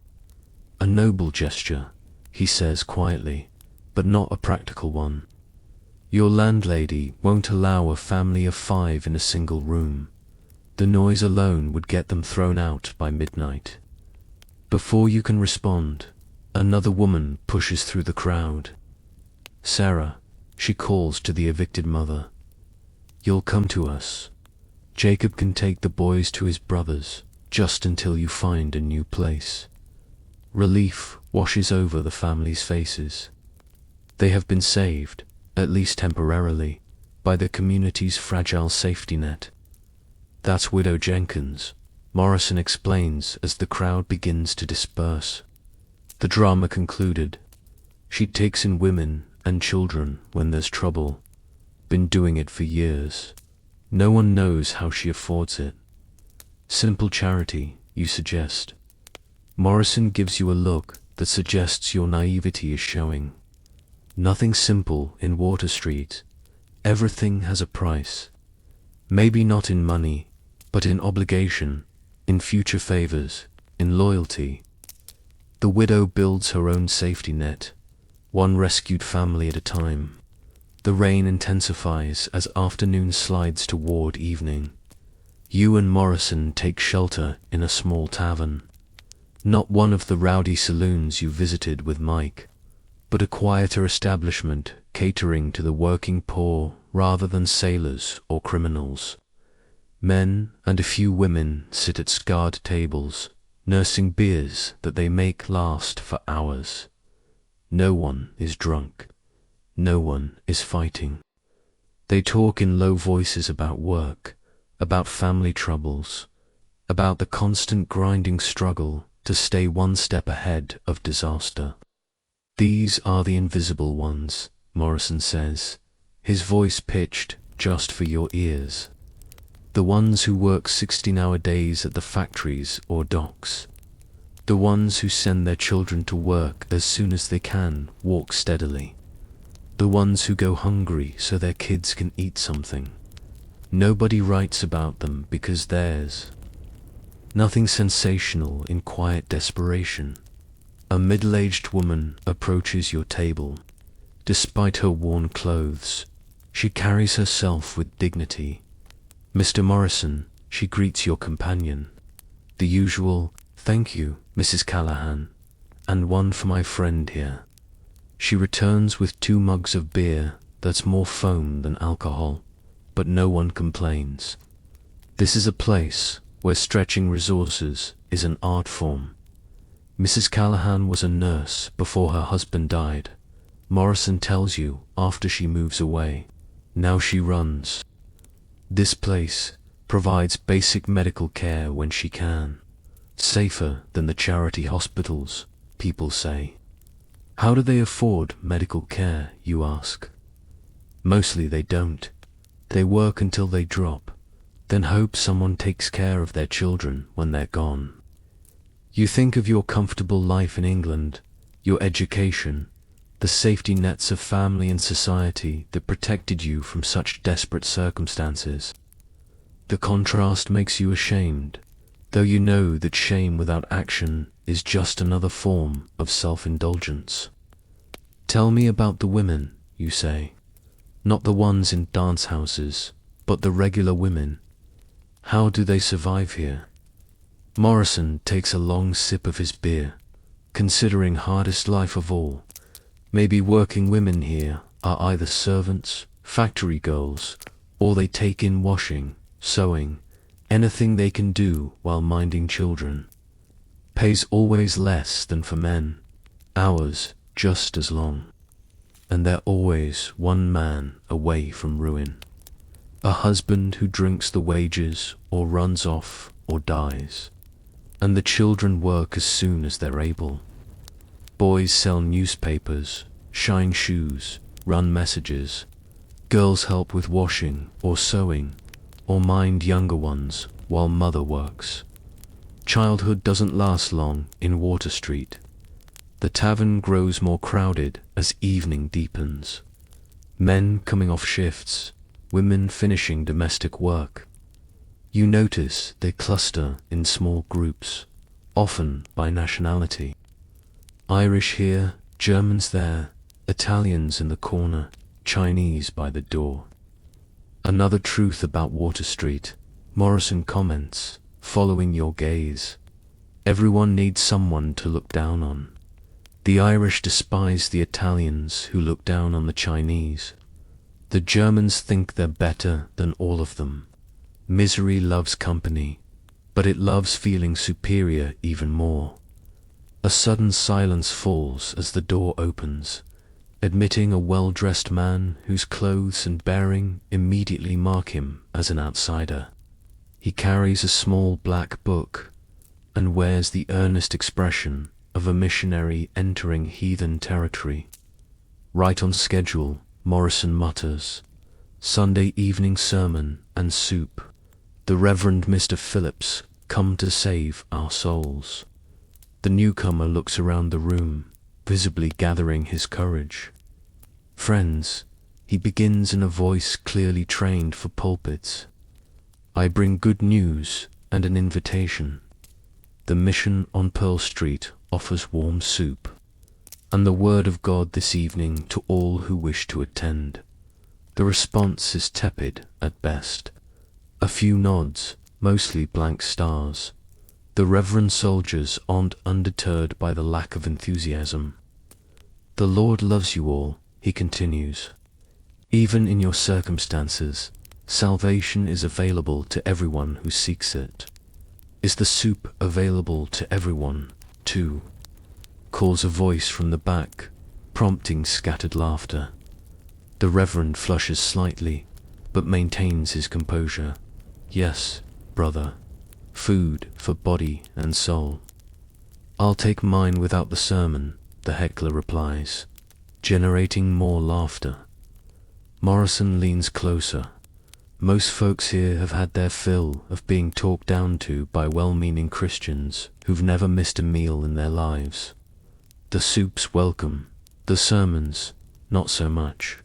A: A noble gesture, he says quietly, but not a practical one. Your landlady won't allow a family of 5 in a single room. The noise alone would get them thrown out by midnight. Before you can respond, another woman pushes through the crowd. Sarah, she calls to the evicted mother. You'll come to us. Jacob can take the boys to his brothers, just until you find a new place. Relief washes over the family's faces. They have been saved, at least temporarily, by the community's fragile safety net. That's Widow Jenkins, Morrison explains as the crowd begins to disperse. The drama concluded. She takes in women and children when there's trouble. Been doing it for years. No one knows how she affords it. Simple charity, you suggest. Morrison gives you a look that suggests your naivety is showing. Nothing simple in Water Street. Everything has a price. Maybe not in money, but in obligation, in future favors, in loyalty. The widow builds her own safety net, one rescued family at a time. The rain intensifies as afternoon slides toward evening. You and Morrison take shelter in a small tavern. Not one of the rowdy saloons you visited with Mike, but a quieter establishment catering to the working poor rather than sailors or criminals. Men and a few women sit at scarred tables, nursing beers that they make last for hours. No one is drunk. No one is fighting. They talk in low voices about work, about family troubles, about the constant grinding struggle to stay one step ahead of disaster. These are the invisible ones, Morrison says, his voice pitched just for your ears. The ones who work 16-hour days at the factories or docks. The ones who send their children to work as soon as they can walk steadily. The ones who go hungry so their kids can eat something. Nobody writes about them because theirs. Nothing sensational in quiet desperation. A middle-aged woman approaches your table. Despite her worn clothes, she carries herself with dignity. Mr. Morrison, she greets your companion. The usual, "Thank you, Mrs. Callahan," and one for my friend here. She returns with 2 mugs of beer that's more foam than alcohol, but no one complains. This is a place where stretching resources is an art form. Mrs. Callahan was a nurse before her husband died. Morrison tells you after she moves away. Now she runs. This place provides basic medical care when she can. Safer than the charity hospitals, people say. How do they afford medical care, you ask? Mostly they don't. They work until they drop, then hope someone takes care of their children when they're gone. You think of your comfortable life in England, your education, the safety nets of family and society that protected you from such desperate circumstances. The contrast makes you ashamed, though you know that shame without action is just another form of self-indulgence. Tell me about the women, you say. Not the ones in dance houses, but the regular women. How do they survive here? Morrison takes a long sip of his beer, considering hardest life of all. Maybe working women here are either servants, factory girls, or they take in washing, sewing, anything they can do while minding children. Pays always less than for men, hours just as long. And they're always one man away from ruin. A husband who drinks the wages or runs off or dies. And the children work as soon as they're able. Boys sell newspapers, shine shoes, run messages. Girls help with washing or sewing, or mind younger ones while mother works. Childhood doesn't last long in Water Street. The tavern grows more crowded as evening deepens. Men coming off shifts, women finishing domestic work. You notice they cluster in small groups, often by nationality. Irish here, Germans there, Italians in the corner, Chinese by the door. Another truth about Water Street, Morrison comments, following your gaze. Everyone needs someone to look down on. The Irish despise the Italians who look down on the Chinese. The Germans think they're better than all of them. Misery loves company, but it loves feeling superior even more. A sudden silence falls as the door opens, admitting a well-dressed man whose clothes and bearing immediately mark him as an outsider. He carries a small black book and wears the earnest expression of a missionary entering heathen territory. Right on schedule, Morrison mutters, Sunday evening sermon and soup. The Reverend Mr. Phillips come to save our souls. The newcomer looks around the room, visibly gathering his courage. Friends, he begins in a voice clearly trained for pulpits. I bring good news and an invitation. The mission on Pearl Street offers warm soup, and the word of God this evening to all who wish to attend. The response is tepid at best. A few nods, mostly blank stars. The reverend soldiers aren't undeterred by the lack of enthusiasm. The Lord loves you all, he continues. Even in your circumstances, salvation is available to everyone who seeks it. Is the soup available to everyone, too? Calls a voice from the back, prompting scattered laughter. The Reverend flushes slightly, but maintains his composure. Yes, brother. Food for body and soul. I'll take mine without the sermon, the heckler replies, generating more laughter. Morrison leans closer. Most folks here have had their fill of being talked down to by well-meaning Christians who've never missed a meal in their lives. The soup's welcome, the sermons, not so much.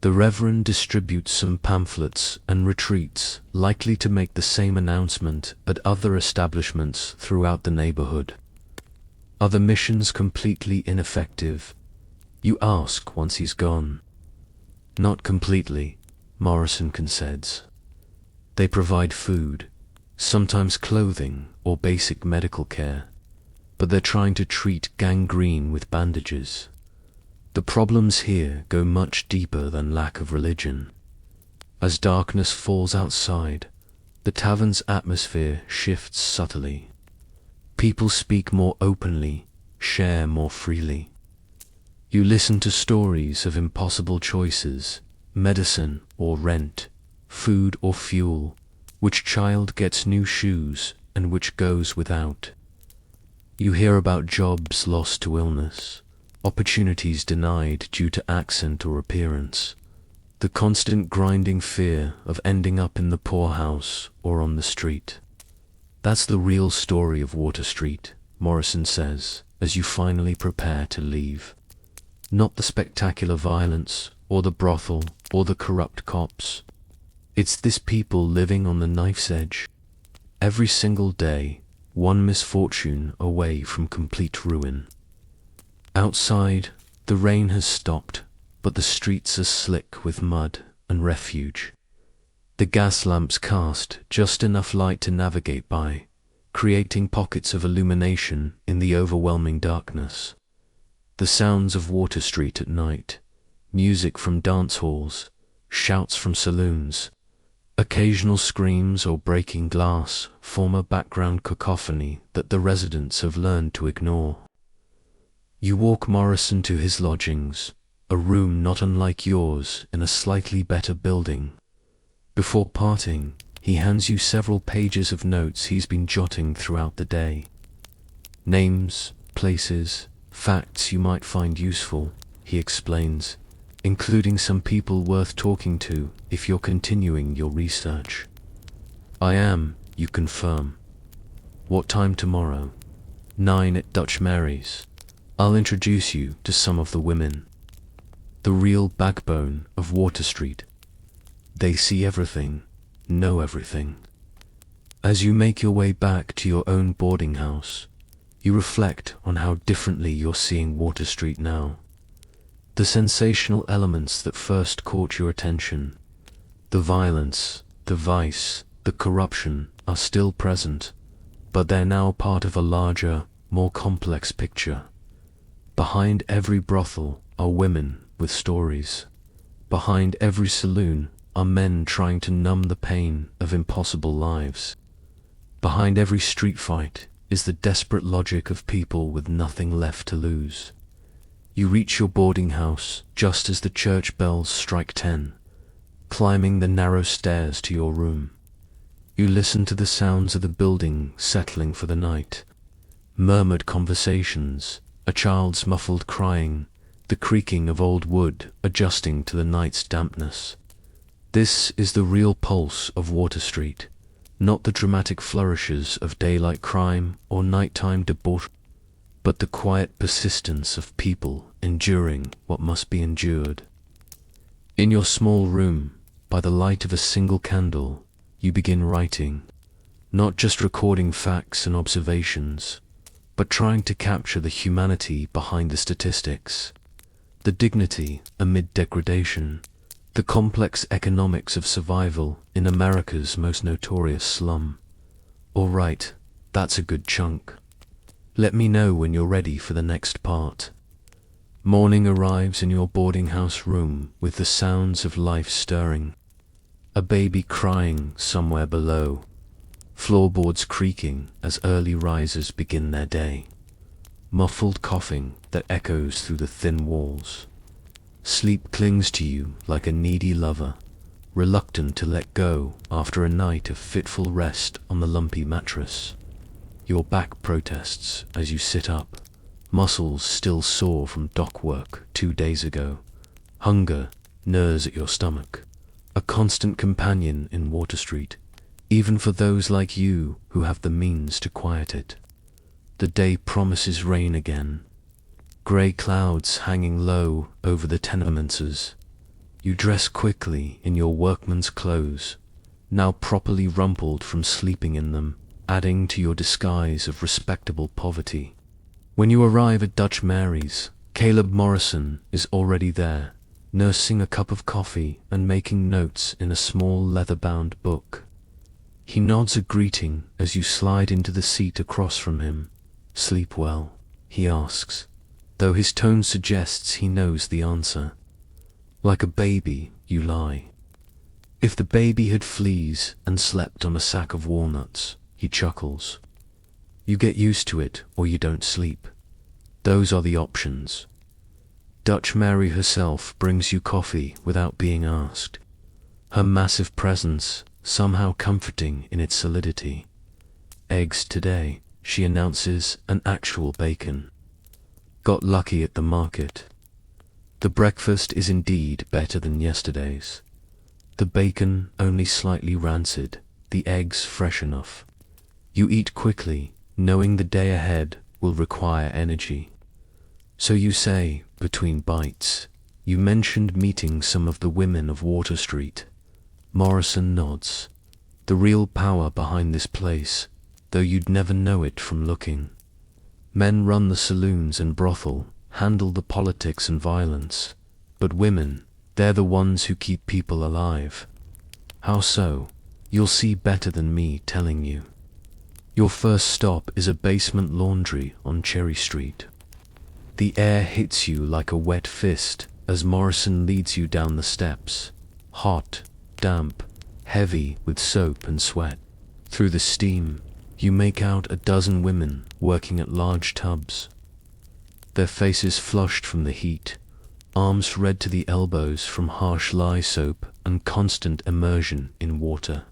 A: The Reverend distributes some pamphlets and retreats likely to make the same announcement at other establishments throughout the neighborhood. Are the missions completely ineffective? You ask once he's gone. Not completely, Morrison concedes. They provide food, sometimes clothing or basic medical care, but they're trying to treat gangrene with bandages. The problems here go much deeper than lack of religion. As darkness falls outside, the tavern's atmosphere shifts subtly. People speak more openly, share more freely. You listen to stories of impossible choices, medicine or rent, food or fuel, which child gets new shoes and which goes without. You hear about jobs lost to illness, opportunities denied due to accent or appearance, the constant grinding fear of ending up in the poorhouse or on the street. That's the real story of Water Street, Morrison says, as you finally prepare to leave. Not the spectacular violence, or the brothel, or the corrupt cops. It's this people living on the knife's edge. Every single day, one misfortune away from complete ruin. Outside, the rain has stopped, but the streets are slick with mud and refuge. The gas lamps cast just enough light to navigate by, creating pockets of illumination in the overwhelming darkness. The sounds of Water Street at night, music from dance halls, shouts from saloons, occasional screams or breaking glass form a background cacophony that the residents have learned to ignore. You walk Morrison to his lodgings, a room not unlike yours in a slightly better building. Before parting, he hands you several pages of notes he's been jotting throughout the day. Names, places, facts you might find useful, he explains, including some people worth talking to if you're continuing your research. I am, you confirm. What time tomorrow? 9 at Dutch Mary's. I'll introduce you to some of the women. The real backbone of Water Street. They see everything, know everything. As you make your way back to your own boarding house, you reflect on how differently you're seeing Water Street now. The sensational elements that first caught your attention, the violence, the vice, the corruption are still present, but they're now part of a larger, more complex picture. Behind every brothel are women with stories. Behind every saloon are men trying to numb the pain of impossible lives. Behind every street fight is the desperate logic of people with nothing left to lose. You reach your boarding house just as the church bells strike 10, climbing the narrow stairs to your room. You listen to the sounds of the building settling for the night. Murmured conversations, a child's muffled crying, the creaking of old wood adjusting to the night's dampness. This is the real pulse of Water Street, not the dramatic flourishes of daylight crime or nighttime debauchery, but the quiet persistence of people enduring what must be endured. In your small room, by the light of a single candle, you begin writing, not just recording facts and observations, but trying to capture the humanity behind the statistics, the dignity amid degradation, the complex economics of survival in America's most notorious slum. All right, that's a good chunk. Let me know when you're ready for the next part. Morning arrives in your boarding house room with the sounds of life stirring. A baby crying somewhere below. Floorboards creaking as early risers begin their day. Muffled coughing that echoes through the thin walls. Sleep clings to you like a needy lover, reluctant to let go after a night of fitful rest on the lumpy mattress. Your back protests as you sit up, muscles still sore from dock work 2 days ago. Hunger gnaws at your stomach, a constant companion in Water Street, even for those like you who have the means to quiet it. The day promises rain again. Grey clouds hanging low over the tenements. You dress quickly in your workman's clothes, now properly rumpled from sleeping in them, adding to your disguise of respectable poverty. When you arrive at Dutch Mary's, Caleb Morrison is already there, nursing a cup of coffee and making notes in a small leather-bound book. He nods a greeting as you slide into the seat across from him. "Sleep well?" he asks. though his tone suggests he knows the answer. Like a baby, you lie. If the baby had fleas and slept on a sack of walnuts, he chuckles. You get used to it or you don't sleep. Those are the options. Dutch Mary herself brings you coffee without being asked. Her massive presence somehow comforting in its solidity. Eggs today, she announces, an actual bacon. Got lucky at the market. The breakfast is indeed better than yesterday's. The bacon only slightly rancid, the eggs fresh enough. You eat quickly, knowing the day ahead will require energy. So you say, between bites, you mentioned meeting some of the women of Water Street. Morrison nods. The real power behind this place, though you'd never know it from looking. Men run the saloons and brothel, handle the politics and violence, but women, they're the ones who keep people alive. How so? You'll see better than me telling you. Your first stop is a basement laundry on Cherry Street. The air hits you like a wet fist as Morrison leads you down the steps. Hot, damp, heavy with soap and sweat. Through the steam, you make out a dozen women working at large tubs. Their faces flushed from the heat, arms red to the elbows from harsh lye soap and constant immersion in water.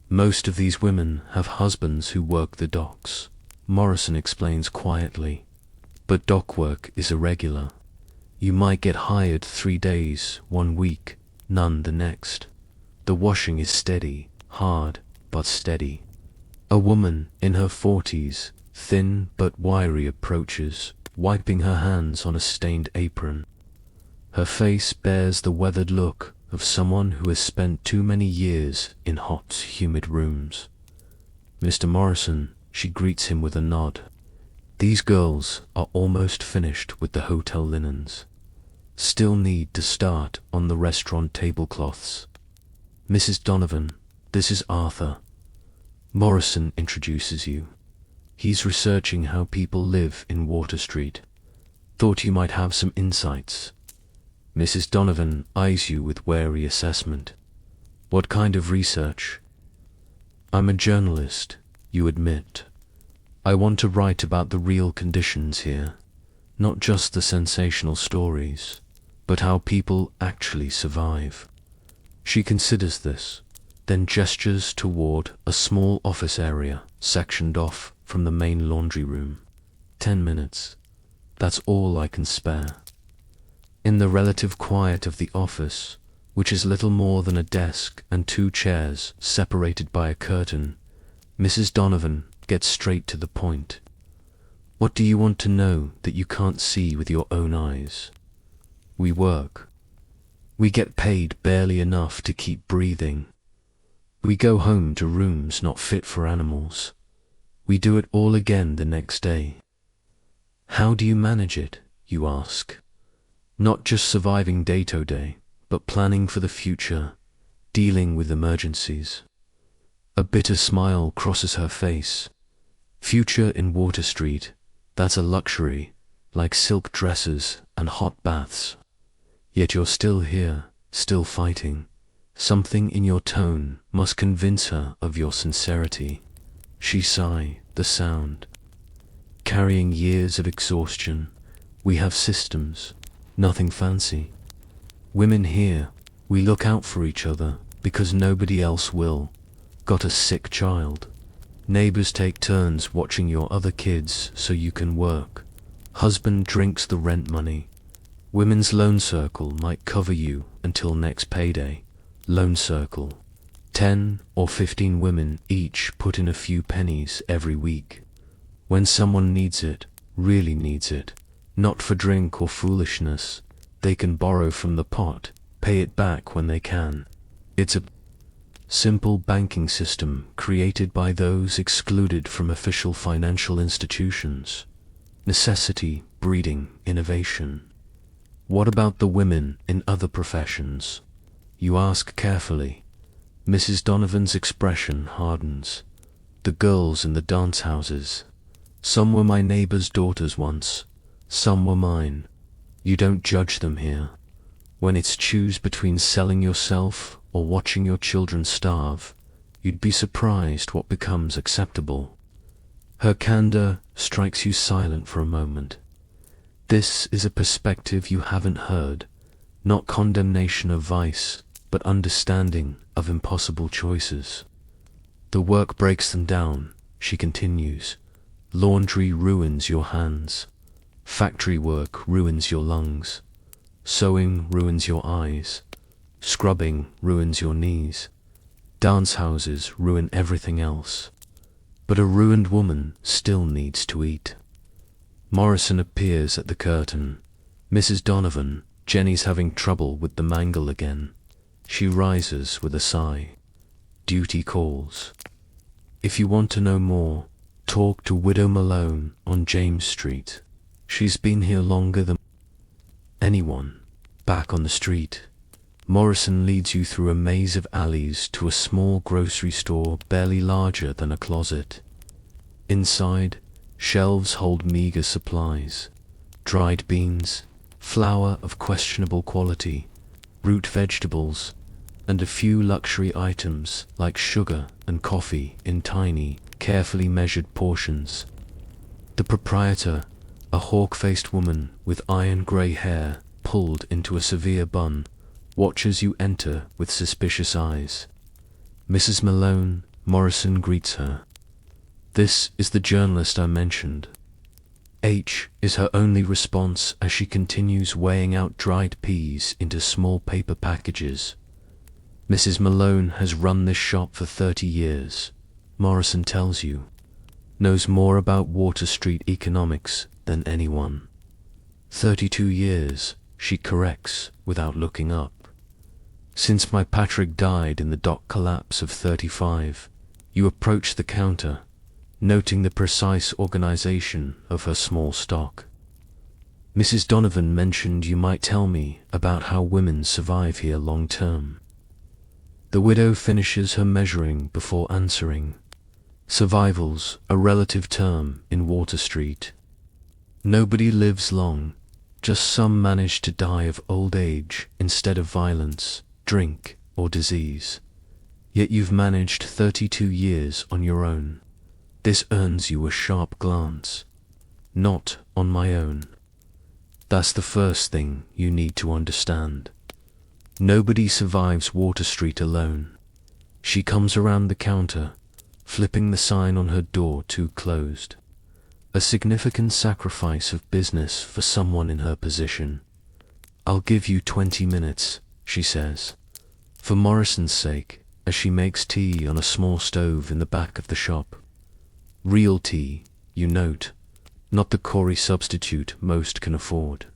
A: Most of these women have husbands who work the docks, Morrison explains quietly. But dock work is irregular. You might get hired 3 days, 1 week, none the next. The washing is steady, hard, but steady. A woman in her 40s, thin but wiry, approaches, wiping her hands on a stained apron. Her face bears the weathered look of someone who has spent too many years in hot, humid rooms. Mr. Morrison, she greets him with a nod. These girls are almost finished with the hotel linens. Still need to start on the restaurant tablecloths. Mrs. Donovan, this is Arthur. Morrison introduces you. He's researching how people live in Water Street. Thought you might have some insights. Mrs. Donovan eyes you with wary assessment. What kind of research? I'm a journalist, you admit. I want to write about the real conditions here, not just the sensational stories, but how people actually survive. She considers this, then gestures toward a small office area sectioned off from the main laundry room. 10 minutes. That's all I can spare. In the relative quiet of the office, which is little more than a desk and 2 chairs separated by a curtain, Mrs. Donovan gets straight to the point. What do you want to know that you can't see with your own eyes? We work. We get paid barely enough to keep breathing. We go home to rooms not fit for animals. We do it all again the next day. How do you manage it, you ask? Not just surviving day to day, but planning for the future, dealing with emergencies. A bitter smile crosses her face. Future in Water Street, that's a luxury, like silk dresses and hot baths. Yet you're still here, still fighting. Something in your tone must convince her of your sincerity. She sigh, the sound. Carrying years of exhaustion, we have systems, nothing fancy. Women here, we look out for each other because nobody else will. Got a sick child. Neighbors take turns watching your other kids so you can work. Husband drinks the rent money. Women's loan circle might cover you until next payday. Loan circle. 10 or 15 women each put in a few pennies every week. When someone needs it, really needs it, not for drink or foolishness, they can borrow from the pot, pay it back when they can. It's a simple banking system created by those excluded from official financial institutions. Necessity breeding innovation. What about the women in other professions? You ask carefully. Mrs. Donovan's expression hardens. The girls in the dance houses. Some were my neighbor's daughters once. Some were mine. You don't judge them here. When it's choose between selling yourself or watching your children starve, you'd be surprised what becomes acceptable. Her candor strikes you silent for a moment. This is a perspective you haven't heard, not condemnation of vice, but understanding of impossible choices. The work breaks them down, she continues. Laundry ruins your hands. Factory work ruins your lungs. Sewing ruins your eyes. Scrubbing ruins your knees. Dance houses ruin everything else. But a ruined woman still needs to eat. Morrison appears at the curtain. Mrs. Donovan, Jenny's having trouble with the mangle again. She rises with a sigh. Duty calls. If you want to know more, talk to Widow Malone on James Street. She's been here longer than anyone. Back on the street, Morrison leads you through a maze of alleys to a small grocery store barely larger than a closet. Inside, shelves hold meager supplies. Dried beans, flour of questionable quality, root vegetables, and a few luxury items like sugar and coffee in tiny, carefully measured portions. The proprietor, a hawk-faced woman with iron-grey hair pulled into a severe bun, watches you enter with suspicious eyes. Mrs. Malone, Morrison greets her. This is the journalist I mentioned. H is her only response as she continues weighing out dried peas into small paper packages. Mrs. Malone has run this shop for 30 years, Morrison tells you. Knows more about Water Street economics than anyone. 32 years, she corrects without looking up. Since my Patrick died in the dock collapse of 35, you approach the counter, noting the precise organization of her small stock. Mrs. Donovan mentioned you might tell me about how women survive here long term. The widow finishes her measuring before answering. Survival's a relative term in Water Street. Nobody lives long, just some manage to die of old age instead of violence, drink, or disease. Yet you've managed 32 years on your own. This earns you a sharp glance. Not on my own. That's the first thing you need to understand. Nobody survives Water Street alone. She comes around the counter, flipping the sign on her door to closed. A significant sacrifice of business for someone in her position. I'll give you 20 minutes, she says. For Morrison's sake, as she makes tea on a small stove in the back of the shop. Real tea, you note, not the Corey substitute most can afford.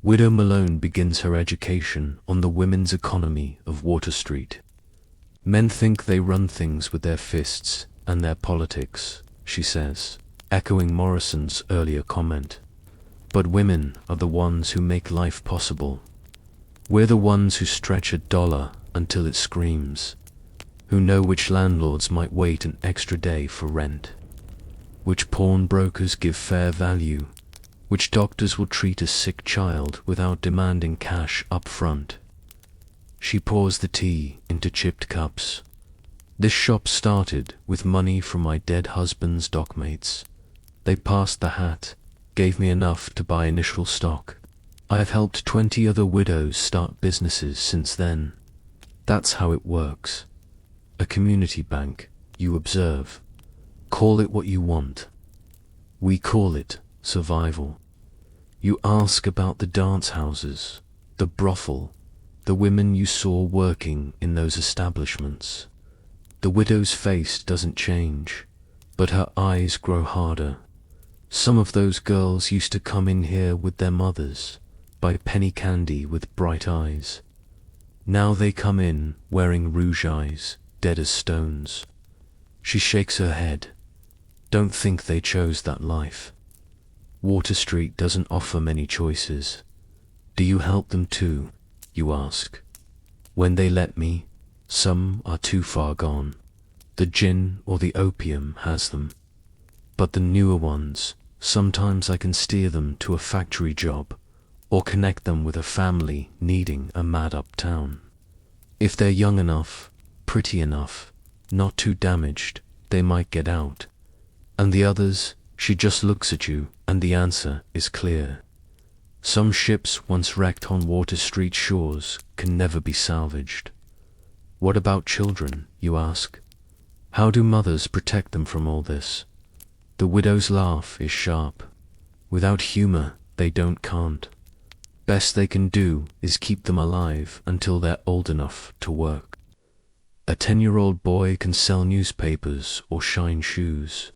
A: Widow Malone begins her education on the women's economy of Water Street. Men think they run things with their fists and their politics, she says, echoing Morrison's earlier comment. But women are the ones who make life possible. We're the ones who stretch a dollar until it screams, who know which landlords might wait an extra day for rent, which pawnbrokers give fair value, which doctors will treat a sick child without demanding cash up front. She pours the tea into chipped cups. This shop started with money from my dead husband's dockmates. They passed the hat, gave me enough to buy initial stock. I have helped 20 other widows start businesses since then. That's how it works. A community bank, you observe. Call it what you want. We call it survival. You ask about the dance houses, the brothel, the women you saw working in those establishments. The widow's face doesn't change, but her eyes grow harder. Some of those girls used to come in here with their mothers, buy penny candy with bright eyes. Now they come in wearing rouge eyes, dead as stones. She shakes her head. Don't think they chose that life. Water Street doesn't offer many choices. Do you help them too, you ask? When they let me, some are too far gone. The gin or the opium has them. But the newer ones, Sometimes I can steer them to a factory job, or connect them with a family needing a mad uptown. If they're young enough, pretty enough, not too damaged, they might get out. And the others, she just looks at you, and the answer is clear. Some ships once wrecked on Water Street shores can never be salvaged. What about children, you ask? How do mothers protect them from all this? The widow's laugh is sharp. Without humor, they can't. Best they can do is keep them alive until they're old enough to work. A 10-year-old boy can sell newspapers or shine shoes.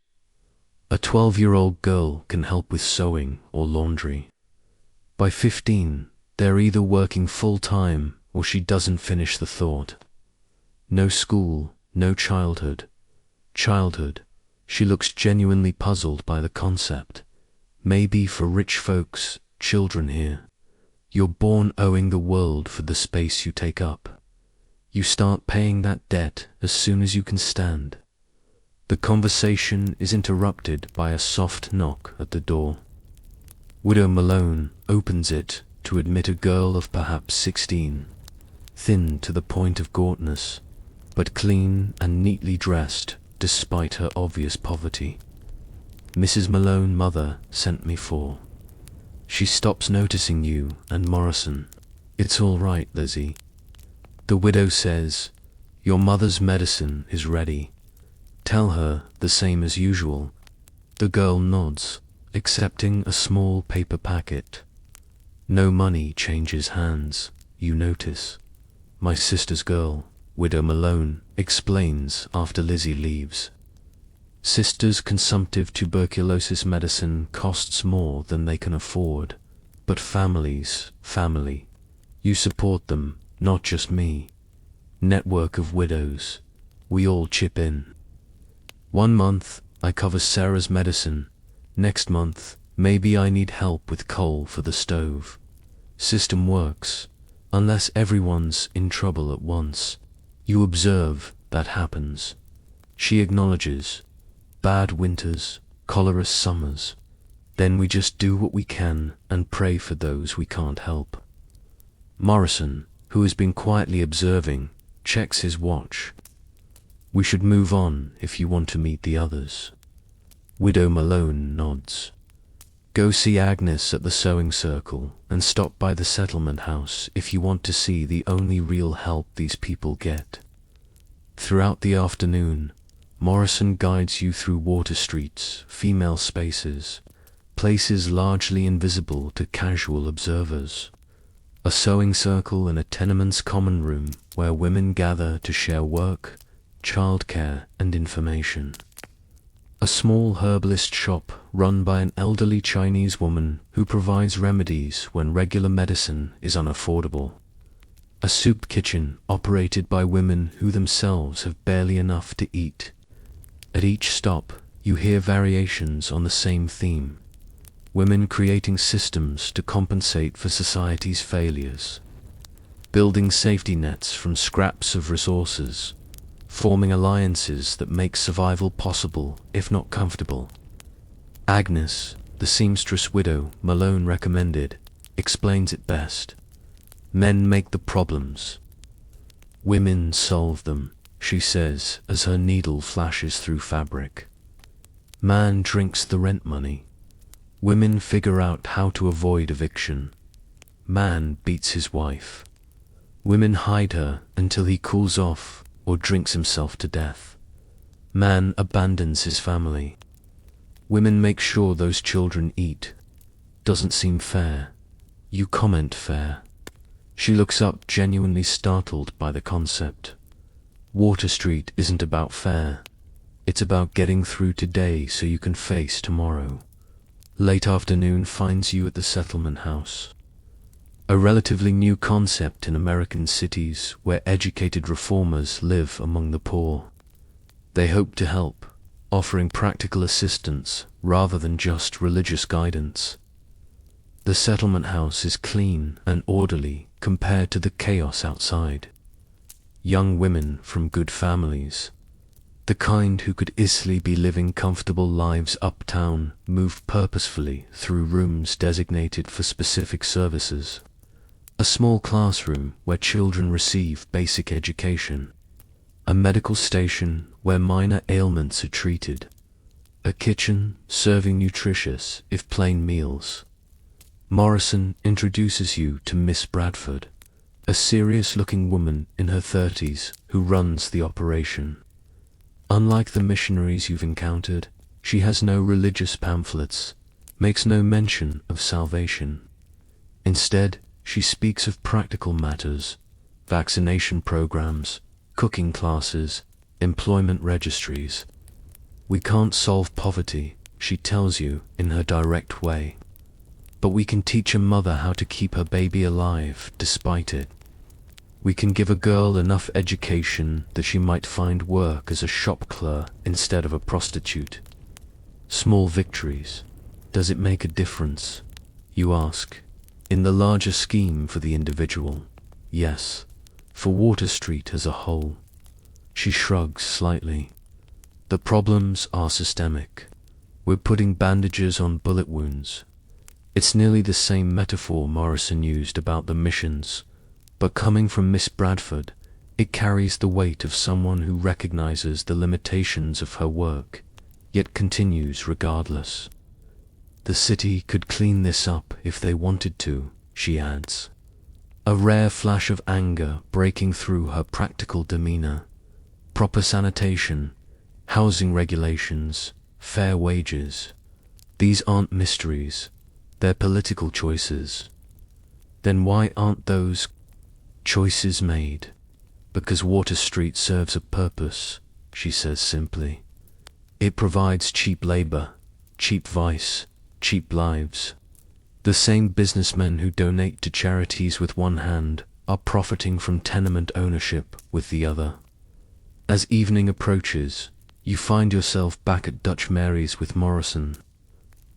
A: A 12-year-old girl can help with sewing or laundry. By 15, they're either working full-time or she doesn't finish the thought. No school, no childhood. Childhood, she looks genuinely puzzled by the concept. Maybe for rich folks, children here. You're born owing the world for the space you take up. You start paying that debt as soon as you can stand. The conversation is interrupted by a soft knock at the door. Widow Malone opens it to admit a girl of perhaps 16, thin to the point of gauntness, but clean and neatly dressed despite her obvious poverty. Mrs. Malone, mother, sent me for. She stops noticing you and Morrison. It's all right, Lizzie. The widow says, your mother's medicine is ready. Tell her the same as usual. The girl nods, accepting a small paper packet. No money changes hands, you notice. My sister's girl, Widow Malone, explains after Lizzie leaves. Sister's consumptive tuberculosis medicine costs more than they can afford. But families, family. You support them, not just me. Network of widows. We all chip in. 1 month, I cover Sarah's medicine. Next month, maybe I need help with coal for the stove. System works, unless everyone's in trouble at once. You observe that happens. She acknowledges. Bad winters, cholera summers. Then we just do what we can and pray for those we can't help. Morrison, who has been quietly observing, checks his watch. We should move on if you want to meet the others. Widow Malone nods. Go see Agnes at the sewing circle and stop by the settlement house if you want to see the only real help these people get. Throughout the afternoon, Morrison guides you through Water Street's female spaces, places largely invisible to casual observers. A sewing circle in a tenement's common room where women gather to share work, childcare, and information. A small herbalist shop run by an elderly Chinese woman who provides remedies when regular medicine is unaffordable. A soup kitchen operated by women who themselves have barely enough to eat. At each stop, you hear variations on the same theme. Women creating systems to compensate for society's failures. Building safety nets from scraps of resources. Forming alliances that make survival possible, if not comfortable. Agnes, the seamstress widow Malone recommended, explains it best. Men make the problems. Women solve them, she says as her needle flashes through fabric. Man drinks the rent money. Women figure out how to avoid eviction. Man beats his wife. Women hide her until he cools off or drinks himself to death. Man abandons his family. Women make sure those children eat. Doesn't seem fair. You comment fair. She looks up, genuinely startled by the concept. Water Street isn't about fair. It's about getting through today so you can face tomorrow. Late afternoon finds you at the settlement house. A relatively new concept in American cities where educated reformers live among the poor. They hope to help, offering practical assistance rather than just religious guidance. The settlement house is clean and orderly compared to the chaos outside. Young women from good families. The kind who could easily be living comfortable lives uptown move purposefully through rooms designated for specific services. A small classroom where children receive basic education. A medical station where minor ailments are treated. A kitchen serving nutritious, if plain, meals. Morrison introduces you to Miss Bradford, a serious-looking woman in her 30s who runs the operation. Unlike the missionaries you've encountered, she has no religious pamphlets, makes no mention of salvation. Instead, she speaks of practical matters, vaccination programs, cooking classes, employment registries. We can't solve poverty, she tells you in her direct way. But we can teach a mother how to keep her baby alive despite it. We can give a girl enough education that she might find work as a shop clerk instead of a prostitute. Small victories. Does it make a difference? You ask. In the larger scheme for the individual, yes. For Water Street as a whole. She shrugs slightly. The problems are systemic. We're putting bandages on bullet wounds. It's nearly the same metaphor Morrison used about the missions, but coming from Miss Bradford, it carries the weight of someone who recognizes the limitations of her work, yet continues regardless. The city could clean this up if they wanted to, she adds. A rare flash of anger breaking through her practical demeanor. Proper sanitation, housing regulations, fair wages. These aren't mysteries, they're political choices. Then why aren't those choices made? Because Water Street serves a purpose, she says simply. It provides cheap labor, cheap vice, cheap lives. The same businessmen who donate to charities with one hand are profiting from tenement ownership with the other. As evening approaches, you find yourself back at Dutch Mary's with Morrison,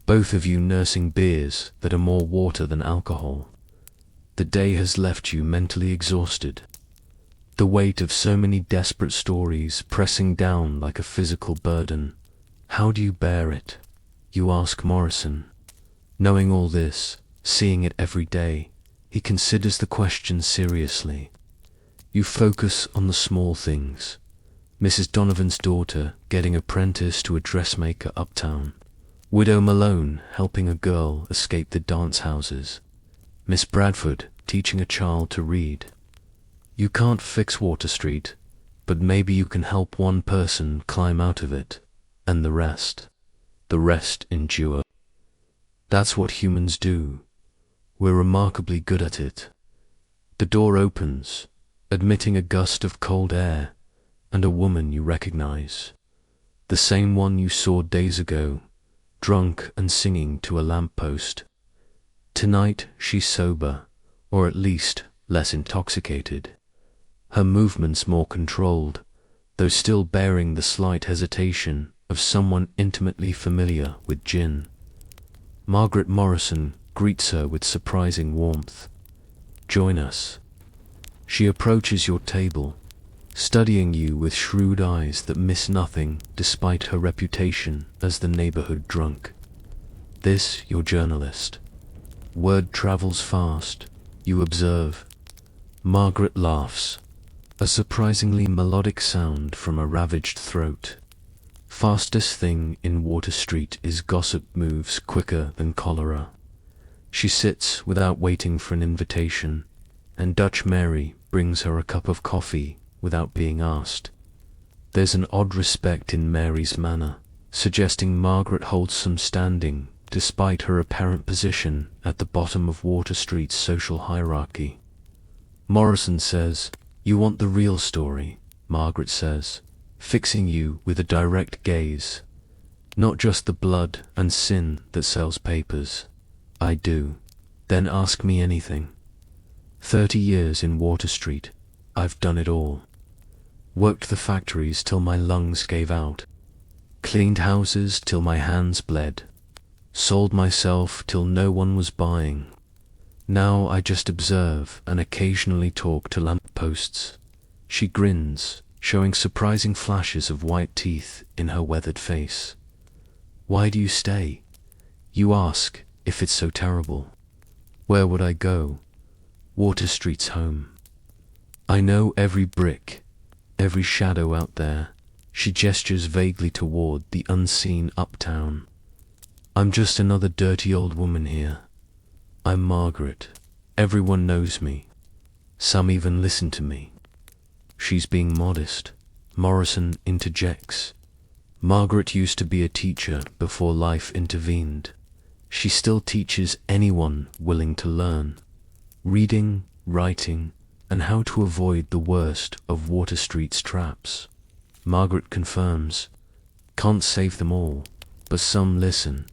A: both of you nursing beers that are more water than alcohol. The day has left you mentally exhausted. The weight of so many desperate stories pressing down like a physical burden. How do you bear it? You ask Morrison. Knowing all this, seeing it every day, he considers the question seriously. You focus on the small things. Mrs. Donovan's daughter getting apprenticed to a dressmaker uptown. Widow Malone helping a girl escape the dance houses. Miss Bradford teaching a child to read. You can't fix Water Street, but maybe you can help one person climb out of it, and the rest endure. That's what humans do. We're remarkably good at it. The door opens, admitting a gust of cold air, and a woman you recognize. The same one you saw days ago, drunk and singing to a lamppost. Tonight she's sober, or at least less intoxicated. Her movements more controlled, though still bearing the slight hesitation of someone intimately familiar with gin. Margaret Morrison greets her with surprising warmth. Join us. She approaches your table, studying you with shrewd eyes that miss nothing despite her reputation as the neighborhood drunk. This, your journalist. Word travels fast, you observe. Margaret laughs, a surprisingly melodic sound from a ravaged throat. Fastest thing in Water Street is gossip moves quicker than cholera. She sits without waiting for an invitation, and Dutch Mary brings her a cup of coffee without being asked. There's an odd respect in Mary's manner, suggesting Margaret holds some standing despite her apparent position at the bottom of Water Street's social hierarchy. Morrison says, "You want the real story," Margaret says, fixing you with a direct gaze. "Not just the blood and sin that sells papers." "I do." "Then ask me anything." 30 years in Water Street. I've done it all. Worked the factories till my lungs gave out. Cleaned houses till my hands bled. Sold myself till no one was buying. Now I just observe and occasionally talk to lampposts. She grins, showing surprising flashes of white teeth in her weathered face. Why do you stay? You ask, if it's so terrible. Where would I go? Water Street's home. I know every brick, every shadow out there. She gestures vaguely toward the unseen uptown. I'm just another dirty old woman here. I'm Margaret. Everyone knows me. Some even listen to me. She's being modest. Morrison interjects. Margaret used to be a teacher before life intervened. She still teaches anyone willing to learn. Reading, writing, and how to avoid the worst of Water Street's traps. Margaret confirms. Can't save them all, but some listen.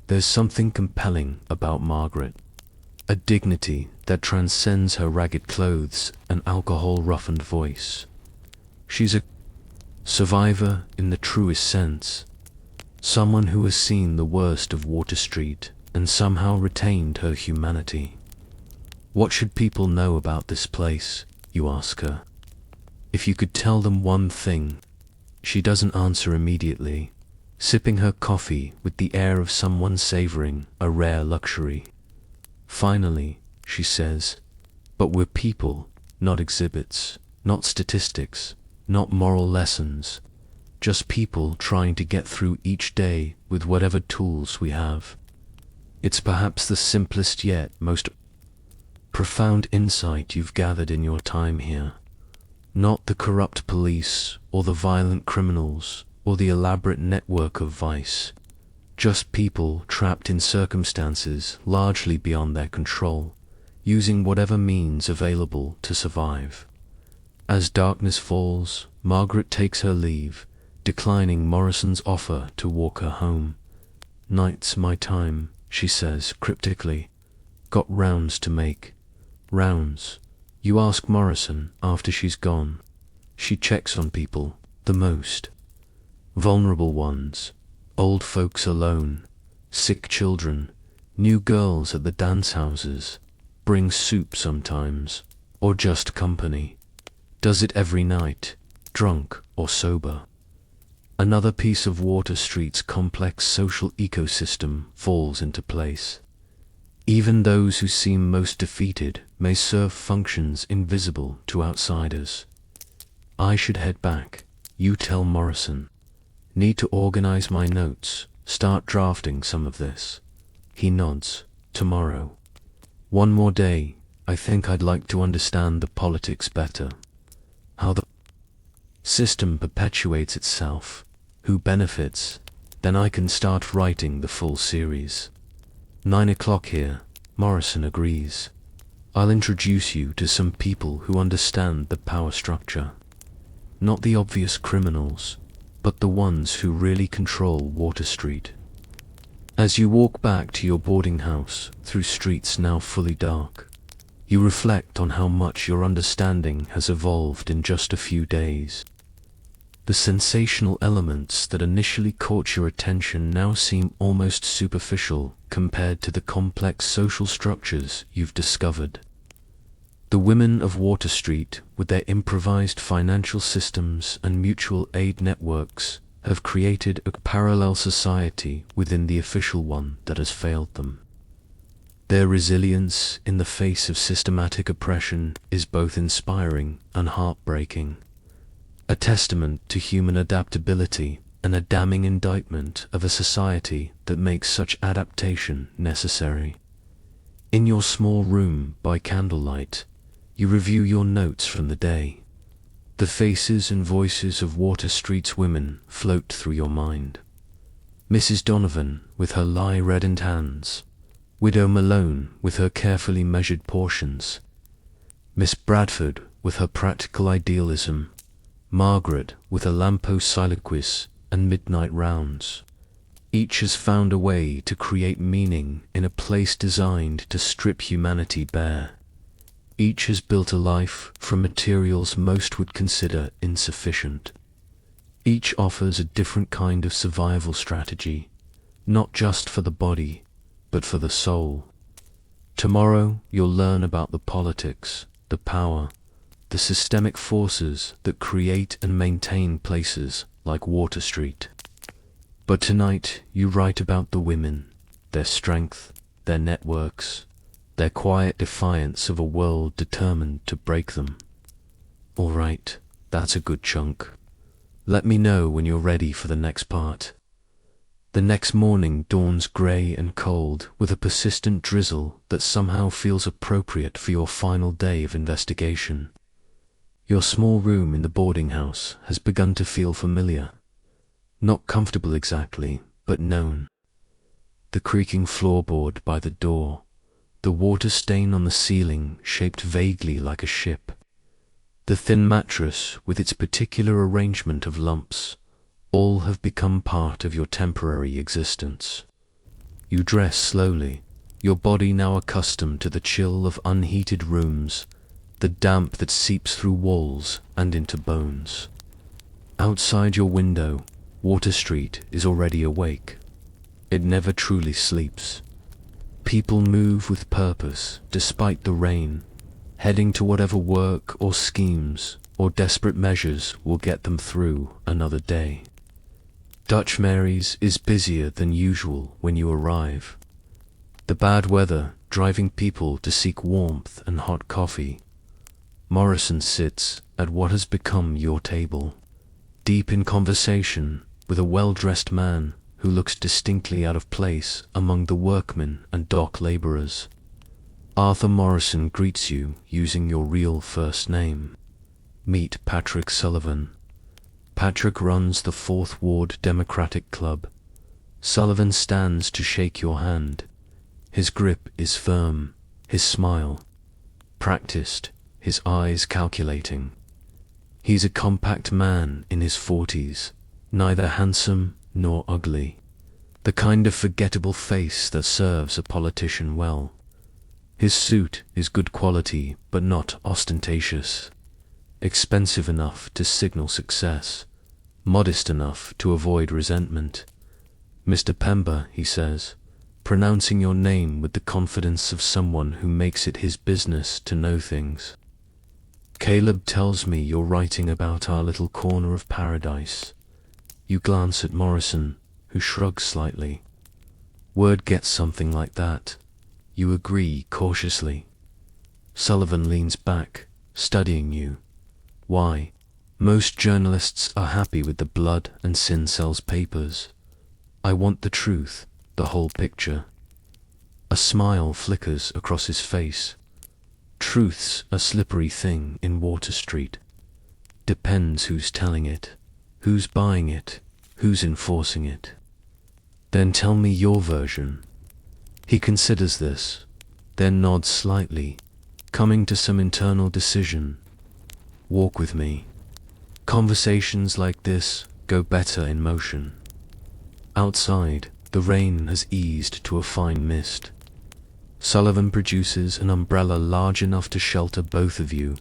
A: There's something compelling about Margaret. A dignity that transcends her ragged clothes and alcohol-roughened voice. She's a survivor in the truest sense. Someone who has seen the worst of Water Street and somehow retained her humanity. What should people know about this place, you ask her? If you could tell them one thing. She doesn't answer immediately, sipping her coffee with the air of someone savoring a rare luxury. Finally, she says, but we're people, not exhibits, not statistics, not moral lessons, just people trying to get through each day with whatever tools we have. It's perhaps the simplest yet most profound insight you've gathered in your time here. Not the corrupt police, or the violent criminals, or the elaborate network of vice. Just people trapped in circumstances largely beyond their control, using whatever means available to survive. As darkness falls, Margaret takes her leave, declining Morrison's offer to walk her home. Night's my time, she says cryptically. Got rounds to make. Rounds. You ask Morrison after she's gone. She checks on people, the most vulnerable ones, old folks alone, sick children, new girls at the dance houses, brings soup sometimes, or just company. Does it every night, drunk or sober. Another piece of Water Street's complex social ecosystem falls into place. Even those who seem most defeated may serve functions invisible to outsiders. I should head back, you tell Morrison. Need to organize my notes, start drafting some of this. He nods. Tomorrow. One more day. I think I'd like to understand the politics better. How the system perpetuates itself. Who benefits? Then I can start writing the full series. 9 o'clock here. Morrison agrees. I'll introduce you to some people who understand the power structure. Not the obvious criminals, but the ones who really control Water Street. As you walk back to your boarding house through streets now fully dark, you reflect on how much your understanding has evolved in just a few days. The sensational elements that initially caught your attention now seem almost superficial compared to the complex social structures you've discovered. The women of Water Street, with their improvised financial systems and mutual aid networks, have created a parallel society within the official one that has failed them. Their resilience in the face of systematic oppression is both inspiring and heartbreaking, a testament to human adaptability and a damning indictment of a society that makes such adaptation necessary. In your small room by candlelight, you review your notes from the day. The faces and voices of Water Street's women float through your mind. Mrs. Donovan with her lye-reddened hands, Widow Malone with her carefully measured portions, Miss Bradford with her practical idealism, Margaret with her lamppost soliloquies and midnight rounds. Each has found a way to create meaning in a place designed to strip humanity bare. Each has built a life from materials most would consider insufficient. Each offers a different kind of survival strategy, not just for the body, but for the soul. Tomorrow you'll learn about the politics, the power, the systemic forces that create and maintain places like Water Street. But tonight you write about the women, their strength, their networks, their quiet defiance of a world determined to break them. All right, that's a good chunk. Let me know when you're ready for the next part. The next morning dawns grey and cold, with a persistent drizzle that somehow feels appropriate for your final day of investigation. Your small room in the boarding house has begun to feel familiar. Not comfortable exactly, but known. The creaking floorboard by the door, the water stain on the ceiling shaped vaguely like a ship, the thin mattress with its particular arrangement of lumps, all have become part of your temporary existence. You dress slowly, your body now accustomed to the chill of unheated rooms, the damp that seeps through walls and into bones. Outside your window, Water Street is already awake. It never truly sleeps. People move with purpose despite the rain, heading to whatever work or schemes or desperate measures will get them through another day. Dutch Mary's is busier than usual when you arrive. The bad weather driving people to seek warmth and hot coffee. Morrison sits at what has become your table, deep in conversation with a well-dressed man who looks distinctly out of place among the workmen and dock labourers. Arthur Morrison greets you using your real first name. Meet Patrick Sullivan. Patrick runs the Fourth Ward Democratic Club. Sullivan stands to shake your hand. His grip is firm, his smile practiced, his eyes calculating. He's a compact man in his 40s, neither handsome nor ugly, the kind of forgettable face that serves a politician well. His suit is good quality but not ostentatious, expensive enough to signal success, modest enough to avoid resentment. Mr. Pember, he says, pronouncing your name with the confidence of someone who makes it his business to know things. Caleb tells me you're writing about our little corner of paradise. You glance at Morrison, who shrugs slightly. Word gets something like that. You agree cautiously. Sullivan leans back, studying you. Why? Most journalists are happy with the blood and sin sells papers. I want the truth, the whole picture. A smile flickers across his face. Truth's a slippery thing in Water Street. Depends who's telling it, who's buying it, who's enforcing it. Then tell me your version. He considers this, then nods slightly, coming to some internal decision. Walk with me. Conversations like this go better in motion. Outside, the rain has eased to a fine mist. Sullivan produces an umbrella large enough to shelter both of you,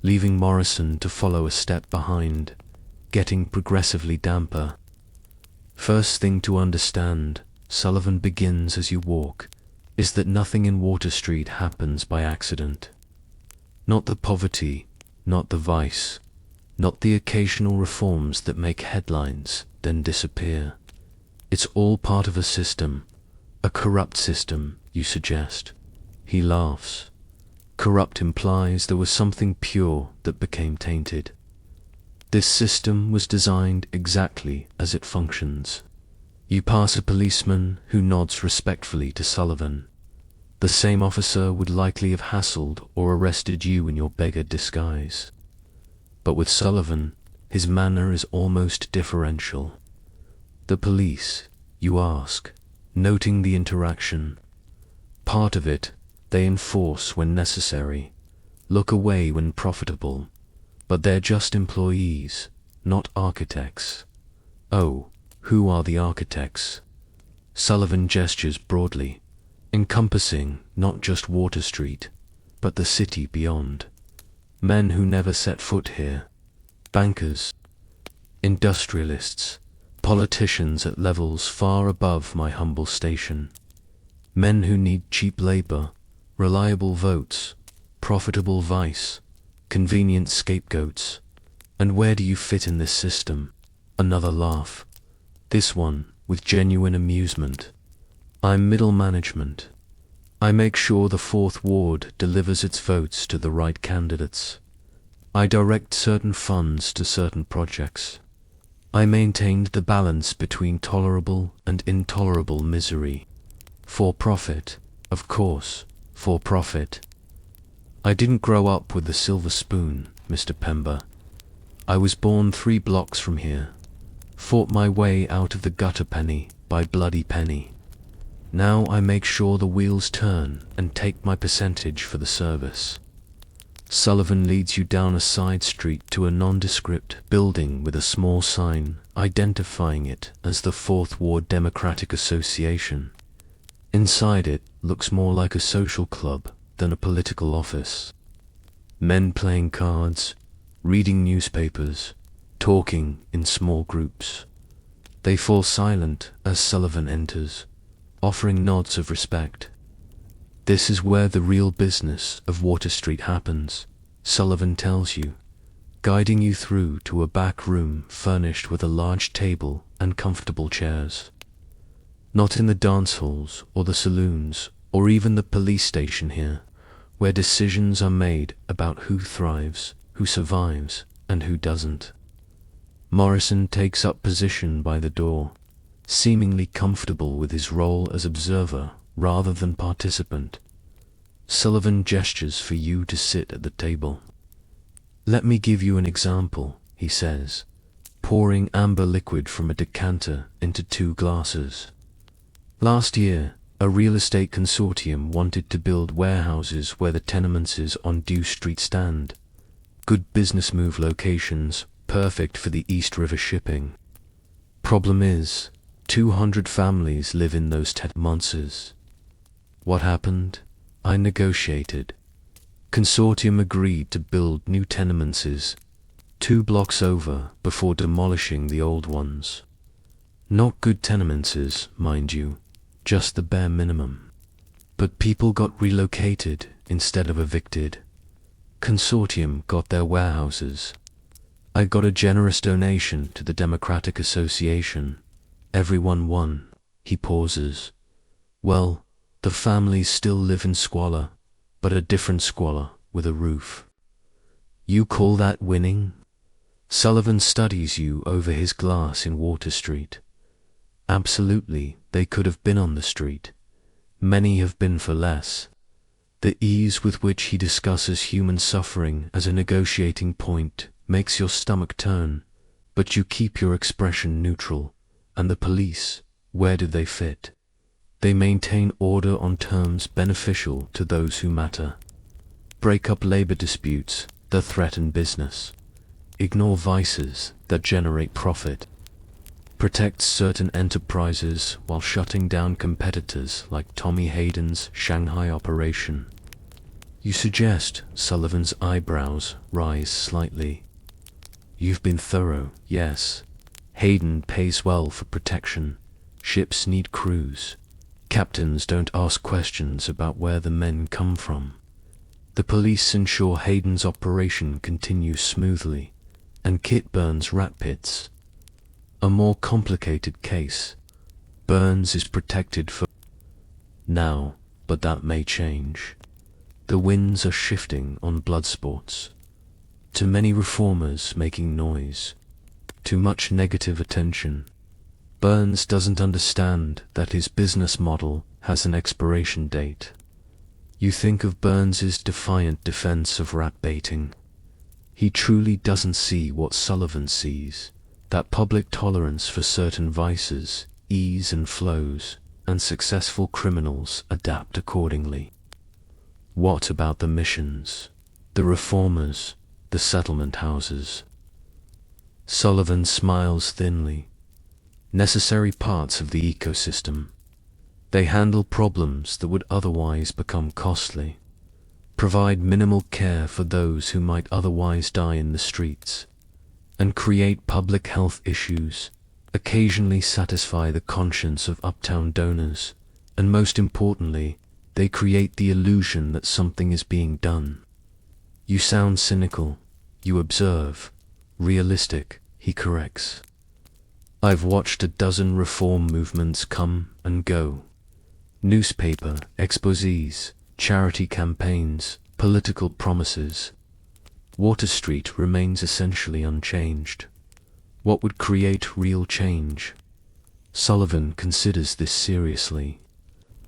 A: leaving Morrison to follow a step behind, getting progressively damper. First thing to understand, Sullivan begins as you walk, is that nothing in Water Street happens by accident. Not the poverty, not the vice, not the occasional reforms that make headlines, then disappear. It's all part of a system, a corrupt system, you suggest. He laughs. Corrupt implies there was something pure that became tainted. This system was designed exactly as it functions. You pass a policeman who nods respectfully to Sullivan. The same officer would likely have hassled or arrested you in your beggar disguise. But with Sullivan, his manner is almost differential. The police, you ask, noting the interaction. Part of it, they enforce when necessary, look away when profitable, but they're just employees, not architects. Oh, who are the architects? Sullivan gestures broadly, encompassing not just Water Street, but the city beyond. Men who never set foot here, bankers, industrialists, politicians at levels far above my humble station. Men who need cheap labor, reliable votes, profitable vice, convenient scapegoats. And where do you fit in this system? Another laugh. This one, with genuine amusement. I'm middle management. I make sure the Fourth Ward delivers its votes to the right candidates. I direct certain funds to certain projects. I maintained the balance between tolerable and intolerable misery. For profit, of course, for profit. I didn't grow up with a silver spoon, Mr. Pember. I was born 3 blocks from here. Fought my way out of the gutter penny by bloody penny. Now I make sure the wheels turn and take my percentage for the service. Sullivan leads you down a side street to a nondescript building with a small sign identifying it as the Fourth Ward Democratic Association. Inside it looks more like a social club than a political office. Men playing cards, reading newspapers, talking in small groups. They fall silent as Sullivan enters, offering nods of respect. This is where the real business of Water Street happens, Sullivan tells you, guiding you through to a back room furnished with a large table and comfortable chairs. Not in the dance halls or the saloons or even the police station here, where decisions are made about who thrives, who survives, and who doesn't. Morrison takes up position by the door, seemingly comfortable with his role as observer rather than participant. Sullivan gestures for you to sit at the table. Let me give you an example, he says, pouring amber liquid from a decanter into 2 glasses. Last year, a real estate consortium wanted to build warehouses where the tenements on Dew Street stand. Good business move locations, perfect for the East River shipping. Problem is, 200 families live in those tenements. What happened? I negotiated. Consortium agreed to build new tenements 2 blocks over before demolishing the old ones. Not good tenements, mind you, just the bare minimum. But people got relocated instead of evicted. Consortium got their warehouses. I got a generous donation to the Democratic Association. Everyone won. He pauses. Well, the families still live in squalor, but a different squalor with a roof. You call that winning? Sullivan studies you over his glass in Water Street. Absolutely, they could have been on the street. Many have been for less. The ease with which he discusses human suffering as a negotiating point makes your stomach turn, but you keep your expression neutral. And the police, where do they fit? They maintain order on terms beneficial to those who matter. Break up labor disputes that threaten business. Ignore vices that generate profit. Protect certain enterprises while shutting down competitors like Tommy Hayden's Shanghai operation. You suggest Sullivan's eyebrows rise slightly. You've been thorough, yes. Hayden pays well for protection. Ships need crews. Captains don't ask questions about where the men come from. The police ensure Hayden's operation continues smoothly, and Kit burns rat pits. A more complicated case. Burns is protected for now, but that may change. The winds are shifting on blood sports. Too many reformers making noise. Too much negative attention. Burns doesn't understand that his business model has an expiration date. You think of Burns's defiant defense of rat baiting. He truly doesn't see what Sullivan sees, that public tolerance for certain vices ease and flows, and successful criminals adapt accordingly. What about the missions, the reformers, the settlement houses? Sullivan smiles thinly. Necessary parts of the ecosystem. They handle problems that would otherwise become costly, provide minimal care for those who might otherwise die in the streets, and create public health issues, occasionally satisfy the conscience of uptown donors, and most importantly, they create the illusion that something is being done. You sound cynical. You observe. Realistic, he corrects. I've watched a dozen reform movements come and go. Newspaper exposés, charity campaigns, political promises. Water Street remains essentially unchanged. What would create real change? Sullivan considers this seriously.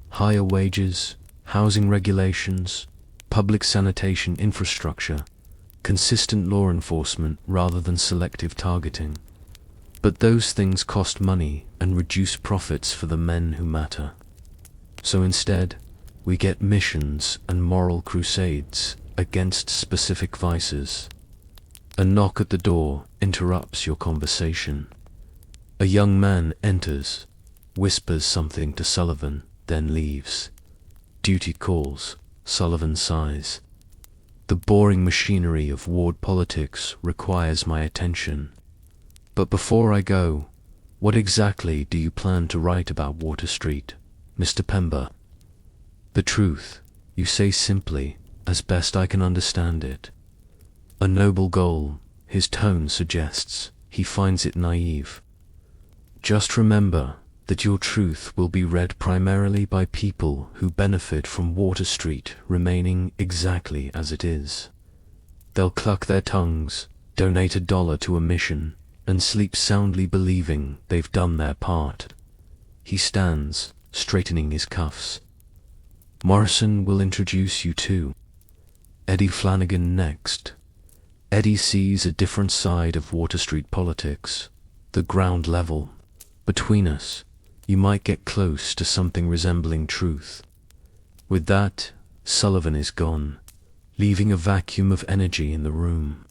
A: Higher wages, housing regulations, public sanitation infrastructure, consistent law enforcement rather than selective targeting. But those things cost money and reduce profits for the men who matter. So instead, we get missions and moral crusades against specific vices. A knock at the door interrupts your conversation. A young man enters, whispers something to Sullivan, then leaves. Duty calls, Sullivan sighs. The boring machinery of ward politics requires my attention. But before I go, what exactly do you plan to write about Water Street, Mr. Pember? The truth, you say simply, as best I can understand it. A noble goal, his tone suggests. He finds it naive. Just remember that your truth will be read primarily by people who benefit from Water Street remaining exactly as it is. They'll cluck their tongues, donate $1 to a mission, and sleep soundly believing they've done their part. He stands, straightening his cuffs. Morrison will introduce you to Eddie Flanagan next. Eddie sees a different side of Water Street politics, the ground level. Between us, you might get close to something resembling truth. With that, Sullivan is gone, leaving a vacuum of energy in the room.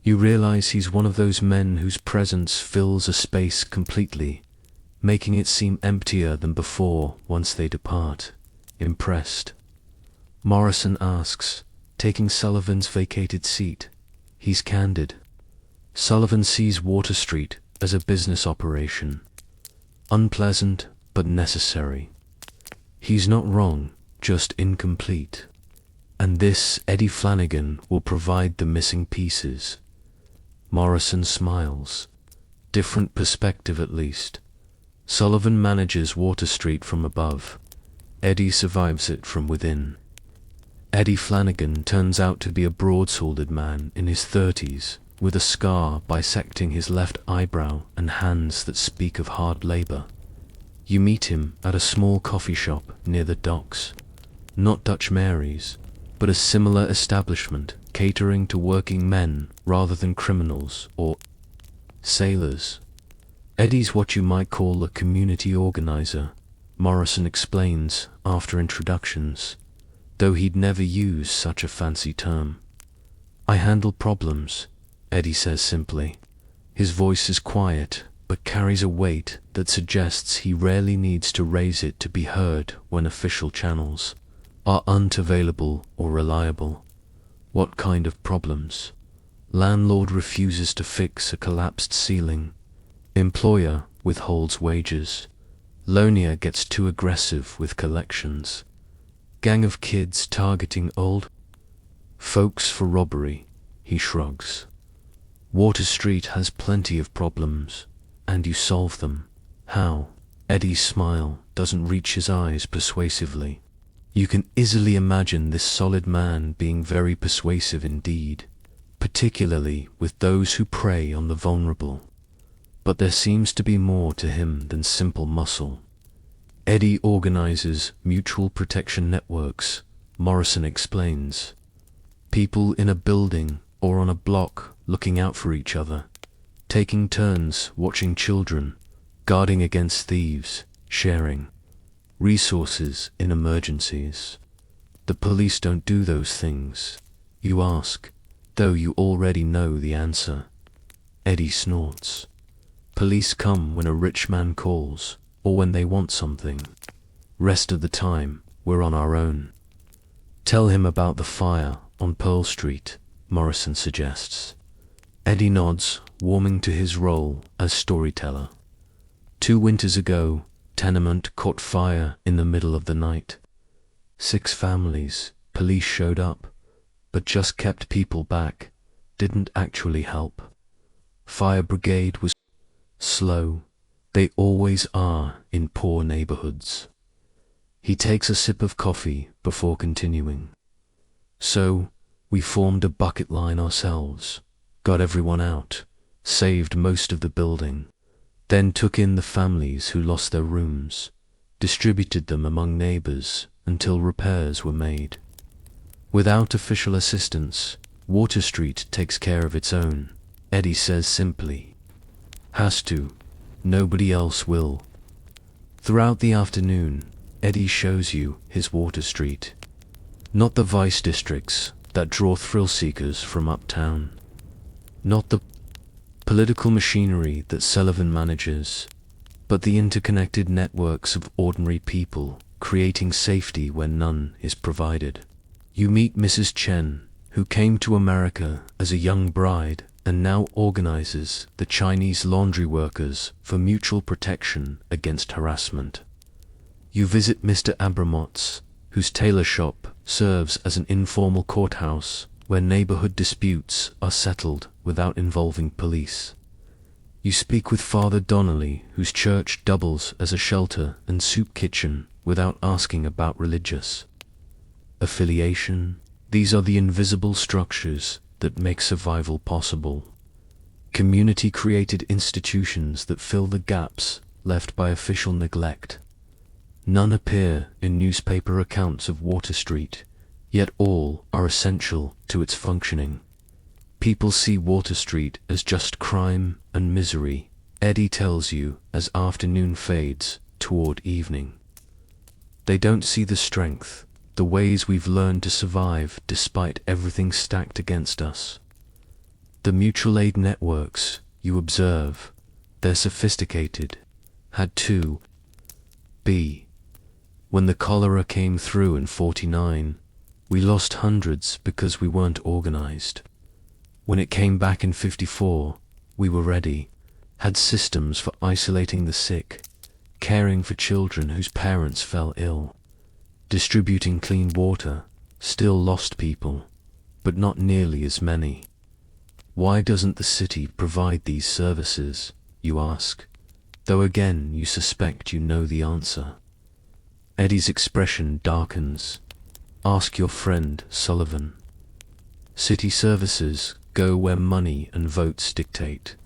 A: You realize he's one of those men whose presence fills a space completely, making it seem emptier than before once they depart. Impressed, Morrison asks, taking Sullivan's vacated seat. He's candid. Sullivan sees Water Street as a business operation. Unpleasant, but necessary. He's not wrong, just incomplete. And this Eddie Flanagan will provide the missing pieces. Morrison smiles. Different perspective at least. Sullivan manages Water Street from above. Eddie survives it from within. Eddie Flanagan turns out to be a broad-shouldered man in his 30s, with a scar bisecting his left eyebrow and hands that speak of hard labor. You meet him at a small coffee shop near the docks. Not Dutch Mary's, but a similar establishment catering to working men rather than criminals or sailors. Eddie's what you might call a community organizer, Morrison explains after introductions, though he'd never use such a fancy term. I handle problems, Eddie says simply. His voice is quiet, but carries a weight that suggests he rarely needs to raise it to be heard when official channels are unavailable or reliable. What kind of problems? Landlord refuses to fix a collapsed ceiling. Employer withholds wages. Loaner gets too aggressive with collections. Gang of kids targeting old folks for robbery, he shrugs. Water Street has plenty of problems, and you solve them. How? Eddie's smile doesn't reach his eyes persuasively. You can easily imagine this solid man being very persuasive indeed, particularly with those who prey on the vulnerable. But there seems to be more to him than simple muscle. Eddie organizes mutual protection networks, Morrison explains. People in a building or on a block looking out for each other, taking turns watching children, guarding against thieves, sharing resources in emergencies. The police don't do those things, you ask, though you already know the answer. Eddie snorts. Police come when a rich man calls, or when they want something. Rest of the time, we're on our own. Tell him about the fire on Pearl Street, Morrison suggests. Eddie nods, warming to his role as storyteller. 2 winters ago, tenement caught fire in the middle of the night. 6 families, police showed up. but just kept people back, didn't actually help. Fire brigade was slow. They always are in poor neighborhoods. He takes a sip of coffee before continuing. So, we formed a bucket line ourselves, got everyone out, saved most of the building, then took in the families who lost their rooms, distributed them among neighbors until repairs were made. Without official assistance, Water Street takes care of its own, Eddie says simply. Has to. Nobody else will. Throughout the afternoon, Eddie shows you his Water Street. Not the vice districts that draw thrill seekers from uptown. Not the political machinery that Sullivan manages, but the interconnected networks of ordinary people creating safety when none is provided. You meet Mrs. Chen, who came to America as a young bride and now organizes the Chinese laundry workers for mutual protection against harassment. You visit Mr. Abramot's, whose tailor shop serves as an informal courthouse where neighborhood disputes are settled without involving police. You speak with Father Donnelly, whose church doubles as a shelter and soup kitchen without asking about religious affiliation. These are the invisible structures that make survival possible. Community-created institutions that fill the gaps left by official neglect. None appear in newspaper accounts of Water Street, yet all are essential to its functioning. People see Water Street as just crime and misery, Eddie tells you as afternoon fades toward evening. They don't see the strength, the ways we've learned to survive despite everything stacked against us. The mutual aid networks, you observe, they're sophisticated, had to be. When the cholera came through in '49, we lost hundreds because we weren't organized. When it came back in '54, we were ready, had systems for isolating the sick, caring for children whose parents fell ill, distributing clean water, still lost people, but not nearly as many. Why doesn't the city provide these services, you ask, though again you suspect you know the answer. Eddie's expression darkens. Ask your friend Sullivan. City services go where money and votes dictate.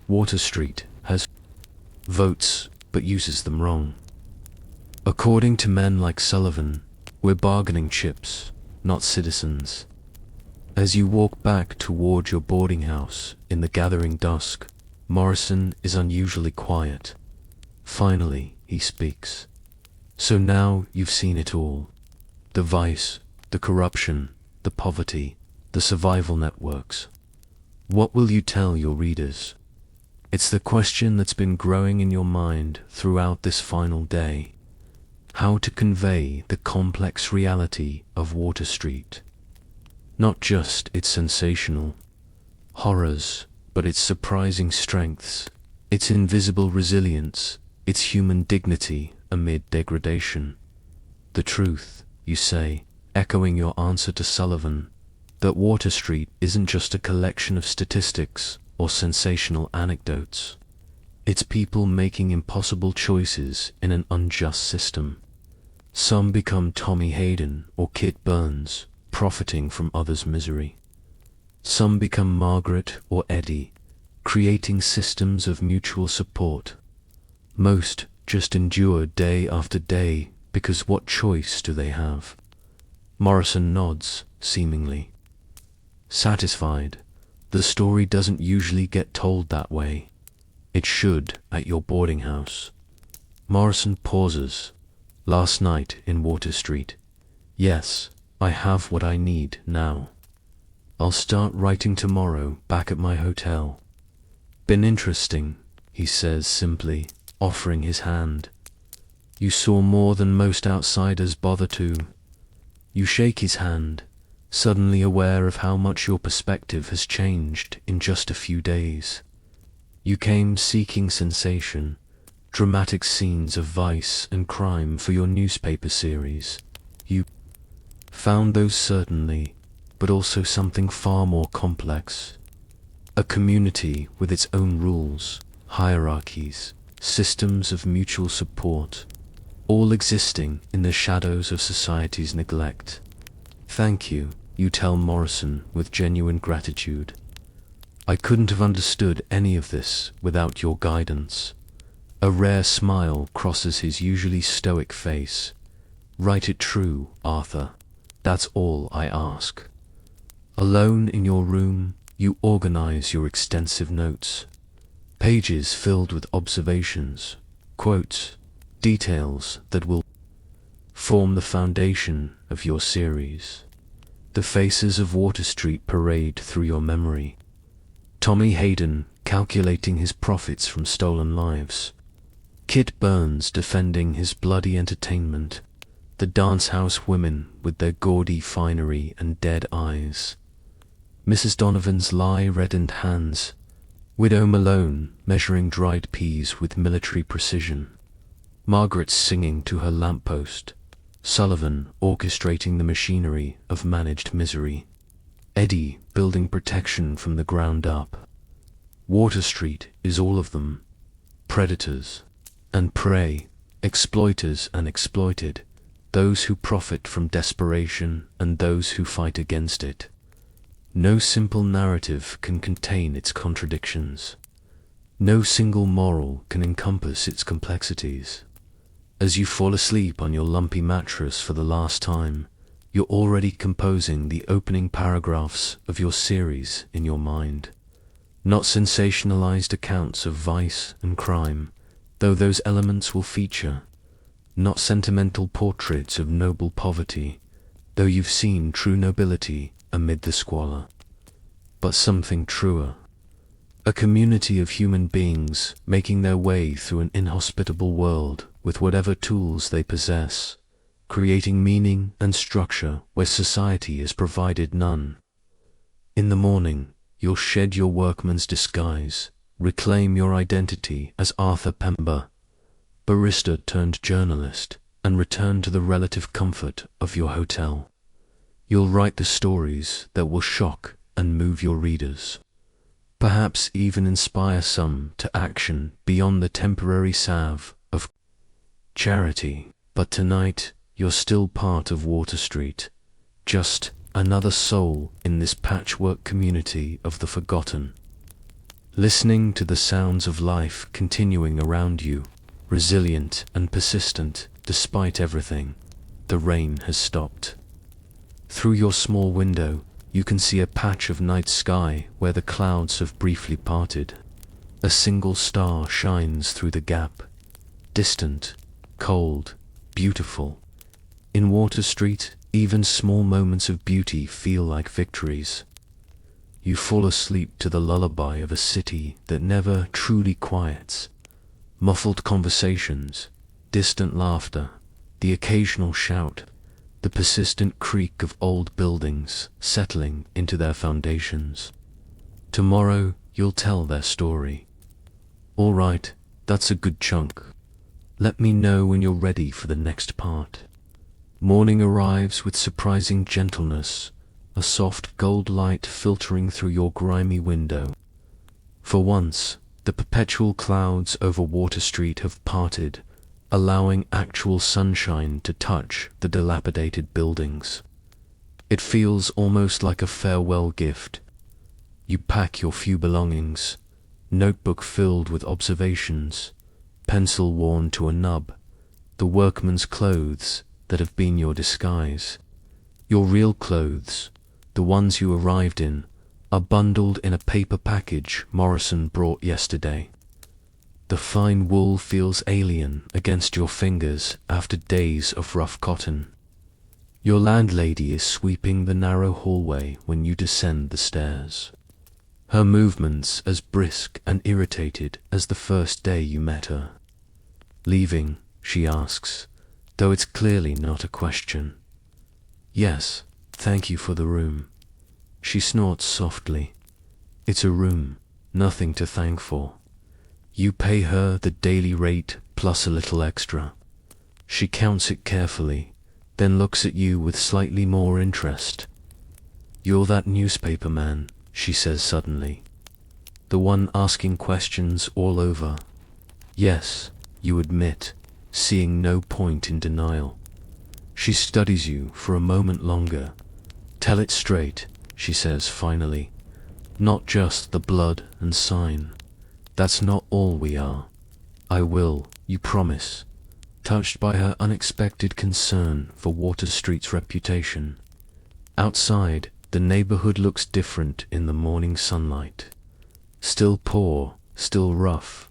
A: Water Street has votes but uses them wrong. According to men like Sullivan, we're bargaining chips, not citizens. As you walk back toward your boarding house in the gathering dusk, Morrison is unusually quiet. Finally, he speaks. So now you've seen it all. The vice, the corruption, the poverty, the survival networks. What will you tell your readers? It's the question that's been growing in your mind throughout this final day. How to convey the complex reality of Water Street. Not just its sensational horrors, but its surprising strengths, its invisible resilience, its human dignity amid degradation. The truth, you say, echoing your answer to Sullivan, that Water Street isn't just a collection of statistics or sensational anecdotes. It's people making impossible choices in an unjust system. Some become Tommy Hayden or Kit Burns, profiting from others' misery. Some become Margaret or Eddie, creating systems of mutual support. Most just endure day after day because what choice do they have? Morrison nods, seemingly satisfied. The story doesn't usually get told that way. It should at your boarding house. Morrison pauses. Last night in Water Street. Yes, I have what I need now. I'll start writing tomorrow back at my hotel. Been interesting, he says simply, offering his hand. You saw more than most outsiders bother to. You shake his hand, suddenly aware of how much your perspective has changed in just a few days. You came seeking sensation, dramatic scenes of vice and crime for your newspaper series. You found those certainly, but also something far more complex. A community with its own rules, hierarchies, systems of mutual support, all existing in the shadows of society's neglect. Thank you, you tell Morrison with genuine gratitude. I couldn't have understood any of this without your guidance. A rare smile crosses his usually stoic face. Write it true, Arthur. That's all I ask. Alone in your room, you organize your extensive notes. Pages filled with observations, quotes, details that will form the foundation of your series. The faces of Water Street parade through your memory. Tommy Hayden calculating his profits from stolen lives. Kit Burns defending his bloody entertainment. The dance house women with their gaudy finery and dead eyes. Mrs. Donovan's lye-reddened hands. Widow Malone measuring dried peas with military precision. Margaret singing to her lamppost. Sullivan orchestrating the machinery of managed misery. Eddie building protection from the ground up. Water Street is all of them. Predators and prey, exploiters and exploited, those who profit from desperation and those who fight against it. No simple narrative can contain its contradictions. No single moral can encompass its complexities. As you fall asleep on your lumpy mattress for the last time, you're already composing the opening paragraphs of your series in your mind. Not sensationalized accounts of vice and crime, though those elements will feature. Not sentimental portraits of noble poverty, though you've seen true nobility amid the squalor. But something truer. A community of human beings making their way through an inhospitable world with whatever tools they possess, creating meaning and structure where society has provided none. In the morning, you'll shed your workman's disguise, reclaim your identity as Arthur Pember, barrister turned journalist, and return to the relative comfort of your hotel. You'll write the stories that will shock and move your readers. Perhaps even inspire some to action beyond the temporary salve of charity. But tonight, you're still part of Water Street, just another soul in this patchwork community of the forgotten. Listening to the sounds of life continuing around you, resilient and persistent despite everything. The rain has stopped. Through your small window, you can see a patch of night sky where the clouds have briefly parted. A single star shines through the gap. Distant, cold, beautiful. In Water Street, even small moments of beauty feel like victories. You fall asleep to the lullaby of a city that never truly quiets. Muffled conversations, distant laughter, the occasional shout, the persistent creak of old buildings settling into their foundations. Tomorrow you'll tell their story. All right, that's a good chunk. Let me know when you're ready for the next part. Morning arrives with surprising gentleness, a soft gold light filtering through your grimy window. For once, the perpetual clouds over Water Street have parted, allowing actual sunshine to touch the dilapidated buildings. It feels almost like a farewell gift. You pack your few belongings, notebook filled with observations, pencil worn to a nub, the workman's clothes that have been your disguise. Your real clothes, the ones you arrived in, are bundled in a paper package Morrison brought yesterday. The fine wool feels alien against your fingers after days of rough cotton. Your landlady is sweeping the narrow hallway when you descend the stairs. Her movements as brisk and irritated as the first day you met her. Leaving, she asks, though it's clearly not a question. Yes, thank you for the room. She snorts softly. It's a room, nothing to thank for. You pay her the daily rate plus a little extra. She counts it carefully, then looks at you with slightly more interest. "You're that newspaper man," she says suddenly. "The one asking questions all over." "Yes," you admit, seeing no point in denial. She studies you for a moment longer. "Tell it straight," she says finally. "Not just the blood and sign. That's not all we are." "I will, you promise," touched by her unexpected concern for Water Street's reputation. Outside, the neighborhood looks different in the morning sunlight. Still poor, still rough,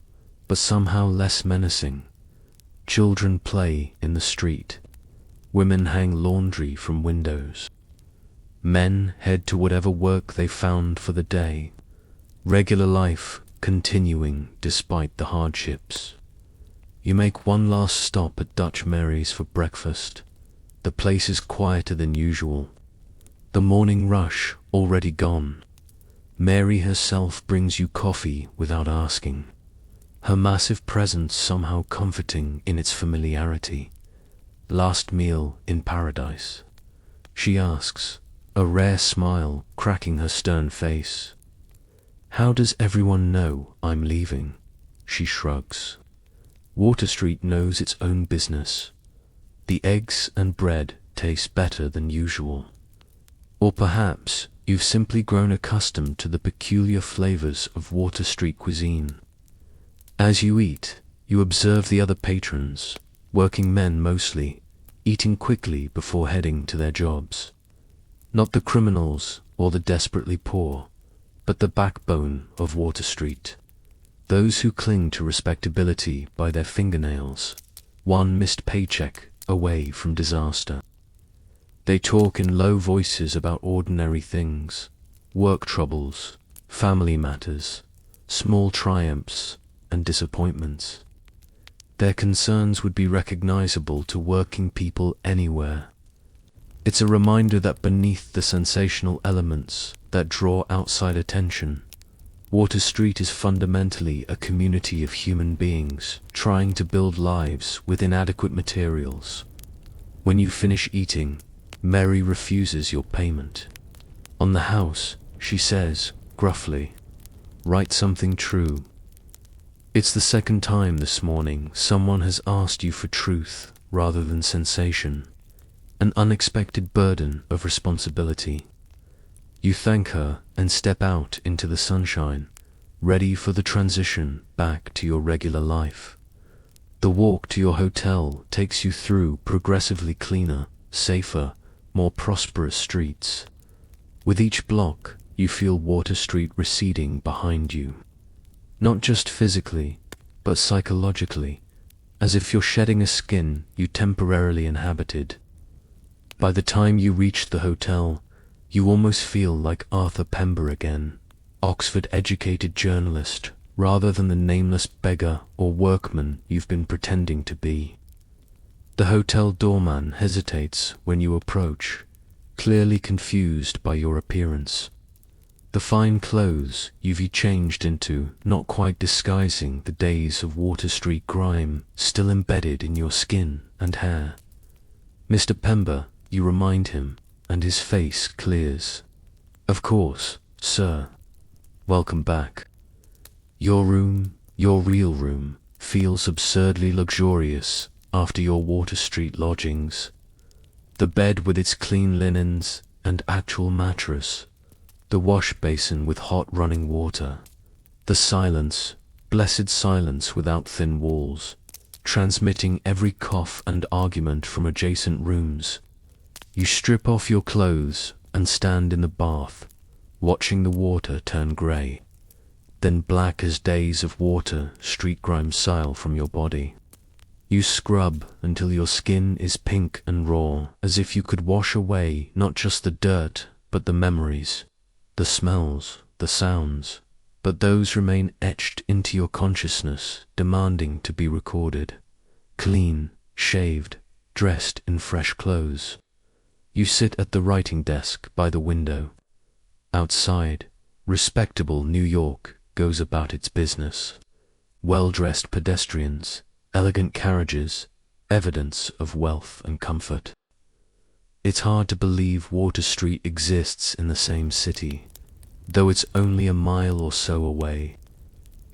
A: but somehow less menacing. Children play in the street. Women hang laundry from windows. Men head to whatever work they found for the day. Regular life continuing despite the hardships. You make one last stop at Dutch Mary's for breakfast. The place is quieter than usual. The morning rush already gone. Mary herself brings you coffee without asking. Her massive presence somehow comforting in its familiarity. "Last meal in paradise?" she asks, a rare smile cracking her stern face. "How does everyone know I'm leaving?" she shrugs. Water Street knows its own business. The eggs and bread taste better than usual. Or perhaps you've simply grown accustomed to the peculiar flavors of Water Street cuisine. As you eat, you observe the other patrons, working men mostly, eating quickly before heading to their jobs. Not the criminals or the desperately poor, but the backbone of Water Street. Those who cling to respectability by their fingernails, one missed paycheck away from disaster. They talk in low voices about ordinary things, work troubles, family matters, small triumphs, and disappointments. Their concerns would be recognizable to working people anywhere. It's a reminder that beneath the sensational elements that draw outside attention, Water Street is fundamentally a community of human beings trying to build lives with inadequate materials. When you finish eating, Mary refuses your payment. "On the house," she says, gruffly. "Write something true." It's the second time this morning someone has asked you for truth rather than sensation, an unexpected burden of responsibility. You thank her and step out into the sunshine, ready for the transition back to your regular life. The walk to your hotel takes you through progressively cleaner, safer, more prosperous streets. With each block, you feel Water Street receding behind you. Not just physically, but psychologically, as if you're shedding a skin you temporarily inhabited. By the time you reach the hotel, you almost feel like Arthur Pember again, Oxford-educated journalist, rather than the nameless beggar or workman you've been pretending to be. The hotel doorman hesitates when you approach, clearly confused by your appearance. The fine clothes you've changed into not quite disguising the days of Water Street grime still embedded in your skin and hair. "Mr. Pember," you remind him, and his face clears. "Of course, sir. Welcome back." Your room, your real room, feels absurdly luxurious after your Water Street lodgings. The bed with its clean linens and actual mattress, the wash basin with hot running water, the silence, blessed silence without thin walls, transmitting every cough and argument from adjacent rooms. You strip off your clothes and stand in the bath, watching the water turn grey, then black as days of Water Street grime sail from your body. You scrub until your skin is pink and raw, as if you could wash away not just the dirt, but the memories, the smells, the sounds, but those remain etched into your consciousness, demanding to be recorded. Clean, shaved, dressed in fresh clothes. You sit at the writing desk by the window. Outside, respectable New York goes about its business. Well-dressed pedestrians, elegant carriages, evidence of wealth and comfort. It's hard to believe Water Street exists in the same city, though it's only a mile or so away.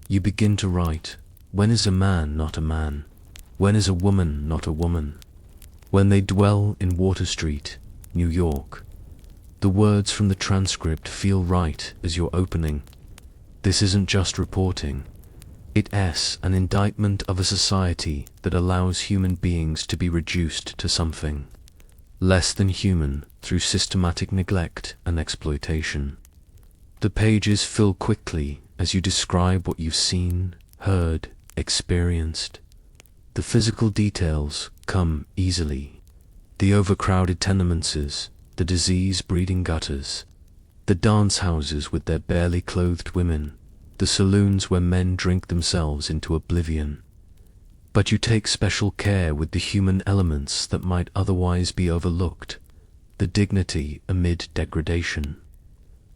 A: You begin to write, when is a man not a man? When is a woman not a woman? When they dwell in Water Street, New York. The words from the transcript feel right as you're opening. This isn't just reporting. It's an indictment of a society that allows human beings to be reduced to something less than human through systematic neglect and exploitation. The pages fill quickly as you describe what you've seen, heard, experienced. The physical details come easily. The overcrowded tenements, the disease-breeding gutters, the dance houses with their barely clothed women, the saloons where men drink themselves into oblivion. But you take special care with the human elements that might otherwise be overlooked, the dignity amid degradation,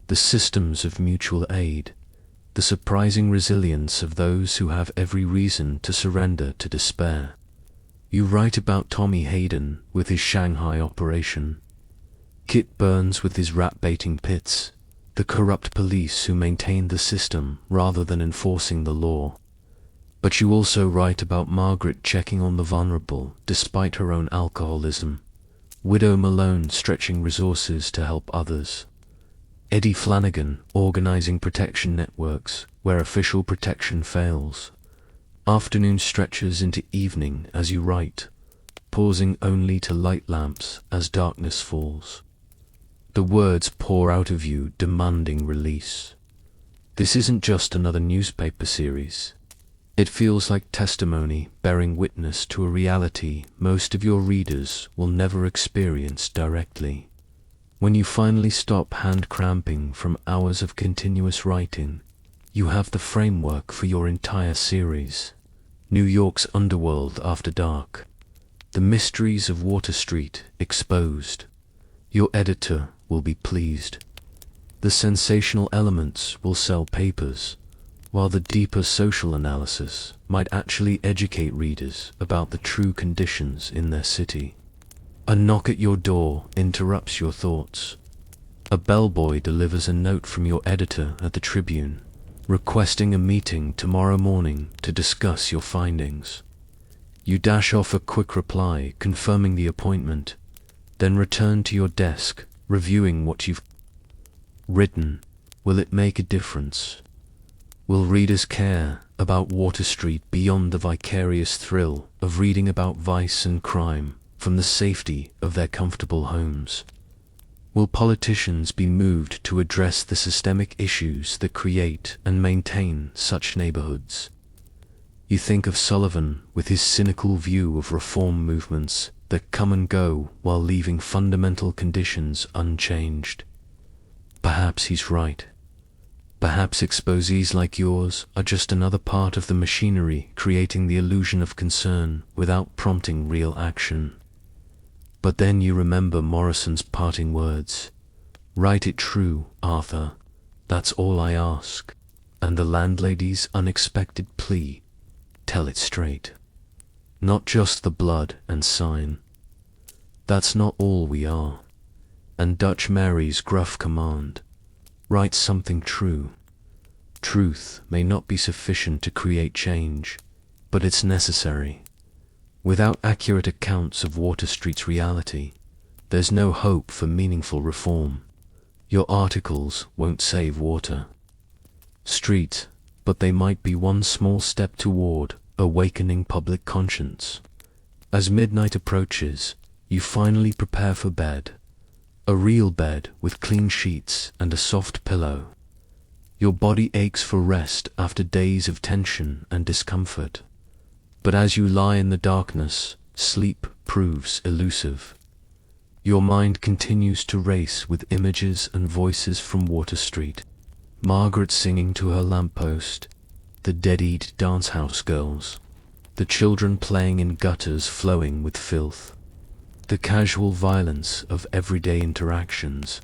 A: the systems of mutual aid, the surprising resilience of those who have every reason to surrender to despair. You write about Tommy Hayden with his Shanghai operation, Kit Burns with his rat-baiting pits, the corrupt police who maintain the system rather than enforcing the law. But you also write about Margaret checking on the vulnerable despite her own alcoholism, Widow Malone stretching resources to help others, Eddie Flanagan organizing protection networks where official protection fails. Afternoon stretches into evening as you write, pausing only to light lamps as darkness falls. The words pour out of you, demanding release. This isn't just another newspaper series. It feels like testimony bearing witness to a reality most of your readers will never experience directly. When you finally stop hand cramping from hours of continuous writing, you have the framework for your entire series. New York's underworld after dark. The mysteries of Water Street exposed. Your editor will be pleased. The sensational elements will sell papers, while the deeper social analysis might actually educate readers about the true conditions in their city. A knock at your door interrupts your thoughts. A bellboy delivers a note from your editor at the Tribune, requesting a meeting tomorrow morning to discuss your findings. You dash off a quick reply confirming the appointment, then return to your desk, reviewing what you've written. Will it make a difference? Will readers care about Water Street beyond the vicarious thrill of reading about vice and crime from the safety of their comfortable homes? Will politicians be moved to address the systemic issues that create and maintain such neighborhoods? You think of Sullivan with his cynical view of reform movements that come and go while leaving fundamental conditions unchanged. Perhaps he's right. Perhaps exposees like yours are just another part of the machinery creating the illusion of concern without prompting real action. But then you remember Morrison's parting words. Write it true, Arthur. That's all I ask. And the landlady's unexpected plea. Tell it straight. Not just the blood and sign. That's not all we are. And Dutch Mary's gruff command. Write something true. Truth may not be sufficient to create change, but it's necessary. Without accurate accounts of Water Street's reality, there's no hope for meaningful reform. Your articles won't save Water Street, but they might be one small step toward awakening public conscience. As midnight approaches, you finally prepare for bed. A real bed with clean sheets and a soft pillow. Your body aches for rest after days of tension and discomfort. But as you lie in the darkness, sleep proves elusive. Your mind continues to race with images and voices from Water Street. Margaret singing to her lamppost, the dead-eat dance-house girls, the children playing in gutters flowing with filth, the casual violence of everyday interactions.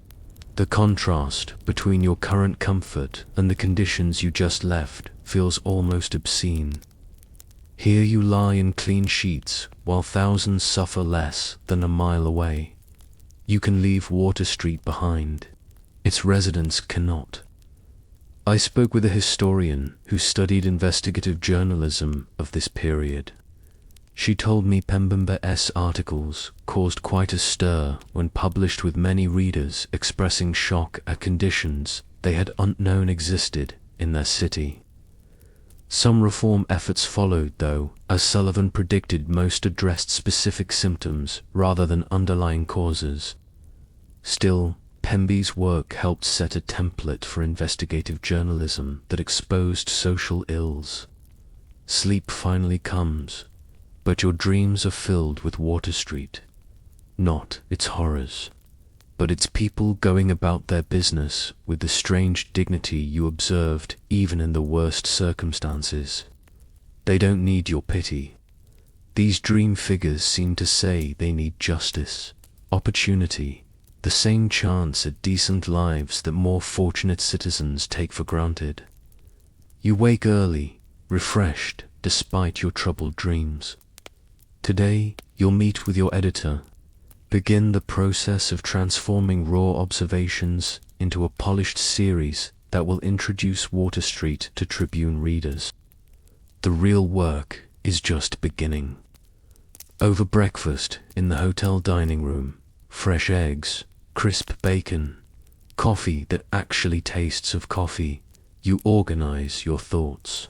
A: The contrast between your current comfort and the conditions you just left feels almost obscene. Here you lie in clean sheets while thousands suffer less than a mile away. You can leave Water Street behind. Its residents cannot. I spoke with a historian who studied investigative journalism of this period. She told me Pembembe's articles caused quite a stir when published, with many readers expressing shock at conditions they had unknown existed in their city. Some reform efforts followed, though, as Sullivan predicted, most addressed specific symptoms rather than underlying causes. Still, Pembe's work helped set a template for investigative journalism that exposed social ills. Sleep finally comes, but your dreams are filled with Water Street. Not its horrors, but its people going about their business with the strange dignity you observed even in the worst circumstances. They don't need your pity. These dream figures seem to say they need justice, opportunity, the same chance at decent lives that more fortunate citizens take for granted. You wake early, refreshed despite your troubled dreams. Today, you'll meet with your editor, begin the process of transforming raw observations into a polished series that will introduce Water Street to Tribune readers. The real work is just beginning. Over breakfast in the hotel dining room, fresh eggs, crisp bacon, coffee that actually tastes of coffee, you organize your thoughts.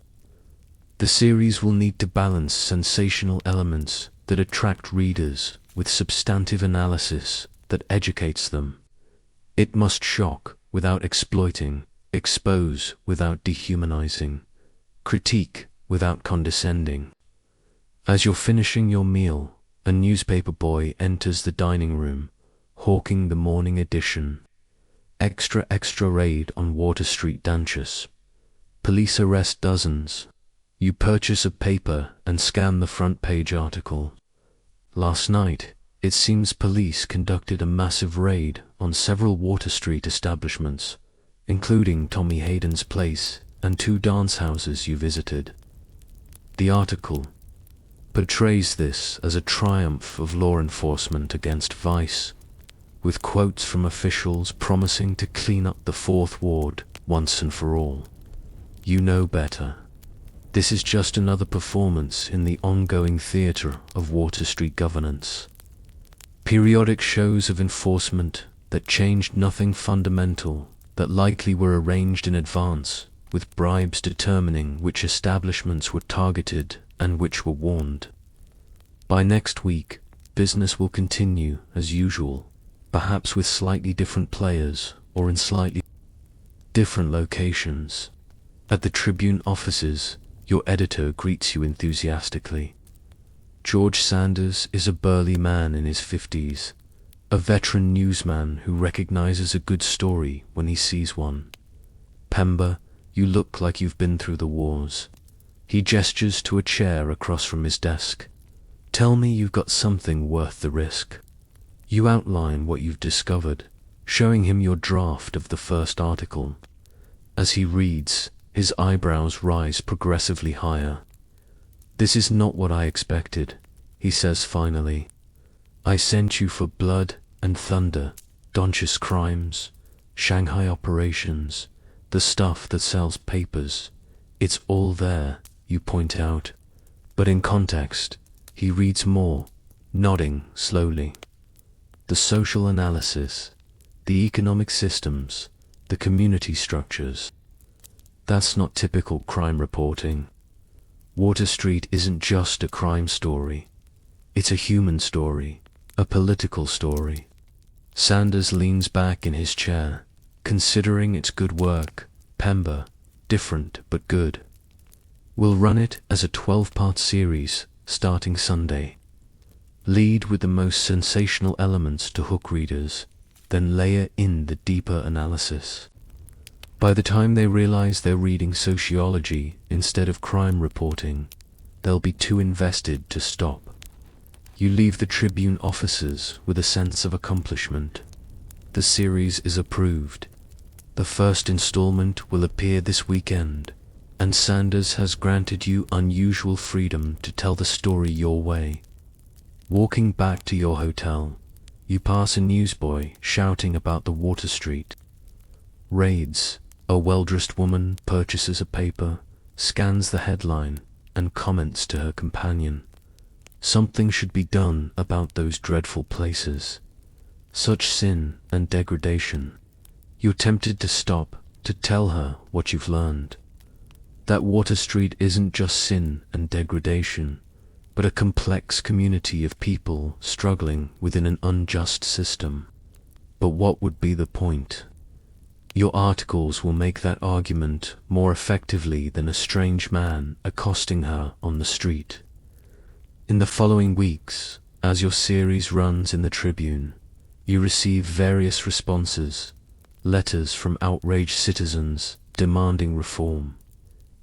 A: The series will need to balance sensational elements that attract readers with substantive analysis that educates them. It must shock without exploiting, expose without dehumanizing, critique without condescending. As you're finishing your meal, a newspaper boy enters the dining room, hawking the morning edition. Extra raid on Water Street Danches. Police arrest dozens. You purchase a paper and scan the front page article. Last night, it seems police conducted a massive raid on several Water Street establishments, including Tommy Hayden's place and 2 dance houses you visited. The article portrays this as a triumph of law enforcement against vice, with quotes from officials promising to clean up the 4th Ward once and for all. You know better. This is just another performance in the ongoing theatre of Water Street governance. Periodic shows of enforcement that changed nothing fundamental, that likely were arranged in advance, with bribes determining which establishments were targeted and which were warned. By next week, business will continue as usual, perhaps with slightly different players or in slightly different locations. At the Tribune offices, your editor greets you enthusiastically. George Sanders is a burly man in his 50s, a veteran newsman who recognizes a good story when he sees one. Pemba, you look like you've been through the wars. He gestures to a chair across from his desk. Tell me you've got something worth the risk. You outline what you've discovered, showing him your draft of the first article. As he reads, his eyebrows rise progressively higher. This is not what I expected, he says finally. I sent you for blood and thunder, Donchis crimes, Shanghai operations, the stuff that sells papers. It's all there, you point out. But in context, he reads more, nodding slowly. The social analysis, the economic systems, the community structures. That's not typical crime reporting. Water Street isn't just a crime story. It's a human story, a political story. Sanders leans back in his chair, considering its good work. Pemba, different but good. We'll run it as a 12-part series starting Sunday. Lead with the most sensational elements to hook readers, then layer in the deeper analysis. By the time they realize they're reading sociology instead of crime reporting, they'll be too invested to stop. You leave the Tribune offices with a sense of accomplishment. The series is approved. The first installment will appear this weekend, and Sanders has granted you unusual freedom to tell the story your way. Walking back to your hotel, You pass a newsboy shouting about the Water Street raids. A well-dressed woman purchases a paper, scans the headline, and comments to her companion. Something should be done about those dreadful places. Such sin and degradation. You're tempted to stop, to tell her what you've learned. That Water Street isn't just sin and degradation, but a complex community of people struggling within an unjust system. But what would be the point? Your articles will make that argument more effectively than a strange man accosting her on the street. In the following weeks, as your series runs in the Tribune, you receive various responses, letters from outraged citizens demanding reform,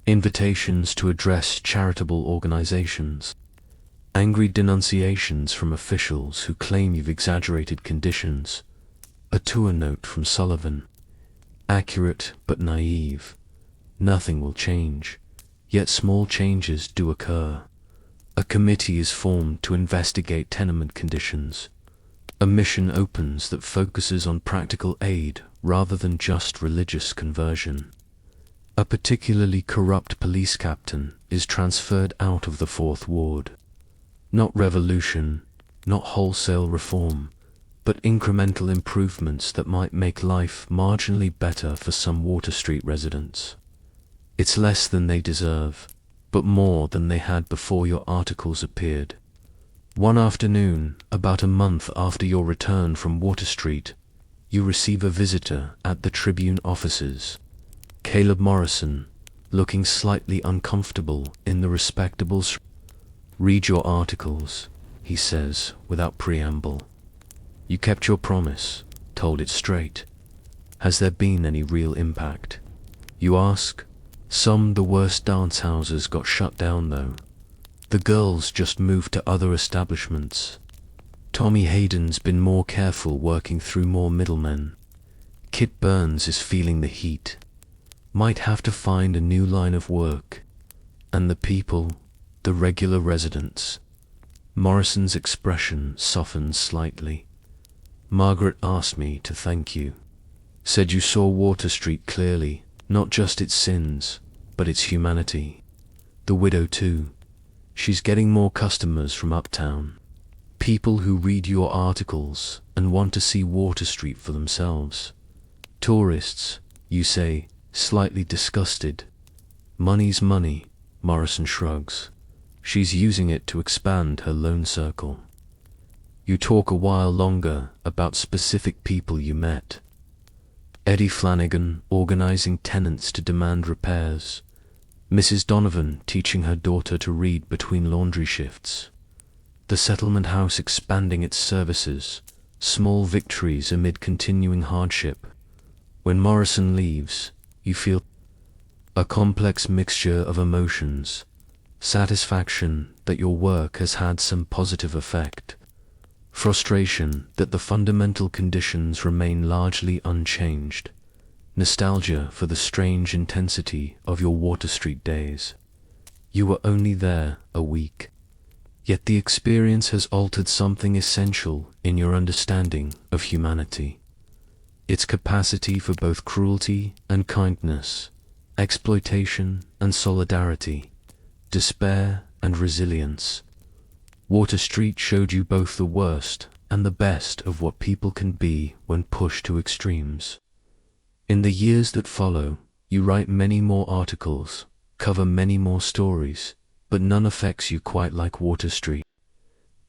A: invitations to address charitable organizations, angry denunciations from officials who claim you've exaggerated conditions, a tour note from Sullivan. Accurate but naive. Nothing will change, yet small changes do occur. A committee is formed to investigate tenement conditions. A mission opens that focuses on practical aid rather than just religious conversion. A particularly corrupt police captain is transferred out of the Fourth Ward. Not revolution, not wholesale reform, but incremental improvements that might make life marginally better for some Water Street residents. It's less than they deserve, but more than they had before your articles appeared. One afternoon, about a month after your return from Water Street, you receive a visitor at the Tribune offices. Caleb Morrison, looking slightly uncomfortable in the respectable. "Read your articles," he says without preamble. "You kept your promise, told it straight. Has there been any real impact?" You ask. "Some the worst dance houses got shut down though. The girls just moved to other establishments. Tommy Hayden's been more careful working through more middlemen. Kit Burns is feeling the heat. Might have to find a new line of work. And the people, the regular residents." Morrison's expression softens slightly. "Margaret asked me to thank you. Said you saw Water Street clearly, not just its sins, but its humanity. The widow too. She's getting more customers from uptown. People who read your articles and want to see Water Street for themselves. Tourists, you say, slightly disgusted. Money's money," Morrison shrugs. "She's using it to expand her loan circle." You talk a while longer about specific people you met. Eddie Flanagan organizing tenants to demand repairs. Mrs. Donovan teaching her daughter to read between laundry shifts. The settlement house expanding its services. Small victories amid continuing hardship. When Morrison leaves, you feel a complex mixture of emotions. Satisfaction that your work has had some positive effect. Frustration that the fundamental conditions remain largely unchanged. Nostalgia for the strange intensity of your Water Street days. You were only there a week, yet the experience has altered something essential in your understanding of humanity. Its capacity for both cruelty and kindness, exploitation and solidarity, despair and resilience. Water Street showed you both the worst and the best of what people can be when pushed to extremes. In the years that follow, you write many more articles, cover many more stories, but none affects you quite like Water Street.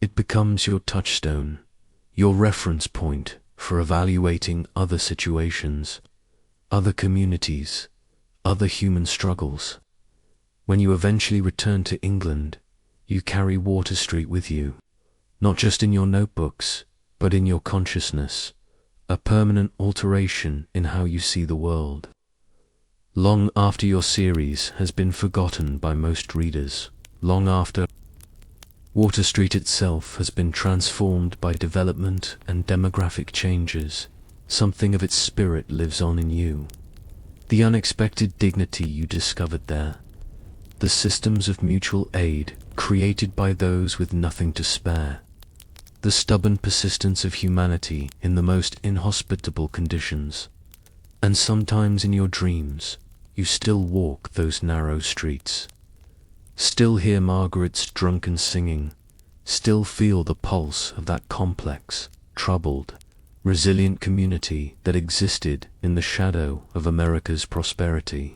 A: It becomes your touchstone, your reference point for evaluating other situations, other communities, other human struggles. When you eventually return to England, you carry Water Street with you, not just in your notebooks, but in your consciousness, a permanent alteration in how you see the world. Long after your series has been forgotten by most readers, long after Water Street itself has been transformed by development and demographic changes, something of its spirit lives on in you. The unexpected dignity you discovered there, the systems of mutual aid created by those with nothing to spare, the stubborn persistence of humanity in the most inhospitable conditions. And sometimes in your dreams, you still walk those narrow streets, still hear Margaret's drunken singing, still feel the pulse of that complex, troubled, resilient community that existed in the shadow of America's prosperity.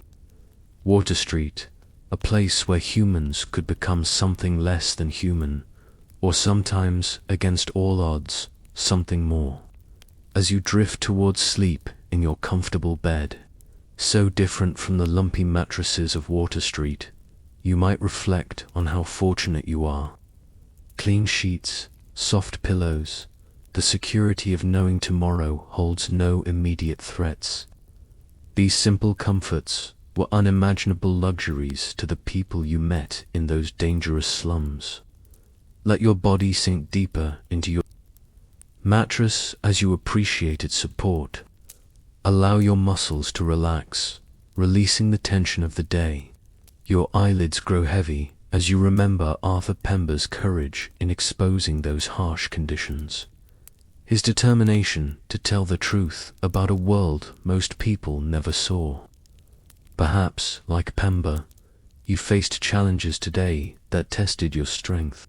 A: Water Street, a place where humans could become something less than human, or sometimes, against all odds, something more. As you drift towards sleep in your comfortable bed, so different from the lumpy mattresses of Water Street, you might reflect on how fortunate you are. Clean sheets, soft pillows, the security of knowing tomorrow holds no immediate threats. These simple comforts were unimaginable luxuries to the people you met in those dangerous slums. Let your body sink deeper into your mattress as you appreciate its support. Allow your muscles to relax, releasing the tension of the day. Your eyelids grow heavy as you remember Arthur Pember's courage in exposing those harsh conditions. His determination to tell the truth about a world most people never saw. Perhaps, like Pember, you faced challenges today that tested your strength.